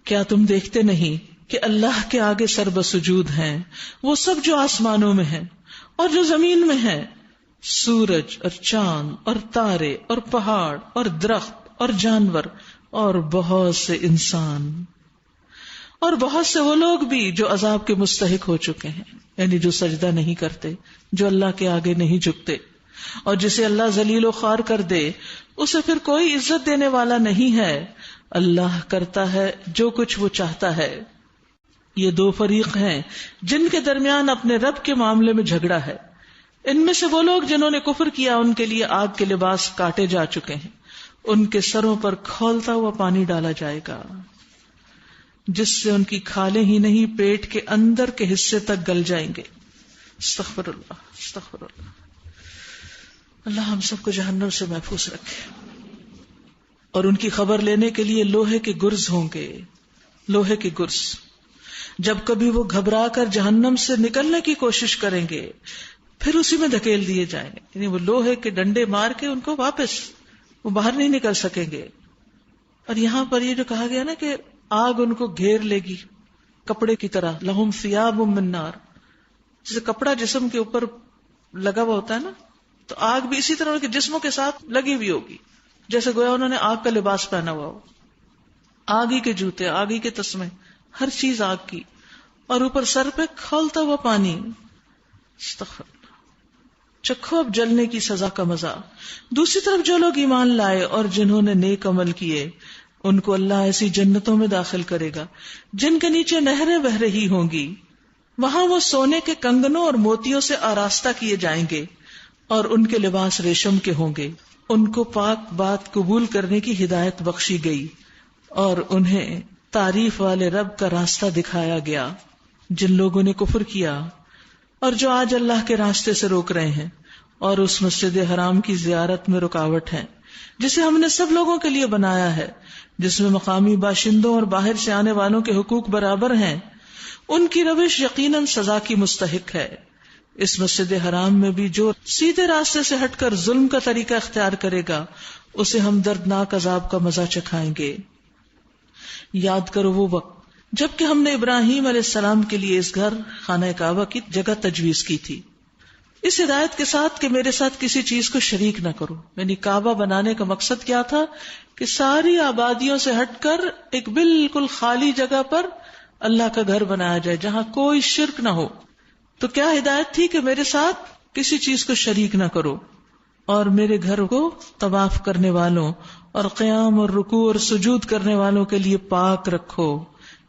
کیا تم دیکھتے نہیں کہ اللہ کے آگے سر بسجود ہیں وہ سب جو آسمانوں میں ہیں اور جو زمین میں ہیں، سورج اور چاند اور تارے اور پہاڑ اور درخت اور جانور اور بہت سے انسان اور بہت سے وہ لوگ بھی جو عذاب کے مستحق ہو چکے ہیں، یعنی جو سجدہ نہیں کرتے، جو اللہ کے آگے نہیں جھکتے، اور جسے اللہ ذلیل و خوار کر دے اسے پھر کوئی عزت دینے والا نہیں ہے۔ اللہ کرتا ہے جو کچھ وہ چاہتا ہے۔ یہ دو فریق ہیں جن کے درمیان اپنے رب کے معاملے میں جھگڑا ہے۔ ان میں سے وہ لوگ جنہوں نے کفر کیا ان کے لیے آگ کے لباس کاٹے جا چکے ہیں، ان کے سروں پر کھولتا ہوا پانی ڈالا جائے گا جس سے ان کی کھالیں ہی نہیں پیٹ کے اندر کے حصے تک گل جائیں گے۔ استغفر اللہ، استغفر اللہ۔ اللہ ہم سب کو جہنم سے محفوظ رکھے۔ اور ان کی خبر لینے کے لیے لوہے کے گرز ہوں گے، لوہے کے گرز۔ جب کبھی وہ گھبرا کر جہنم سے نکلنے کی کوشش کریں گے پھر اسی میں دھکیل دیے جائیں گے، یعنی وہ لوہے کے ڈنڈے مار کے ان کو واپس وہ باہر نہیں نکل سکیں گے۔ اور یہاں پر یہ جو کہا گیا نا کہ آگ ان کو گھیر لے گی کپڑے کی طرح، لہم ثیاب من نار، جیسے کپڑا جسم کے اوپر لگا ہوا ہوتا ہے نا، تو آگ بھی اسی طرح ان کے جسموں کے ساتھ لگی ہوئی ہوگی، جیسے گویا انہوں نے آگ کا لباس پہنا ہوا ہو، آگ ہی کے جوتے، آگ ہی کے تسمے، ہر چیز آگ کی، اور اوپر سر پہ کھولتا ہوا پانی۔ استغفر، چکھو اب جلنے کی سزا کا مزہ۔ دوسری طرف جو لوگ ایمان لائے اور جنہوں نے نیک عمل کیے ان کو اللہ ایسی جنتوں میں داخل کرے گا جن کے نیچے نہریں بہہ رہی ہوں گی، وہاں وہ سونے کے کنگنوں اور موتیوں سے آراستہ کیے جائیں گے اور ان کے لباس ریشم کے ہوں گے۔ ان کو پاک بات قبول کرنے کی ہدایت بخشی گئی اور انہیں تعریف والے رب کا راستہ دکھایا گیا۔ جن لوگوں نے کفر کیا اور جو آج اللہ کے راستے سے روک رہے ہیں اور اس مسجد حرام کی زیارت میں رکاوٹ ہیں جسے ہم نے سب لوگوں کے لیے بنایا ہے، جس میں مقامی باشندوں اور باہر سے آنے والوں کے حقوق برابر ہیں، ان کی روش یقیناً سزا کی مستحق ہے۔ اس مسجد حرام میں بھی جو سیدھے راستے سے ہٹ کر ظلم کا طریقہ اختیار کرے گا اسے ہم دردناک عذاب کا مزہ چکھائیں گے۔ یاد کرو وہ وقت جبکہ ہم نے ابراہیم علیہ السلام کے لیے اس گھر خانہ کعبہ کی جگہ تجویز کی تھی، اس ہدایت کے ساتھ کہ میرے ساتھ کسی چیز کو شریک نہ کرو۔ یعنی کعبہ بنانے کا مقصد کیا تھا کہ ساری آبادیوں سے ہٹ کر ایک بالکل خالی جگہ پر اللہ کا گھر بنایا جائے جہاں کوئی شرک نہ ہو۔ تو کیا ہدایت تھی کہ میرے ساتھ کسی چیز کو شریک نہ کرو، اور میرے گھر کو طواف کرنے والوں اور قیام اور رکوع اور سجود کرنے والوں کے لیے پاک رکھو۔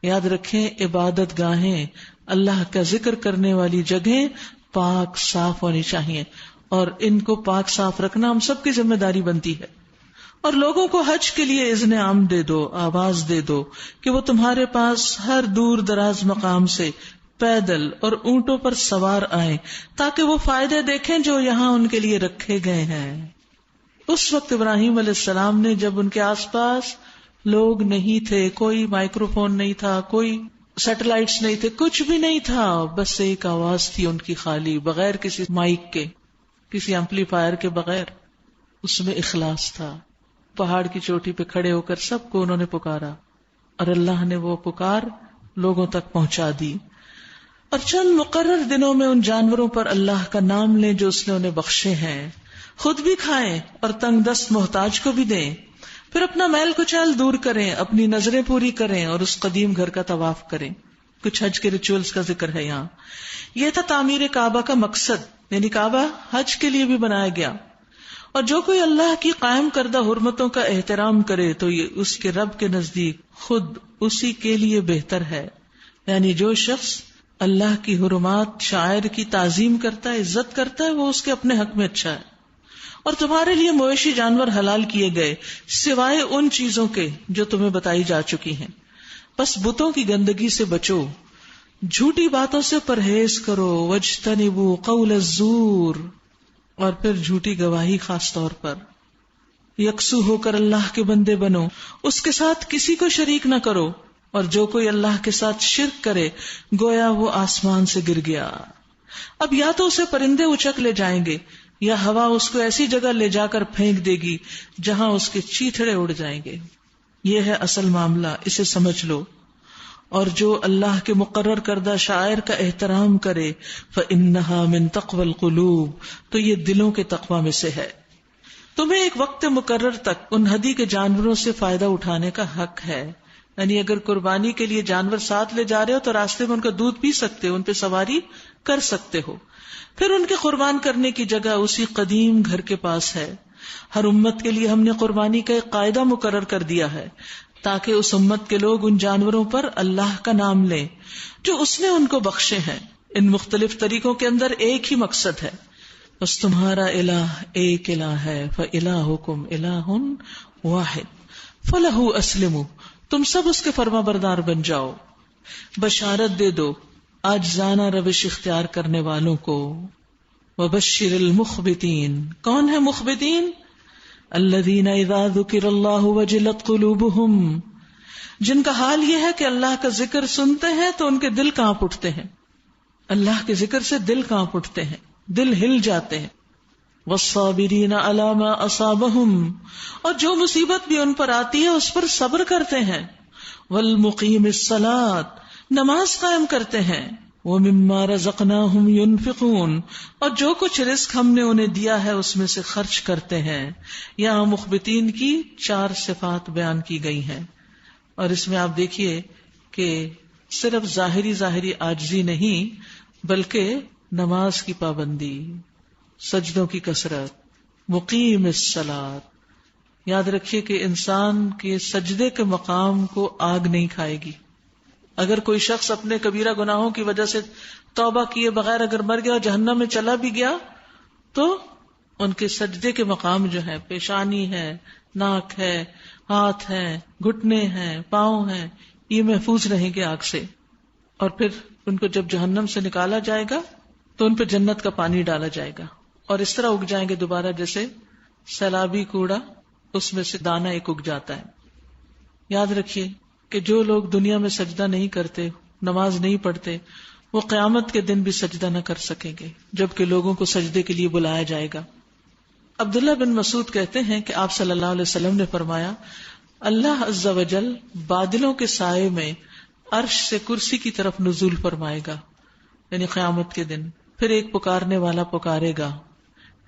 یاد رکھیں عبادت گاہیں، اللہ کا ذکر کرنے والی جگہیں پاک صاف ہونی چاہیے، اور ان کو پاک صاف رکھنا ہم سب کی ذمہ داری بنتی ہے۔ اور لوگوں کو حج کے لیے اذن عام دے دو، آواز دے دو کہ وہ تمہارے پاس ہر دور دراز مقام سے پیدل اور اونٹوں پر سوار آئیں تاکہ وہ فائدے دیکھیں جو یہاں ان کے لیے رکھے گئے ہیں۔ اس وقت ابراہیم علیہ السلام نے جب ان کے آس پاس لوگ نہیں تھے، کوئی مائکرو فون نہیں تھا، کوئی سیٹلائٹس نہیں تھے، کچھ بھی نہیں تھا، بس ایک آواز تھی ان کی خالی، بغیر کسی مائک کے، کسی ایمپلیفائر کے بغیر، اس میں اخلاص تھا۔ پہاڑ کی چوٹی پہ کھڑے ہو کر سب کو انہوں نے پکارا اور اللہ نے وہ پکار لوگوں تک پہنچا دی۔ اور چند مقرر دنوں میں ان جانوروں پر اللہ کا نام لیں جو اس نے انہیں بخشے ہیں، خود بھی کھائیں اور تنگ دست محتاج کو بھی دیں، پھر اپنا میل کچیل دور کریں، اپنی نظریں پوری کریں اور اس قدیم گھر کا طواف کریں۔ کچھ حج کے ریچولز کا ذکر ہے یہاں۔ یہ تھا تعمیر کعبہ کا مقصد، یعنی کعبہ حج کے لیے بھی بنایا گیا، اور جو کوئی اللہ کی قائم کردہ حرمتوں کا احترام کرے تو یہ اس کے رب کے نزدیک خود اسی کے لیے بہتر ہے۔ یعنی جو شخص اللہ کی حرمات شاعر کی تعظیم کرتا ہے، عزت کرتا ہے، وہ اس کے اپنے حق میں اچھا ہے۔ اور تمہارے لیے مویشی جانور حلال کیے گئے سوائے ان چیزوں کے جو تمہیں بتائی جا چکی ہیں، بس بتوں کی گندگی سے بچو، جھوٹی باتوں سے پرہیز کرو، وَاجْتَنِبُوا قَوْلَ الزُّورِ، اور پھر جھوٹی گواہی خاص طور پر۔ یکسو ہو کر اللہ کے بندے بنو، اس کے ساتھ کسی کو شریک نہ کرو، اور جو کوئی اللہ کے ساتھ شرک کرے گویا وہ آسمان سے گر گیا۔ اب یا تو اسے پرندے اچک لے جائیں گے یا ہوا اس کو ایسی جگہ لے جا کر پھینک دے گی جہاں اس کے چیتھڑے اڑ جائیں گے۔ یہ ہے اصل معاملہ، اسے سمجھ لو۔ اور جو اللہ کے مقرر کردہ شعائر کا احترام کرے فإنها من تقوى القلوب، تو یہ دلوں کے تقوی میں سے ہے۔ تمہیں ایک وقت مقرر تک ان ہدی کے جانوروں سے فائدہ اٹھانے کا حق ہے، یعنی اگر قربانی کے لیے جانور ساتھ لے جا رہے ہو تو راستے میں ان کا دودھ پی سکتے ہو، ان پہ سواری کر سکتے ہو۔ پھر ان کے قربان کرنے کی جگہ اسی قدیم گھر کے پاس ہے۔ ہر امت کے لیے ہم نے قربانی کا ایک قاعدہ مقرر کر دیا ہے تاکہ اس امت کے لوگ ان جانوروں پر اللہ کا نام لیں جو اس نے ان کو بخشے ہیں۔ ان مختلف طریقوں کے اندر ایک ہی مقصد ہے، بس تمہارا الہ ایک الہ ہے، فإلہکم الہ واحد فلہ اسلموا، تم سب اس کے فرما بردار بن جاؤ۔ بشارت دے دو عاجزانہ روش اختیار کرنے والوں کو۔ وبشر المخبتین، کون ہے مخبتین؟ الذین اذا ذکر اللہ وجلت قلوبہم، جن کا حال یہ ہے کہ اللہ کا ذکر سنتے ہیں تو ان کے دل کانپ اٹھتے ہیں، اللہ کے ذکر سے دل کانپ اٹھتے ہیں، دل ہل جاتے ہیں۔ والصابرین علی ما اصابہم، اور جو مصیبت بھی ان پر آتی ہے اس پر صبر کرتے ہیں۔ والمقیم الصلاۃ، نماز قائم کرتے ہیں۔ ومما رزقناہم ينفقون، اور جو کچھ رزق ہم نے انہیں دیا ہے اس میں سے خرچ کرتے ہیں۔ یہاں مخبتین کی 4 صفات بیان کی گئی ہیں، اور اس میں آپ دیکھیے کہ صرف ظاہری عاجزی نہیں بلکہ نماز کی پابندی، سجدوں کی کثرت، مقیم الصلاۃ۔ یاد رکھیے کہ انسان کے سجدے کے مقام کو آگ نہیں کھائے گی۔ اگر کوئی شخص اپنے کبیرہ گناہوں کی وجہ سے توبہ کیے بغیر اگر مر گیا اور جہنم میں چلا بھی گیا تو ان کے سجدے کے مقام جو ہے، پیشانی ہے، ناک ہے، ہاتھ ہے، گھٹنے ہیں، پاؤں ہیں، یہ محفوظ رہیں گے آگ سے۔ اور پھر ان کو جب جہنم سے نکالا جائے گا تو ان پہ جنت کا پانی ڈالا جائے گا، اور اس طرح اگ جائیں گے دوبارہ جیسے سیلابی کوڑا، اس میں سے دانہ ایک اگ جاتا ہے۔ یاد رکھیے کہ جو لوگ دنیا میں سجدہ نہیں کرتے، نماز نہیں پڑھتے، وہ قیامت کے دن بھی سجدہ نہ کر سکیں گے جبکہ لوگوں کو سجدے کے لیے بلایا جائے گا۔ عبداللہ بن مسعود کہتے ہیں کہ آپ صلی اللہ علیہ وسلم نے فرمایا، اللہ عز و جل بادلوں کے سائے میں عرش سے کرسی کی طرف نزول فرمائے گا، یعنی قیامت کے دن۔ پھر ایک پکارنے والا پکارے گا،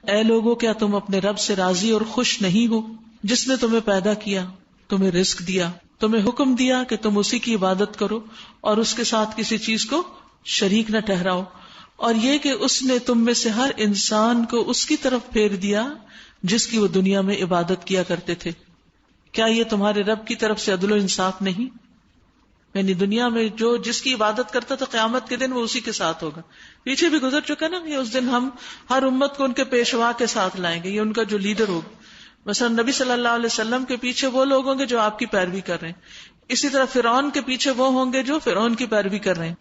اے لوگو کیا تم اپنے رب سے راضی اور خوش نہیں ہو جس نے تمہیں پیدا کیا، تمہیں رزق دیا، تمہیں حکم دیا کہ تم اسی کی عبادت کرو اور اس کے ساتھ کسی چیز کو شریک نہ ٹھہراؤ، اور یہ کہ اس نے تم میں سے ہر انسان کو اس کی طرف پھیر دیا جس کی وہ دنیا میں عبادت کیا کرتے تھے۔ کیا یہ تمہارے رب کی طرف سے عدل و انصاف نہیں؟ یعنی دنیا میں جو جس کی عبادت کرتا تھا قیامت کے دن وہ اسی کے ساتھ ہوگا۔ پیچھے بھی گزر چکا نا، یہ اس دن ہم ہر امت کو ان کے پیشوا کے ساتھ لائیں گے، یہ ان کا جو لیڈر ہوگا۔ مثلا نبی صلی اللہ علیہ وسلم کے پیچھے وہ لوگ ہوں گے جو آپ کی پیروی کر رہے ہیں، اسی طرح فرعون کے پیچھے وہ ہوں گے جو فرعون کی پیروی کر رہے ہیں،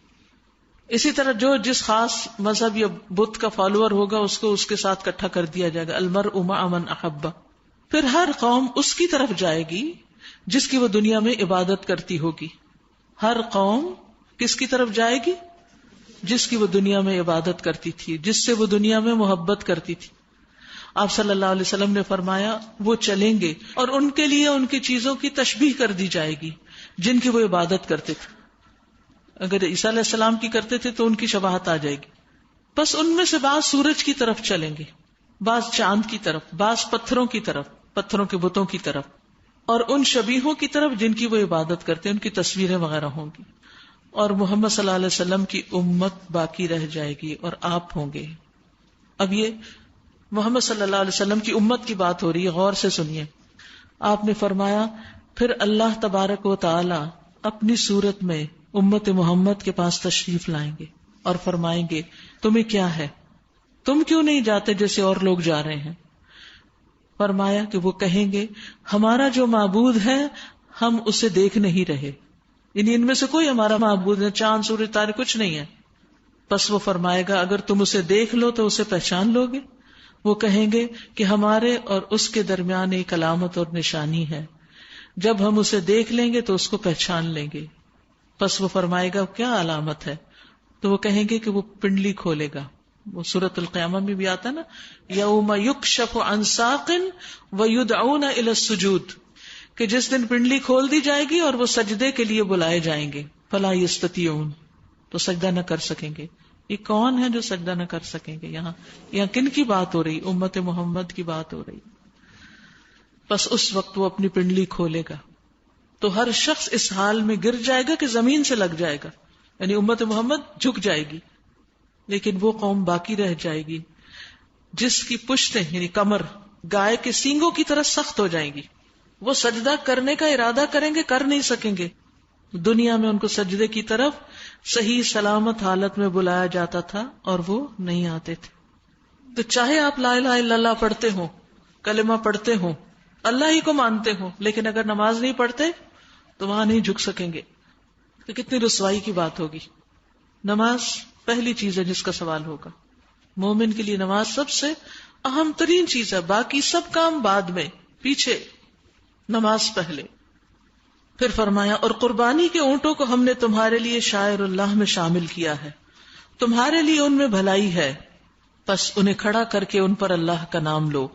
اسی طرح جو جس خاص مذہب یا بت کا فالوور ہوگا اس کو اس کے ساتھ اکٹھا کر دیا جائے گا، المرء مع من احب۔ پھر ہر قوم اس کی طرف جائے گی جس کی وہ دنیا میں عبادت کرتی ہوگی۔ ہر قوم کس کی طرف جائے گی؟ جس کی وہ دنیا میں عبادت کرتی تھی، جس سے وہ دنیا میں محبت کرتی تھی۔ آپ صلی اللہ علیہ وسلم نے فرمایا وہ چلیں گے اور ان کے لیے ان کی چیزوں کی تشبیہ کر دی جائے گی جن کی وہ عبادت کرتے تھے۔ اگر عیسیٰ علیہ السلام کی کرتے تھے تو ان کی شباہت آ جائے گی۔ بس ان میں سے بعض سورج کی طرف چلیں گے، بعض چاند کی طرف، بعض پتھروں کی طرف، پتھروں کے بتوں کی طرف، اور ان شبیہوں کی طرف جن کی وہ عبادت کرتے ہیں، ان کی تصویریں وغیرہ ہوں گی، اور محمد صلی اللہ علیہ وسلم کی امت باقی رہ جائے گی اور آپ ہوں گے۔ اب یہ محمد صلی اللہ علیہ وسلم کی امت کی بات ہو رہی ہے، غور سے سنیے۔ آپ نے فرمایا پھر اللہ تبارک و تعالی اپنی صورت میں امت محمد کے پاس تشریف لائیں گے اور فرمائیں گے تمہیں کیا ہے، تم کیوں نہیں جاتے جیسے اور لوگ جا رہے ہیں؟ فرمایا کہ وہ کہیں گے ہمارا جو معبود ہے ہم اسے دیکھ نہیں رہے، یعنی ان میں سے کوئی ہمارا معبود ہے، چاند سورج تارے کچھ نہیں ہے۔ پس وہ فرمائے گا اگر تم اسے دیکھ لو تو اسے پہچان لو گے؟ وہ کہیں گے کہ ہمارے اور اس کے درمیان ایک علامت اور نشانی ہے، جب ہم اسے دیکھ لیں گے تو اس کو پہچان لیں گے۔ پس وہ فرمائے گا کیا علامت ہے؟ تو وہ کہیں گے کہ وہ پنڈلی کھولے گا۔ وہ سورۃ القیامہ میں بھی آتا نا، یوم یکشف عن ساق ویدعون الی السجود، کہ جس دن پنڈلی کھول دی جائے گی اور وہ سجدے کے لیے بلائے جائیں گے۔ فلا یستطیعون، تو سجدہ نہ کر سکیں گے. یہ کون ہے جو سجدہ نہ کر سکیں گے؟ یہاں کن کی بات ہو رہی؟ امت محمد کی بات ہو رہی. بس اس وقت وہ اپنی پنڈلی کھولے گا تو ہر شخص اس حال میں گر جائے گا کہ زمین سے لگ جائے گا، یعنی امت محمد جھک جائے گی، لیکن وہ قوم باقی رہ جائے گی جس کی پشتیں یعنی کمر گائے کے سینگوں کی طرح سخت ہو جائیں گی. وہ سجدہ کرنے کا ارادہ کریں گے، کر نہیں سکیں گے. دنیا میں ان کو سجدے کی طرف صحیح سلامت حالت میں بلایا جاتا تھا اور وہ نہیں آتے تھے. تو چاہے آپ لا الہ الا اللہ پڑھتے ہوں، کلمہ پڑھتے ہوں، اللہ ہی کو مانتے ہوں، لیکن اگر نماز نہیں پڑھتے تو وہاں نہیں جھک سکیں گے. تو کتنی رسوائی کی بات ہوگی. نماز پہلی چیز ہے جس کا سوال ہوگا. مومن کے لیے نماز سب سے اہم ترین چیز ہے، باقی سب کام بعد میں، پیچھے، نماز پہلے. پھر فرمایا اور قربانی کے اونٹوں کو ہم نے تمہارے لیے شاعر اللہ میں شامل کیا ہے، تمہارے لیے ان میں بھلائی ہے، پس انہیں کھڑا کر کے ان پر اللہ کا نام لو.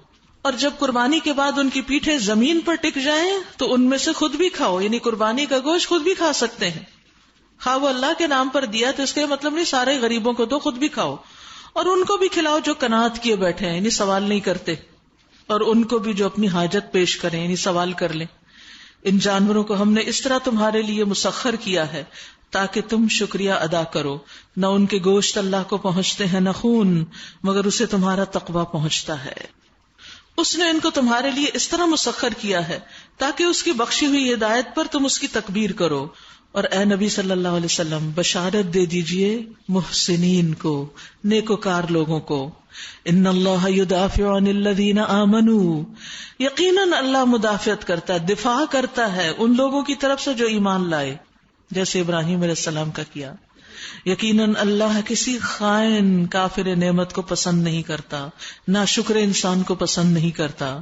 اور جب قربانی کے بعد ان کی پیٹھیں زمین پر ٹک جائیں تو ان میں سے خود بھی کھاؤ، یعنی قربانی کا گوشت خود بھی کھا سکتے ہیں. خواہ وہ اللہ کے نام پر دیا تو اس کا مطلب نہیں سارے غریبوں کو دو، خود بھی کھاؤ، اور ان کو بھی کھلاؤ جو قناعت کیے بیٹھے ہیں، یعنی سوال نہیں کرتے، اور ان کو بھی جو اپنی حاجت پیش کریں، یعنی سوال کر لیں. ان جانوروں کو ہم نے اس طرح تمہارے لیے مسخر کیا ہے تاکہ تم شکریہ ادا کرو. نہ ان کے گوشت اللہ کو پہنچتے ہیں نہ خون، مگر اسے تمہارا تقویٰ پہنچتا ہے. اس نے ان کو تمہارے لیے اس طرح مسخر کیا ہے تاکہ اس کی بخشی ہوئی ہدایت پر تم اس کی تکبیر کرو. اور اے نبی صلی اللہ علیہ وسلم بشارت دے دیجئے محسنین کو، نیکوکار لوگوں کو. ان اللہ یدافع عن الذین آمنوا، یقیناً اللہ مدافعت کرتا ہے، دفاع کرتا ہے ان لوگوں کی طرف سے جو ایمان لائے، جیسے ابراہیم علیہ السلام کا کیا. یقیناً اللہ کسی خائن کافر نعمت کو پسند نہیں کرتا، ناشکر انسان کو پسند نہیں کرتا.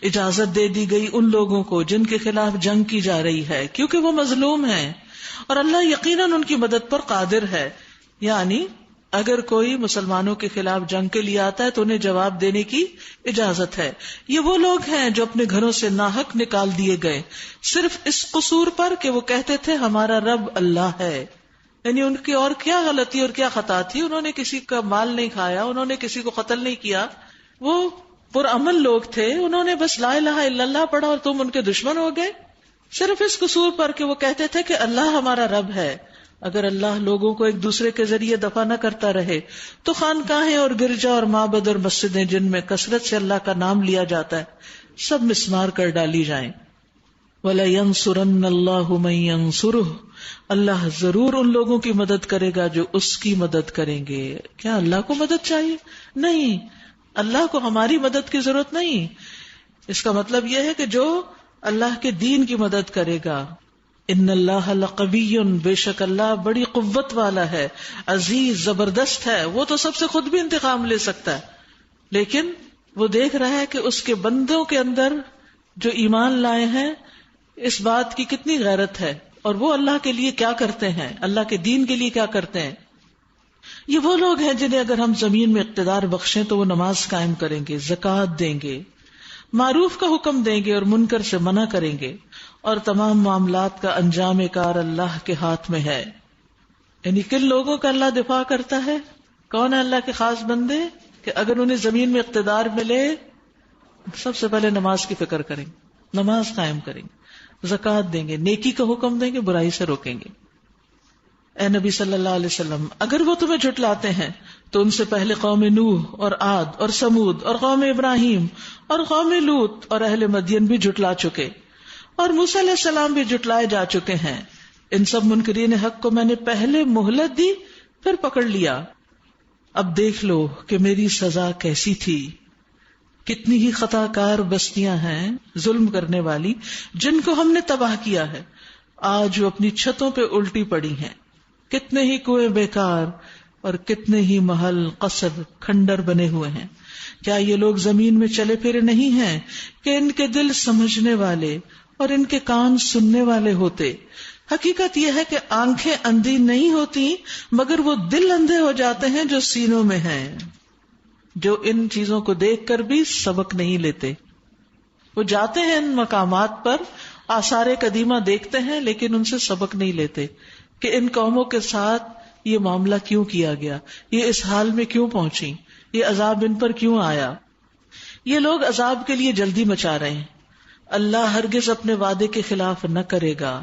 اجازت دے دی گئی ان لوگوں کو جن کے خلاف جنگ کی جا رہی ہے کیونکہ وہ مظلوم ہیں، اور اللہ یقیناً ان کی مدد پر قادر ہے. یعنی اگر کوئی مسلمانوں کے خلاف جنگ کے لیے آتا ہے تو انہیں جواب دینے کی اجازت ہے. یہ وہ لوگ ہیں جو اپنے گھروں سے ناحق نکال دیے گئے صرف اس قصور پر کہ وہ کہتے تھے ہمارا رب اللہ ہے. یعنی ان کی اور کیا غلطی اور کیا خطا تھی؟ انہوں نے کسی کا مال نہیں کھایا، انہوں نے کسی کو قتل نہیں کیا، وہ پرامن لوگ تھے، انہوں نے بس لا الہ الا اللہ پڑھا اور تم ان کے دشمن ہو گئے صرف اس قصور پر کہ وہ کہتے تھے کہ اللہ ہمارا رب ہے. اگر اللہ لوگوں کو ایک دوسرے کے ذریعے دفع نہ کرتا رہے تو خانقاہیں اور گرجا اور معبد اور مسجدیں جن میں کثرت سے اللہ کا نام لیا جاتا ہے سب مسمار کر ڈالی جائیں. وَلَيَنْصُرَنَّ اللَّهُ مَن يَنْصُرُهُ، اللہ ضرور ان لوگوں کی مدد کرے گا جو اس کی مدد کریں گے. کیا اللہ کو مدد چاہیے؟ نہیں، اللہ کو ہماری مدد کی ضرورت نہیں. اس کا مطلب یہ ہے کہ جو اللہ کے دین کی مدد کرے گا. ان اللہ لقوی، بے شک اللہ بڑی قوت والا ہے، عزیز، زبردست ہے. وہ تو سب سے خود بھی انتقام لے سکتا ہے، لیکن وہ دیکھ رہا ہے کہ اس کے بندوں کے اندر جو ایمان لائے ہیں اس بات کی کتنی غیرت ہے، اور وہ اللہ کے لیے کیا کرتے ہیں، اللہ کے دین کے لیے کیا کرتے ہیں. یہ وہ لوگ ہیں جنہیں اگر ہم زمین میں اقتدار بخشیں تو وہ نماز قائم کریں گے، زکوٰۃ دیں گے، معروف کا حکم دیں گے اور منکر سے منع کریں گے، اور تمام معاملات کا انجام کار اللہ کے ہاتھ میں ہے. یعنی کن لوگوں کا اللہ دفاع کرتا ہے؟ کون ہے اللہ کے خاص بندے کہ اگر انہیں زمین میں اقتدار ملے سب سے پہلے نماز کی فکر کریں گے، نماز قائم کریں گے، زکوٰۃ دیں گے، نیکی کا حکم دیں گے، برائی سے روکیں گے. اے نبی صلی اللہ علیہ وسلم اگر وہ تمہیں جھٹلاتے ہیں تو ان سے پہلے قوم نوح اور عاد اور سمود اور قوم ابراہیم اور قوم لوط اور اہل مدین بھی جھٹلا چکے، اور موسیٰ علیہ السلام بھی جھٹلائے جا چکے ہیں. ان سب منکرین حق کو میں نے پہلے مہلت دی پھر پکڑ لیا. اب دیکھ لو کہ میری سزا کیسی تھی. کتنی ہی خطا کار بستیاں ہیں ظلم کرنے والی جن کو ہم نے تباہ کیا ہے، آج وہ اپنی چھتوں پہ الٹی پڑی ہیں. کتنے ہی کنویں بیکار اور کتنے ہی محل قصر کھنڈر بنے ہوئے ہیں. کیا یہ لوگ زمین میں چلے پھرے نہیں ہیں کہ ان کے دل سمجھنے والے اور ان کے کان سننے والے ہوتے؟ حقیقت یہ ہے کہ آنکھیں اندھی نہیں ہوتی مگر وہ دل اندھے ہو جاتے ہیں جو سینوں میں ہیں، جو ان چیزوں کو دیکھ کر بھی سبق نہیں لیتے. وہ جاتے ہیں ان مقامات پر، آثار قدیمہ دیکھتے ہیں لیکن ان سے سبق نہیں لیتے. کہ ان قوموں کے ساتھ یہ معاملہ کیوں کیا گیا، یہ اس حال میں کیوں پہنچی، یہ عذاب ان پر کیوں آیا. یہ لوگ عذاب کے لیے جلدی مچا رہے ہیں. اللہ ہرگز اپنے وعدے کے خلاف نہ کرے گا،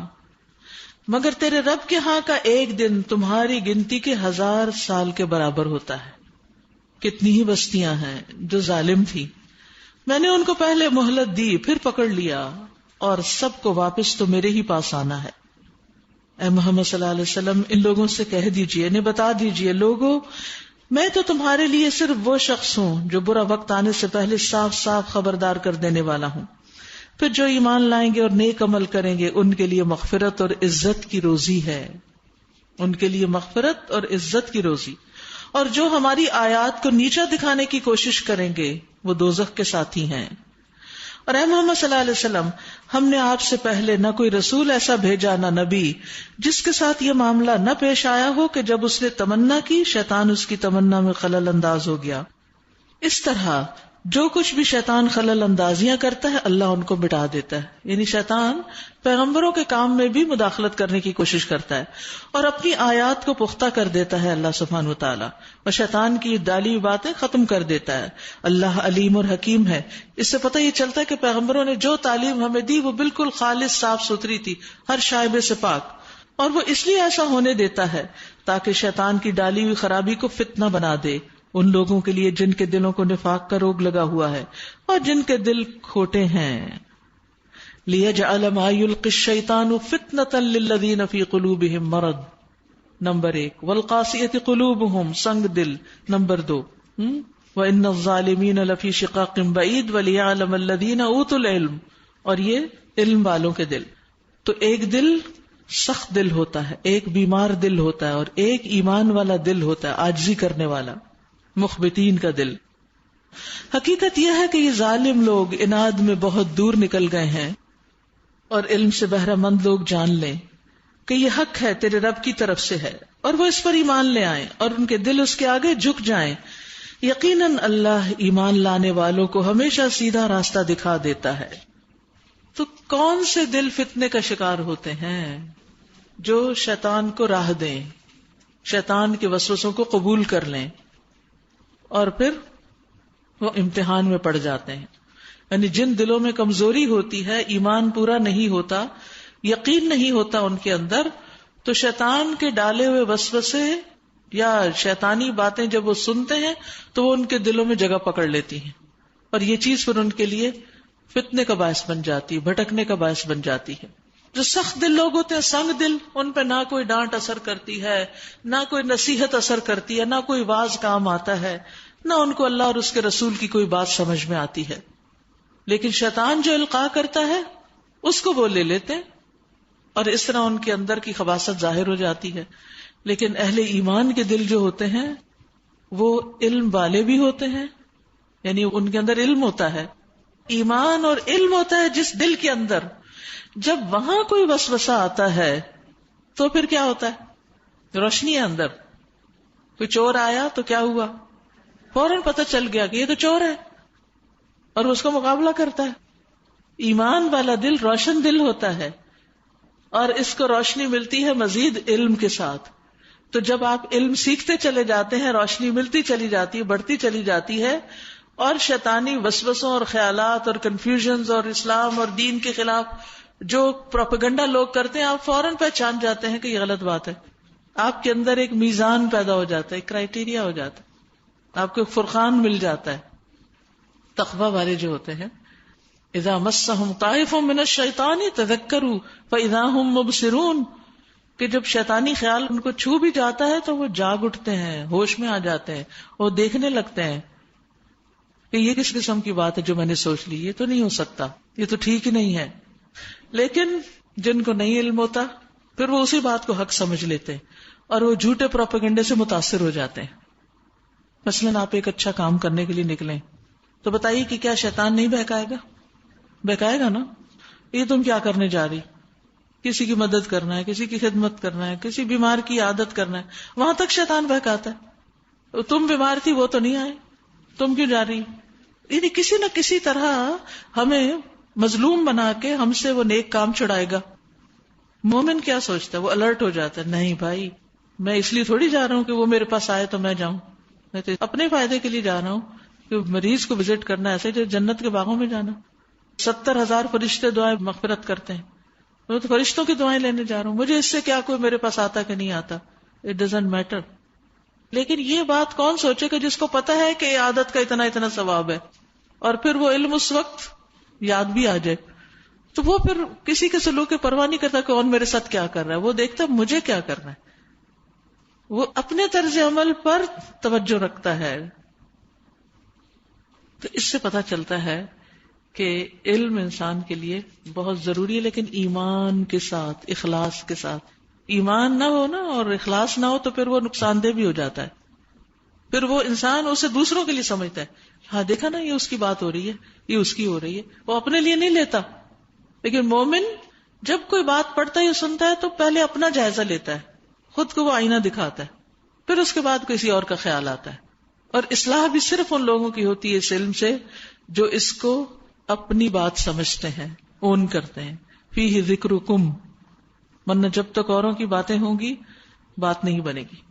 مگر تیرے رب کے ہاں کا ایک دن تمہاری گنتی کے 1000 سال کے برابر ہوتا ہے. کتنی ہی بستیاں ہیں جو ظالم تھی، میں نے ان کو پہلے مہلت دی، پھر پکڑ لیا، اور سب کو واپس تو میرے ہی پاس آنا ہے. اے محمد صلی اللہ علیہ وسلم ان لوگوں سے کہہ دیجئے، انہیں بتا دیجئے، لوگوں میں تو تمہارے لیے صرف وہ شخص ہوں جو برا وقت آنے سے پہلے صاف صاف خبردار کر دینے والا ہوں. پھر جو ایمان لائیں گے اور نیک عمل کریں گے ان کے لیے مغفرت اور عزت کی روزی ہے، ان کے لیے مغفرت اور عزت کی روزی. اور جو ہماری آیات کو نیچا دکھانے کی کوشش کریں گے وہ دوزخ کے ساتھی ہیں. اور اے محمد صلی اللہ علیہ وسلم ہم نے آپ سے پہلے نہ کوئی رسول ایسا بھیجا نہ نبی جس کے ساتھ یہ معاملہ نہ پیش آیا ہو کہ جب اس نے تمنا کی شیطان اس کی تمنا میں خلل انداز ہو گیا. اس طرح جو کچھ بھی شیطان خلل اندازیاں کرتا ہے اللہ ان کو مٹا دیتا ہے. یعنی شیطان پیغمبروں کے کام میں بھی مداخلت کرنے کی کوشش کرتا ہے اور اپنی آیات کو پختہ کر دیتا ہے اللہ سبحانہ و تعالی، اور شیطان کی ڈالی ہوئی باتیں ختم کر دیتا ہے. اللہ علیم اور حکیم ہے. اس سے پتہ یہ چلتا ہے کہ پیغمبروں نے جو تعلیم ہمیں دی وہ بالکل خالص صاف ستھری تھی، ہر شائبے سے پاک. اور وہ اس لیے ایسا ہونے دیتا ہے تاکہ شیطان کی ڈالی ہوئی خرابی کو فتنہ بنا دے ان لوگوں کے لیے جن کے دلوں کو نفاق کا روگ لگا ہوا ہے اور جن کے دل کھوٹے ہیں. لِيَجْعَلَ مَا يُلْقِي الشَّيْطَانُ فِتْنَةً لِلَّذِينَ فِي قُلُوبِهِمْ مَرَضٌ نمبر 1، وَالْقَاسِيَةِ قُلُوبُهُمْ سنگ دل نمبر 2، وَإِنَّ الظَّالِمِينَ لَفِي شِقَاقٍ بَعِيدٍ وَلِيَعْلَمَ الَّذِينَ أُوتُوا الْعِلْمَ. اور یہ علم والوں کے دل. تو ایک دل سخت دل ہوتا ہے، ایک بیمار دل ہوتا ہے، اور ایک ایمان والا دل ہوتا ہے، عاجزی کرنے والا، مخبتین کا دل. حقیقت یہ ہے کہ یہ ظالم لوگ اناد میں بہت دور نکل گئے ہیں، اور علم سے بہرہ مند لوگ جان لیں کہ یہ حق ہے تیرے رب کی طرف سے ہے، اور وہ اس پر ایمان لے آئیں اور ان کے دل اس کے آگے جھک جائیں. یقیناً اللہ ایمان لانے والوں کو ہمیشہ سیدھا راستہ دکھا دیتا ہے. تو کون سے دل فتنے کا شکار ہوتے ہیں؟ جو شیطان کو راہ دیں، شیطان کے وسوسوں کو قبول کر لیں اور پھر وہ امتحان میں پڑ جاتے ہیں. یعنی جن دلوں میں کمزوری ہوتی ہے، ایمان پورا نہیں ہوتا، یقین نہیں ہوتا ان کے اندر، تو شیطان کے ڈالے ہوئے وسوسے یا شیطانی باتیں جب وہ سنتے ہیں تو وہ ان کے دلوں میں جگہ پکڑ لیتی ہیں، اور یہ چیز پھر ان کے لیے فتنے کا باعث بن جاتی ہے، بھٹکنے کا باعث بن جاتی ہے. جو سخت دل لوگ ہوتے ہیں، سنگ دل، ان پہ نہ کوئی ڈانٹ اثر کرتی ہے، نہ کوئی نصیحت اثر کرتی ہے، نہ کوئی واز کام آتا ہے، نہ ان کو اللہ اور اس کے رسول کی کوئی بات سمجھ میں آتی ہے. لیکن شیطان جو القاء کرتا ہے اس کو وہ لے لیتے ہیں، اور اس طرح ان کے اندر کی خباثت ظاہر ہو جاتی ہے. لیکن اہل ایمان کے دل جو ہوتے ہیں وہ علم والے بھی ہوتے ہیں، یعنی ان کے اندر علم ہوتا ہے، ایمان اور علم ہوتا ہے جس دل کے اندر. جب وہاں کوئی وسوسہ آتا ہے تو پھر کیا ہوتا ہے؟ روشنی ہے اندر. کوئی چور آیا تو کیا ہوا؟ فوراً پتہ چل گیا کہ یہ تو چور ہے، اور اس کا مقابلہ کرتا ہے. ایمان والا دل روشن دل ہوتا ہے، اور اس کو روشنی ملتی ہے مزید علم کے ساتھ. تو جب آپ علم سیکھتے چلے جاتے ہیں، روشنی ملتی چلی جاتی ہے، بڑھتی چلی جاتی ہے، اور شیطانی وسوسوں اور خیالات اور کنفیوژنز اور اسلام اور دین کے خلاف جو پروپیگنڈا لوگ کرتے ہیں، آپ فوراً پہچان جاتے ہیں کہ یہ غلط بات ہے. آپ کے اندر ایک میزان پیدا ہو جاتا ہے، ایک کرائیٹیریا ہو جاتا ہے، آپ کو ایک فرقان مل جاتا ہے. تقویٰ والے جو ہوتے ہیں، اذا مسهم طائف من الشیطان تذکروا فاذا هم مبصرون، کہ جب شیطانی خیال ان کو چھو بھی جاتا ہے تو وہ جاگ اٹھتے ہیں، ہوش میں آ جاتے ہیں، وہ دیکھنے لگتے ہیں کہ یہ کس قسم کی بات ہے جو میں نے سوچ لی، یہ تو نہیں ہو سکتا، یہ تو ٹھیک ہی نہیں ہے. لیکن جن کو نہیں علم ہوتا پھر وہ اسی بات کو حق سمجھ لیتے ہیں اور وہ جھوٹے پروپیگنڈے سے متاثر ہو جاتے ہیں. مثلاً آپ ایک اچھا کام کرنے کے لیے نکلیں تو بتائیے کہ کیا شیطان نہیں بہکائے گا؟ بہکائے گا نا. یہ تم کیا کرنے جا رہی؟ کسی کی مدد کرنا ہے، کسی کی خدمت کرنا ہے، کسی بیمار کی عادت کرنا ہے. وہاں تک شیطان بہکاتا ہے. تم بیمار تھی وہ تو نہیں آئے، تم کیوں جا رہی؟ یعنی کسی نہ کسی طرح ہمیں مظلوم بنا کے ہم سے وہ نیک کام چھڑائے گا. مومن کیا سوچتا ہے؟ وہ الرٹ ہو جاتا ہے، نہیں بھائی میں اس لیے تھوڑی جا رہا ہوں کہ وہ میرے پاس آئے تو میں جاؤں، میں تو اپنے فائدے کے لیے جا رہا ہوں کہ مریض کو وزٹ کرنا، ایسے جو جنت کے باغوں میں جانا. 70,000 فرشتے دعائیں مغفرت کرتے ہیں، میں تو فرشتوں کی دعائیں لینے جا رہا ہوں، مجھے اس سے کیا کوئی میرے پاس آتا کہ نہیں آتا، اٹ ڈزنٹ میٹر. لیکن یہ بات کون سوچے کہ جس کو پتا ہے کہ عادت کا اتنا ثواب ہے، اور پھر وہ علم اس وقت یاد بھی آ جائے تو وہ پھر کسی کے سلوک کی پرواہ نہیں کرتا کہ کون میرے ساتھ کیا کر رہا ہے، وہ دیکھتا مجھے کیا کرنا ہے، وہ اپنے طرز عمل پر توجہ رکھتا ہے. تو اس سے پتا چلتا ہے کہ علم انسان کے لیے بہت ضروری ہے، لیکن ایمان کے ساتھ، اخلاص کے ساتھ. ایمان نہ ہو نا اور اخلاص نہ ہو تو پھر وہ نقصان دہ بھی ہو جاتا ہے. پھر وہ انسان اسے دوسروں کے لیے سمجھتا ہے، ہاں دیکھا نا یہ اس کی بات ہو رہی ہے، یہ اس کی ہو رہی ہے، وہ اپنے لیے نہیں لیتا. لیکن مومن جب کوئی بات پڑھتا ہے یا سنتا ہے تو پہلے اپنا جائزہ لیتا ہے، خود کو وہ آئینہ دکھاتا ہے، پھر اس کے بعد کسی اور کا خیال آتا ہے. اور اصلاح بھی صرف ان لوگوں کی ہوتی ہے اس علم سے جو اس کو اپنی بات سمجھتے ہیں، اون کرتے ہیں. فیہ ذکرکم، ورنہ جب تک اوروں کی باتیں ہوں گی بات نہیں بنے گی.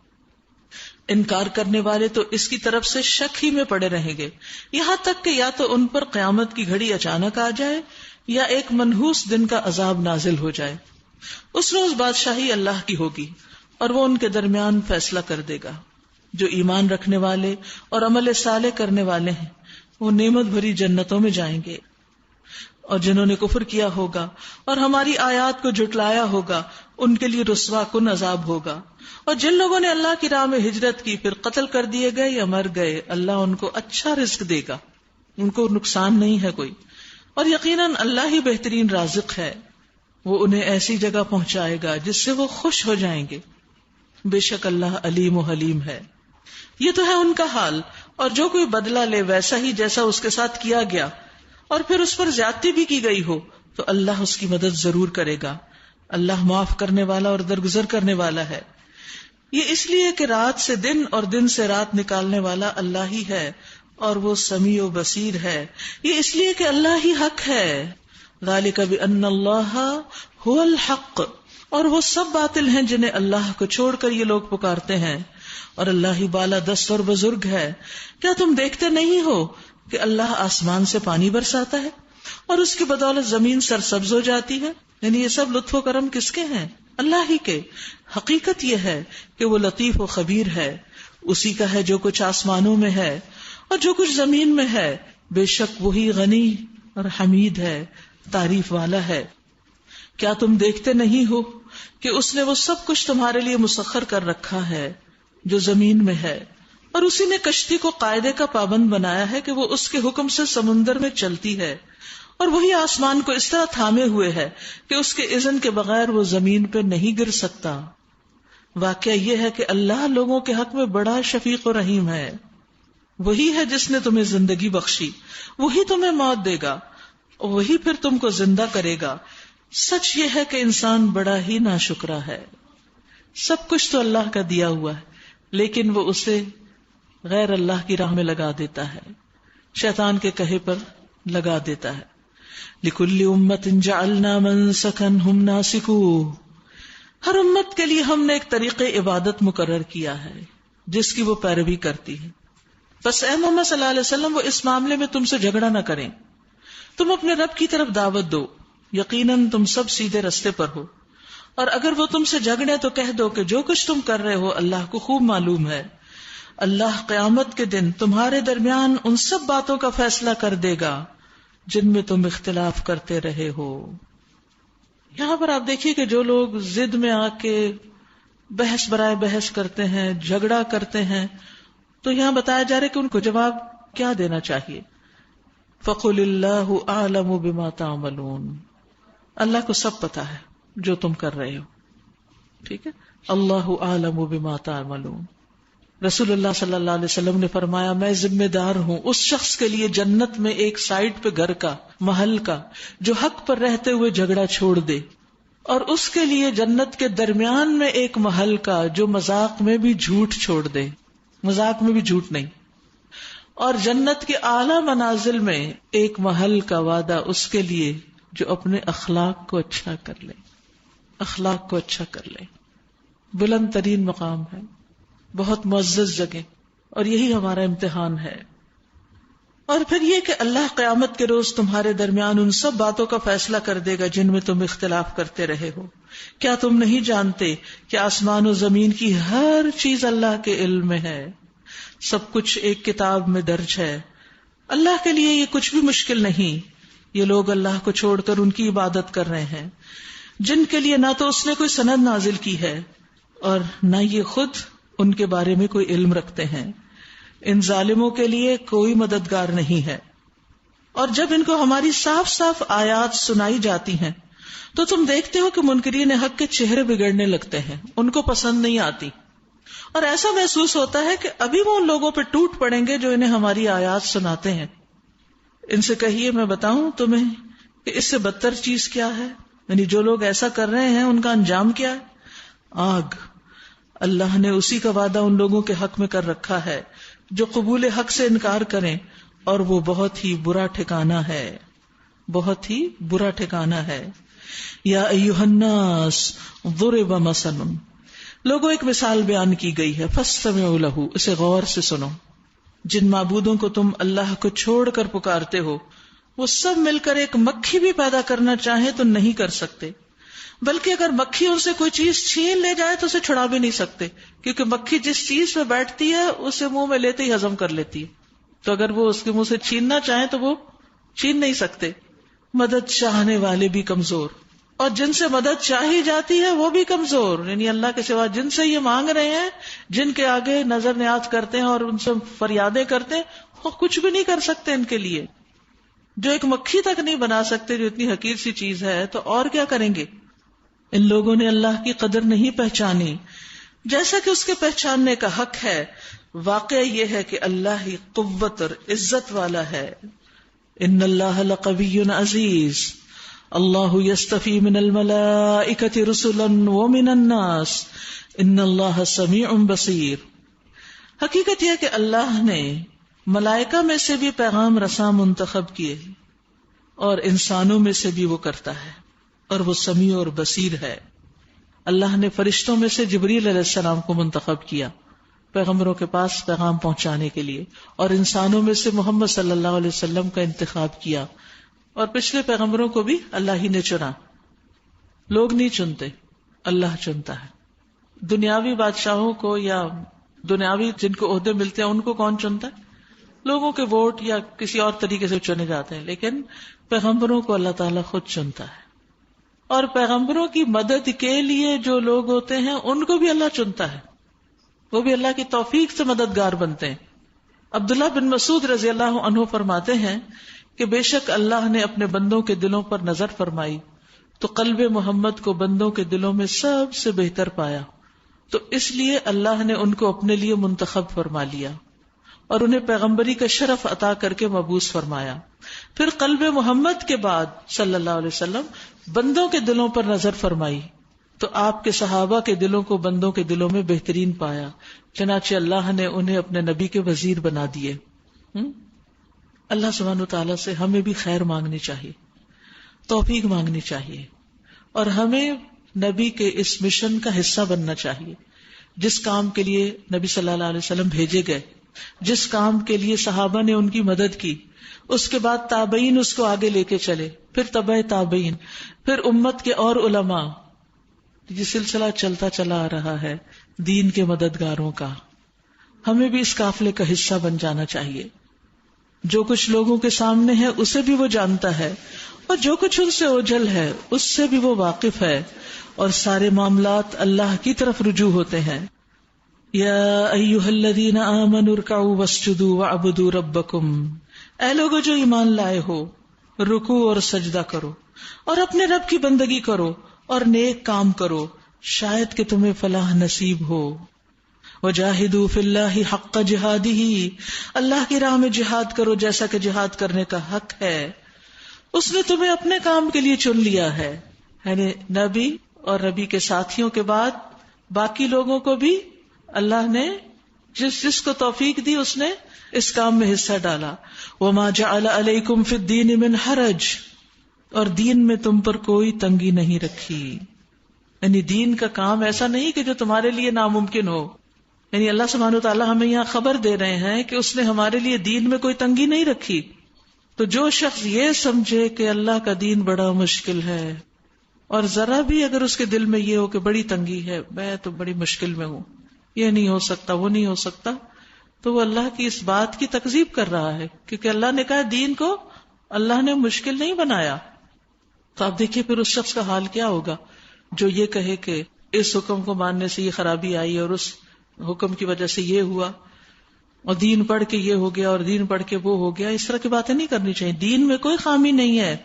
انکار کرنے والے تو اس کی طرف سے شک ہی میں پڑے رہیں گے، یہاں تک کہ یا تو ان پر قیامت کی گھڑی اچانک آ جائے یا ایک منحوس دن کا عذاب نازل ہو جائے. اس روز بادشاہی اللہ کی ہوگی اور وہ ان کے درمیان فیصلہ کر دے گا. جو ایمان رکھنے والے اور عمل صالح کرنے والے ہیں وہ نعمت بھری جنتوں میں جائیں گے، اور جنہوں نے کفر کیا ہوگا اور ہماری آیات کو جھٹلایا ہوگا ان کے لیے رسوا کن عذاب ہوگا. اور جن لوگوں نے اللہ کی راہ میں ہجرت کی پھر قتل کر دیے گئے یا مر گئے، اللہ ان کو اچھا رزق دے گا، ان کو نقصان نہیں ہے کوئی. اور یقیناً اللہ ہی بہترین رازق ہے، وہ انہیں ایسی جگہ پہنچائے گا جس سے وہ خوش ہو جائیں گے. بے شک اللہ علیم و حلیم ہے. یہ تو ہے ان کا حال، اور جو کوئی بدلہ لے ویسا ہی جیسا اس کے ساتھ کیا گیا اور پھر اس پر زیادتی بھی کی گئی ہو تو اللہ اس کی مدد ضرور کرے گا. اللہ معاف کرنے والا اور درگزر کرنے والا ہے. یہ اس لیے کہ رات سے دن اور دن سے رات نکالنے والا اللہ ہی ہے اور وہ سمیع و بصیر ہے. یہ اس لیے کہ اللہ ہی حق ہے. ذالک بأن اللہ هو الحق، اور وہ سب باطل ہیں جنہیں اللہ کو چھوڑ کر یہ لوگ پکارتے ہیں، اور اللہ ہی بالا دست اور بزرگ ہے. کیا تم دیکھتے نہیں ہو کہ اللہ آسمان سے پانی برساتا ہے اور اس کی بدولت زمین سرسبز ہو جاتی ہے؟ یعنی یہ سب لطف و کرم کس کے ہیں؟ اللہ ہی کے. حقیقت یہ ہے کہ وہ لطیف و خبیر ہے، اسی کا ہے جو کچھ آسمانوں میں ہے اور جو کچھ زمین میں ہے. بے شک وہی غنی اور حمید ہے، تعریف والا ہے. کیا تم دیکھتے نہیں ہو کہ اس نے وہ سب کچھ تمہارے لیے مسخر کر رکھا ہے جو زمین میں ہے، اور اسی نے کشتی کو قاعدے کا پابند بنایا ہے کہ وہ اس کے حکم سے سمندر میں چلتی ہے، اور وہی آسمان کو اس طرح تھامے ہوئے ہے کہ اس کے اذن کے بغیر وہ زمین پہ نہیں گر سکتا. واقعہ یہ ہے کہ اللہ لوگوں کے حق میں بڑا شفیق و رحیم ہے. وہی ہے جس نے تمہیں زندگی بخشی، وہی تمہیں موت دے گا، وہی پھر تم کو زندہ کرے گا. سچ یہ ہے کہ انسان بڑا ہی ناشکرا ہے. سب کچھ تو اللہ کا دیا ہوا ہے لیکن وہ اسے غیر اللہ کی راہ میں لگا دیتا ہے، شیطان کے کہے پر لگا دیتا ہے. لِكُلِّ أُمَّةٍ جَعَلْنَا مَنسَكًا هُمْ نَاسِكُوهُ، ہر امت کے لیے ہم نے ایک طریقے عبادت مقرر کیا ہے جس کی وہ پیروی کرتی ہے. بس اے محمد صلی اللہ علیہ وسلم وہ اس معاملے میں تم سے جھگڑا نہ کریں، تم اپنے رب کی طرف دعوت دو، یقیناً تم سب سیدھے رستے پر ہو. اور اگر وہ تم سے جھگڑے تو کہہ دو کہ جو کچھ تم کر رہے ہو اللہ کو خوب معلوم ہے. اللہ قیامت کے دن تمہارے درمیان ان سب باتوں کا فیصلہ کر دے گا جن میں تم اختلاف کرتے رہے ہو. یہاں پر آپ دیکھیے کہ جو لوگ ضد میں آ کے بحث برائے بحث کرتے ہیں، جھگڑا کرتے ہیں، تو یہاں بتایا جا رہا ہے کہ ان کو جواب کیا دینا چاہیے. فَقُلِ اللَّهُ أَعْلَمُ بِمَا تَعْمَلُونَ، اللہ کو سب پتا ہے جو تم کر رہے ہو. ٹھیک ہے، اللہ اعلم بما تعملون. رسول اللہ صلی اللہ علیہ وسلم نے فرمایا میں ذمہ دار ہوں اس شخص کے لیے جنت میں ایک سائڈ پہ گھر کا، محل کا، جو حق پر رہتے ہوئے جھگڑا چھوڑ دے، اور اس کے لیے جنت کے درمیان میں ایک محل کا جو مذاق میں بھی جھوٹ چھوڑ دے، مذاق میں بھی جھوٹ نہیں، اور جنت کے اعلی منازل میں ایک محل کا وعدہ اس کے لیے جو اپنے اخلاق کو اچھا کر لے. اخلاق کو اچھا کر لیں. بلند ترین مقام ہے، بہت معزز جگہ، اور یہی ہمارا امتحان ہے. اور پھر یہ کہ اللہ قیامت کے روز تمہارے درمیان ان سب باتوں کا فیصلہ کر دے گا جن میں تم اختلاف کرتے رہے ہو. کیا تم نہیں جانتے کہ آسمان و زمین کی ہر چیز اللہ کے علم میں ہے، سب کچھ ایک کتاب میں درج ہے. اللہ کے لیے یہ کچھ بھی مشکل نہیں. یہ لوگ اللہ کو چھوڑ کر ان کی عبادت کر رہے ہیں جن کے لیے نہ تو اس نے کوئی سند نازل کی ہے اور نہ یہ خود ان کے بارے میں کوئی علم رکھتے ہیں. ان ظالموں کے لیے کوئی مددگار نہیں ہے. اور جب ان کو ہماری صاف صاف آیات سنائی جاتی ہیں تو تم دیکھتے ہو کہ منکرین حق کے چہرے بگڑنے لگتے ہیں، ان کو پسند نہیں آتی، اور ایسا محسوس ہوتا ہے کہ ابھی وہ ان لوگوں پہ ٹوٹ پڑیں گے جو انہیں ہماری آیات سناتے ہیں. ان سے کہیے میں بتاؤں تمہیں کہ اس سے بدتر چیز کیا ہے، یعنی جو لوگ ایسا کر رہے ہیں ان کا انجام کیا ہے؟ آگ. اللہ نے اسی کا وعدہ ان لوگوں کے حق میں کر رکھا ہے جو قبول حق سے انکار کریں، اور وہ بہت ہی برا ٹھکانہ ہے، بہت ہی برا ٹھکانہ ہے. یا ایھا الناس ضرب مثل، لوگوں ایک مثال بیان کی گئی ہے، فاستمعوا لہ، اسے غور سے سنو. جن معبودوں کو تم اللہ کو چھوڑ کر پکارتے ہو وہ سب مل کر ایک مکھی بھی پیدا کرنا چاہیں تو نہیں کر سکتے، بلکہ اگر مکھی ان سے کوئی چیز چھین لے جائے تو اسے چھڑا بھی نہیں سکتے، کیونکہ مکھی جس چیز پہ بیٹھتی ہے اسے منہ میں لیتے ہی ہضم کر لیتی ہے. تو اگر وہ اس کے منہ سے چھیننا چاہیں تو وہ چھین نہیں سکتے. مدد چاہنے والے بھی کمزور، اور جن سے مدد چاہی جاتی ہے وہ بھی کمزور، یعنی اللہ کے سوا جن سے یہ مانگ رہے ہیں، جن کے آگے نظر نیاز کرتے ہیں اور ان سے فریادیں کرتے ہیں، وہ کچھ بھی نہیں کر سکتے ان کے لیے. جو ایک مکھی تک نہیں بنا سکتے جو اتنی حقیر سی چیز ہے، تو اور کیا کریں گے. ان لوگوں نے اللہ کی قدر نہیں پہچانی جیسا کہ اس کے پہچاننے کا حق ہے. واقعہ یہ ہے کہ اللہ ہی قوت اور عزت والا ہے. ان اللہ لقوی عزیز، اللہ یستفی من الملائکۃ رسلا ومن الناس، ان اللہ سمیع بصیر. حقیقت یہ کہ اللہ نے ملائکہ میں سے بھی پیغام رساں منتخب کیے اور انسانوں میں سے بھی وہ کرتا ہے، اور وہ سمیع اور بصیر ہے. اللہ نے فرشتوں میں سے جبریل علیہ السلام کو منتخب کیا پیغمبروں کے پاس پیغام پہنچانے کے لیے، اور انسانوں میں سے محمد صلی اللہ علیہ وسلم کا انتخاب کیا، اور پچھلے پیغمبروں کو بھی اللہ ہی نے چنا. لوگ نہیں چنتے، اللہ چنتا ہے. دنیاوی بادشاہوں کو یا دنیاوی جن کو عہدے ملتے ہیں ان کو کون چنتا ہے؟ لوگوں کے ووٹ یا کسی اور طریقے سے چنے جاتے ہیں، لیکن پیغمبروں کو اللہ تعالیٰ خود چنتا ہے. اور پیغمبروں کی مدد کے لیے جو لوگ ہوتے ہیں ان کو بھی اللہ چنتا ہے، وہ بھی اللہ کی توفیق سے مددگار بنتے ہیں. عبداللہ بن مسعود رضی اللہ عنہ فرماتے ہیں کہ بے شک اللہ نے اپنے بندوں کے دلوں پر نظر فرمائی تو قلب محمد کو بندوں کے دلوں میں سب سے بہتر پایا، تو اس لیے اللہ نے ان کو اپنے لیے منتخب فرما لیا اور انہیں پیغمبری کا شرف عطا کر کے مبعوث فرمایا. پھر قلب محمد کے بعد صلی اللہ علیہ وسلم بندوں کے دلوں پر نظر فرمائی تو آپ کے صحابہ کے دلوں کو بندوں کے دلوں میں بہترین پایا، چنانچہ اللہ نے انہیں اپنے نبی کے وزیر بنا دیے. اللہ سبحانہ وتعالیٰ سے ہمیں بھی خیر مانگنی چاہیے، توفیق مانگنی چاہیے، اور ہمیں نبی کے اس مشن کا حصہ بننا چاہیے جس کام کے لیے نبی صلی اللہ علیہ وسلم بھیجے گئے، جس کام کے لیے صحابہ نے ان کی مدد کی، اس کے بعد تابعین اس کو آگے لے کے چلے، پھر تبع تابعین، پھر امت کے اور علماء. یہ سلسلہ چلتا چلا آ رہا ہے دین کے مددگاروں کا. ہمیں بھی اس قافلے کا حصہ بن جانا چاہیے. جو کچھ لوگوں کے سامنے ہے اسے بھی وہ جانتا ہے، اور جو کچھ ان سے اوجھل ہے اس سے بھی وہ واقف ہے، اور سارے معاملات اللہ کی طرف رجوع ہوتے ہیں. یا ایھا الذین آمنوا ارکعوا واسجدوا واعبدوا ربکم، اے لوگو جو ایمان لائے ہو، رکوع اور سجدہ کرو اور اپنے رب کی بندگی کرو اور نیک کام کرو، شاید کہ تمہیں فلاح نصیب ہو. وجاہدوا فی اللہ حق جہادہ، اللہ کی راہ میں جہاد کرو جیسا کہ جہاد کرنے کا حق ہے. اس نے تمہیں اپنے کام کے لیے چن لیا ہے، یعنی نبی اور نبی کے ساتھیوں کے بعد باقی لوگوں کو بھی اللہ نے جس کو توفیق دی اس نے اس کام میں حصہ ڈالا. وما جعل علیکم فی الدین من حرج، اور دین میں تم پر کوئی تنگی نہیں رکھی. یعنی دین کا کام ایسا نہیں کہ جو تمہارے لیے ناممکن ہو. یعنی اللہ سبحانہ وتعالی ہمیں یہاں خبر دے رہے ہیں کہ اس نے ہمارے لیے دین میں کوئی تنگی نہیں رکھی. تو جو شخص یہ سمجھے کہ اللہ کا دین بڑا مشکل ہے، اور ذرا بھی اگر اس کے دل میں یہ ہو کہ بڑی تنگی ہے، میں تو بڑی مشکل میں ہوں، یہ نہیں ہو سکتا، وہ نہیں ہو سکتا، تو وہ اللہ کی اس بات کی تکذیب کر رہا ہے، کیونکہ اللہ نے کہا دین کو اللہ نے مشکل نہیں بنایا. تو آپ دیکھیے پھر اس شخص کا حال کیا ہوگا جو یہ کہے کہ اس حکم کو ماننے سے یہ خرابی آئی اور اس حکم کی وجہ سے یہ ہوا، اور دین پڑھ کے یہ ہو گیا اور دین پڑھ کے وہ ہو گیا. اس طرح کی باتیں نہیں کرنی چاہیے. دین میں کوئی خامی نہیں ہے،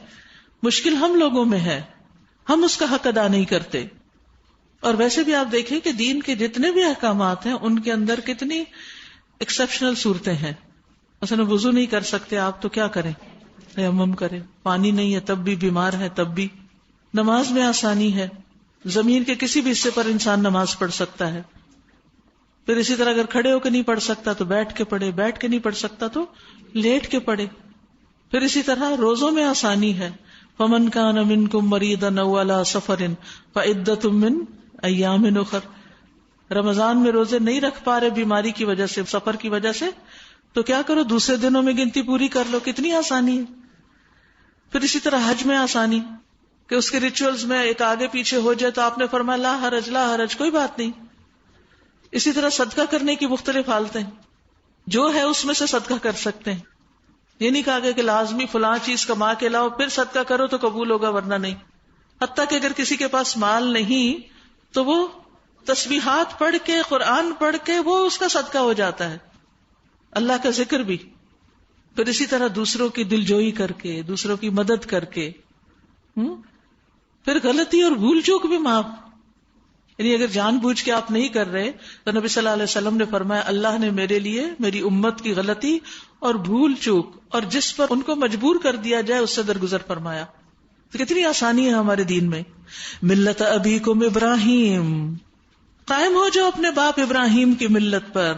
مشکل ہم لوگوں میں ہے، ہم اس کا حق ادا نہیں کرتے. اور ویسے بھی آپ دیکھیں کہ دین کے جتنے بھی احکامات ہیں ان کے اندر کتنی ایکسیپشنل صورتیں ہیں. مثلا وضو نہیں کر سکتے آپ تو کیا کریں؟ تیمم کریں. پانی نہیں ہے تب بھی، بیمار ہے تب بھی. نماز میں آسانی ہے، زمین کے کسی بھی حصے پر انسان نماز پڑھ سکتا ہے. پھر اسی طرح اگر کھڑے ہو کے نہیں پڑھ سکتا تو بیٹھ کے پڑھے، بیٹھ کے نہیں پڑھ سکتا تو لیٹ کے پڑھے. پھر اسی طرح روزوں میں آسانی ہے. فَمَنْ كَانَ مِنْكُمْ مَرِيضًا أَوْ عَلَىٰ سَفَرٍ فَعِدَّةٌ مِّنْ أَيَّامٍ أُخَرَ. رمضان میں روزے نہیں رکھ پا رہے بیماری کی وجہ سے، سفر کی وجہ سے، تو کیا کرو دوسرے دنوں میں گنتی پوری کر لو. کتنی آسانی ہے. پھر اسی طرح حج میں آسانی کہ اس کے ریچولز میں ایک آگے پیچھے ہو جائے تو آپ نے فرمایا لا حرج لا حرج، کوئی بات نہیں. اسی طرح صدقہ کرنے کی مختلف حالتیں، جو ہے اس میں سے صدقہ کر سکتے ہیں. یہ نہیں کہا گیا کہ لازمی فلاں چیز کما کے لاؤ پھر صدقہ کرو تو قبول ہوگا ورنہ نہیں. حتیٰ کہ اگر کسی کے پاس مال نہیں تو وہ تسبیحات پڑھ کے، قرآن پڑھ کے وہ اس کا صدقہ ہو جاتا ہے، اللہ کا ذکر بھی. پھر اسی طرح دوسروں کی دلجوئی کر کے، دوسروں کی مدد کر کے، پھر غلطی اور بھول چوک بھی معاف. یعنی اگر جان بوجھ کے آپ نہیں کر رہے تو نبی صلی اللہ علیہ وسلم نے فرمایا اللہ نے میرے لیے میری امت کی غلطی اور بھول چوک اور جس پر ان کو مجبور کر دیا جائے اس سے درگزر فرمایا. تو کتنی آسانی ہے ہمارے دین میں. ملت ابیکم ابراہیم، قائم ہو جاؤ اپنے باپ ابراہیم کی ملت پر.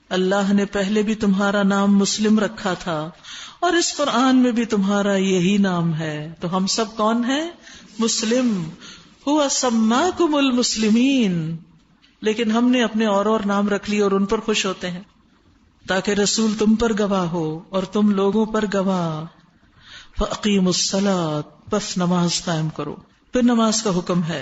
اللہ نے پہلے بھی تمہارا نام مسلم رکھا تھا اور اس قرآن میں بھی تمہارا یہی نام ہے. تو ہم سب کون ہیں؟ مسلم. ہوا سماکم المسلمین. لیکن ہم نے اپنے اور نام رکھ لیے اور ان پر خوش ہوتے ہیں تاکہ رسول تم پر گواہ ہو اور تم لوگوں پر گواہ. فاقیموا الصلاۃ، بس نماز قائم کرو. پھر نماز کا حکم ہے.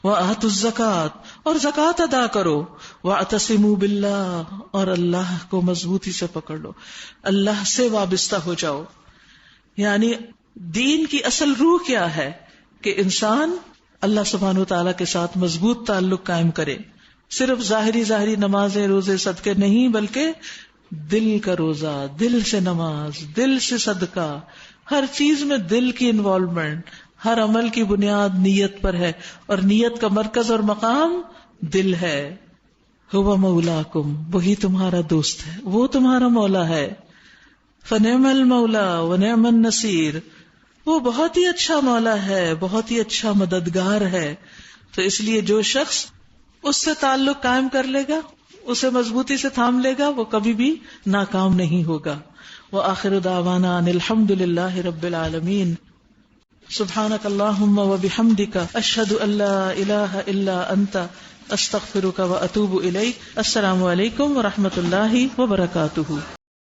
وآتوا الزکاۃ، اور زکوٰۃ ادا کرو. واعتصموا باللہ، اور اللہ کو مضبوطی سے پکڑ لو، اللہ سے وابستہ ہو جاؤ. یعنی دین کی اصل روح کیا ہے کہ انسان اللہ سبحانہ وتعالیٰ کے ساتھ مضبوط تعلق قائم کرے. صرف ظاہری نمازیں روزے صدقے نہیں، بلکہ دل کا روزہ، دل سے نماز، دل سے صدقہ، ہر چیز میں دل کی انوالومنٹ. ہر عمل کی بنیاد نیت پر ہے اور نیت کا مرکز اور مقام دل ہے. ہوا مولاکم، وہی تمہارا دوست ہے، وہ تمہارا مولا ہے. فنعم المولا ونعم النصیر، وہ بہت ہی اچھا مولا ہے، بہت ہی اچھا مددگار ہے. تو اس لیے جو شخص اس سے تعلق قائم کر لے گا، اسے مضبوطی سے تھام لے گا، وہ کبھی بھی ناکام نہیں ہوگا. وآخر دعوانا ان الحمد للہ رب العالمین. سبحانک اللہم وبحمدک، اشہد ان لا الہ الا انت، استغفرک واتوب الیک. السلام علیکم ورحمۃ اللہ وبرکاتہ.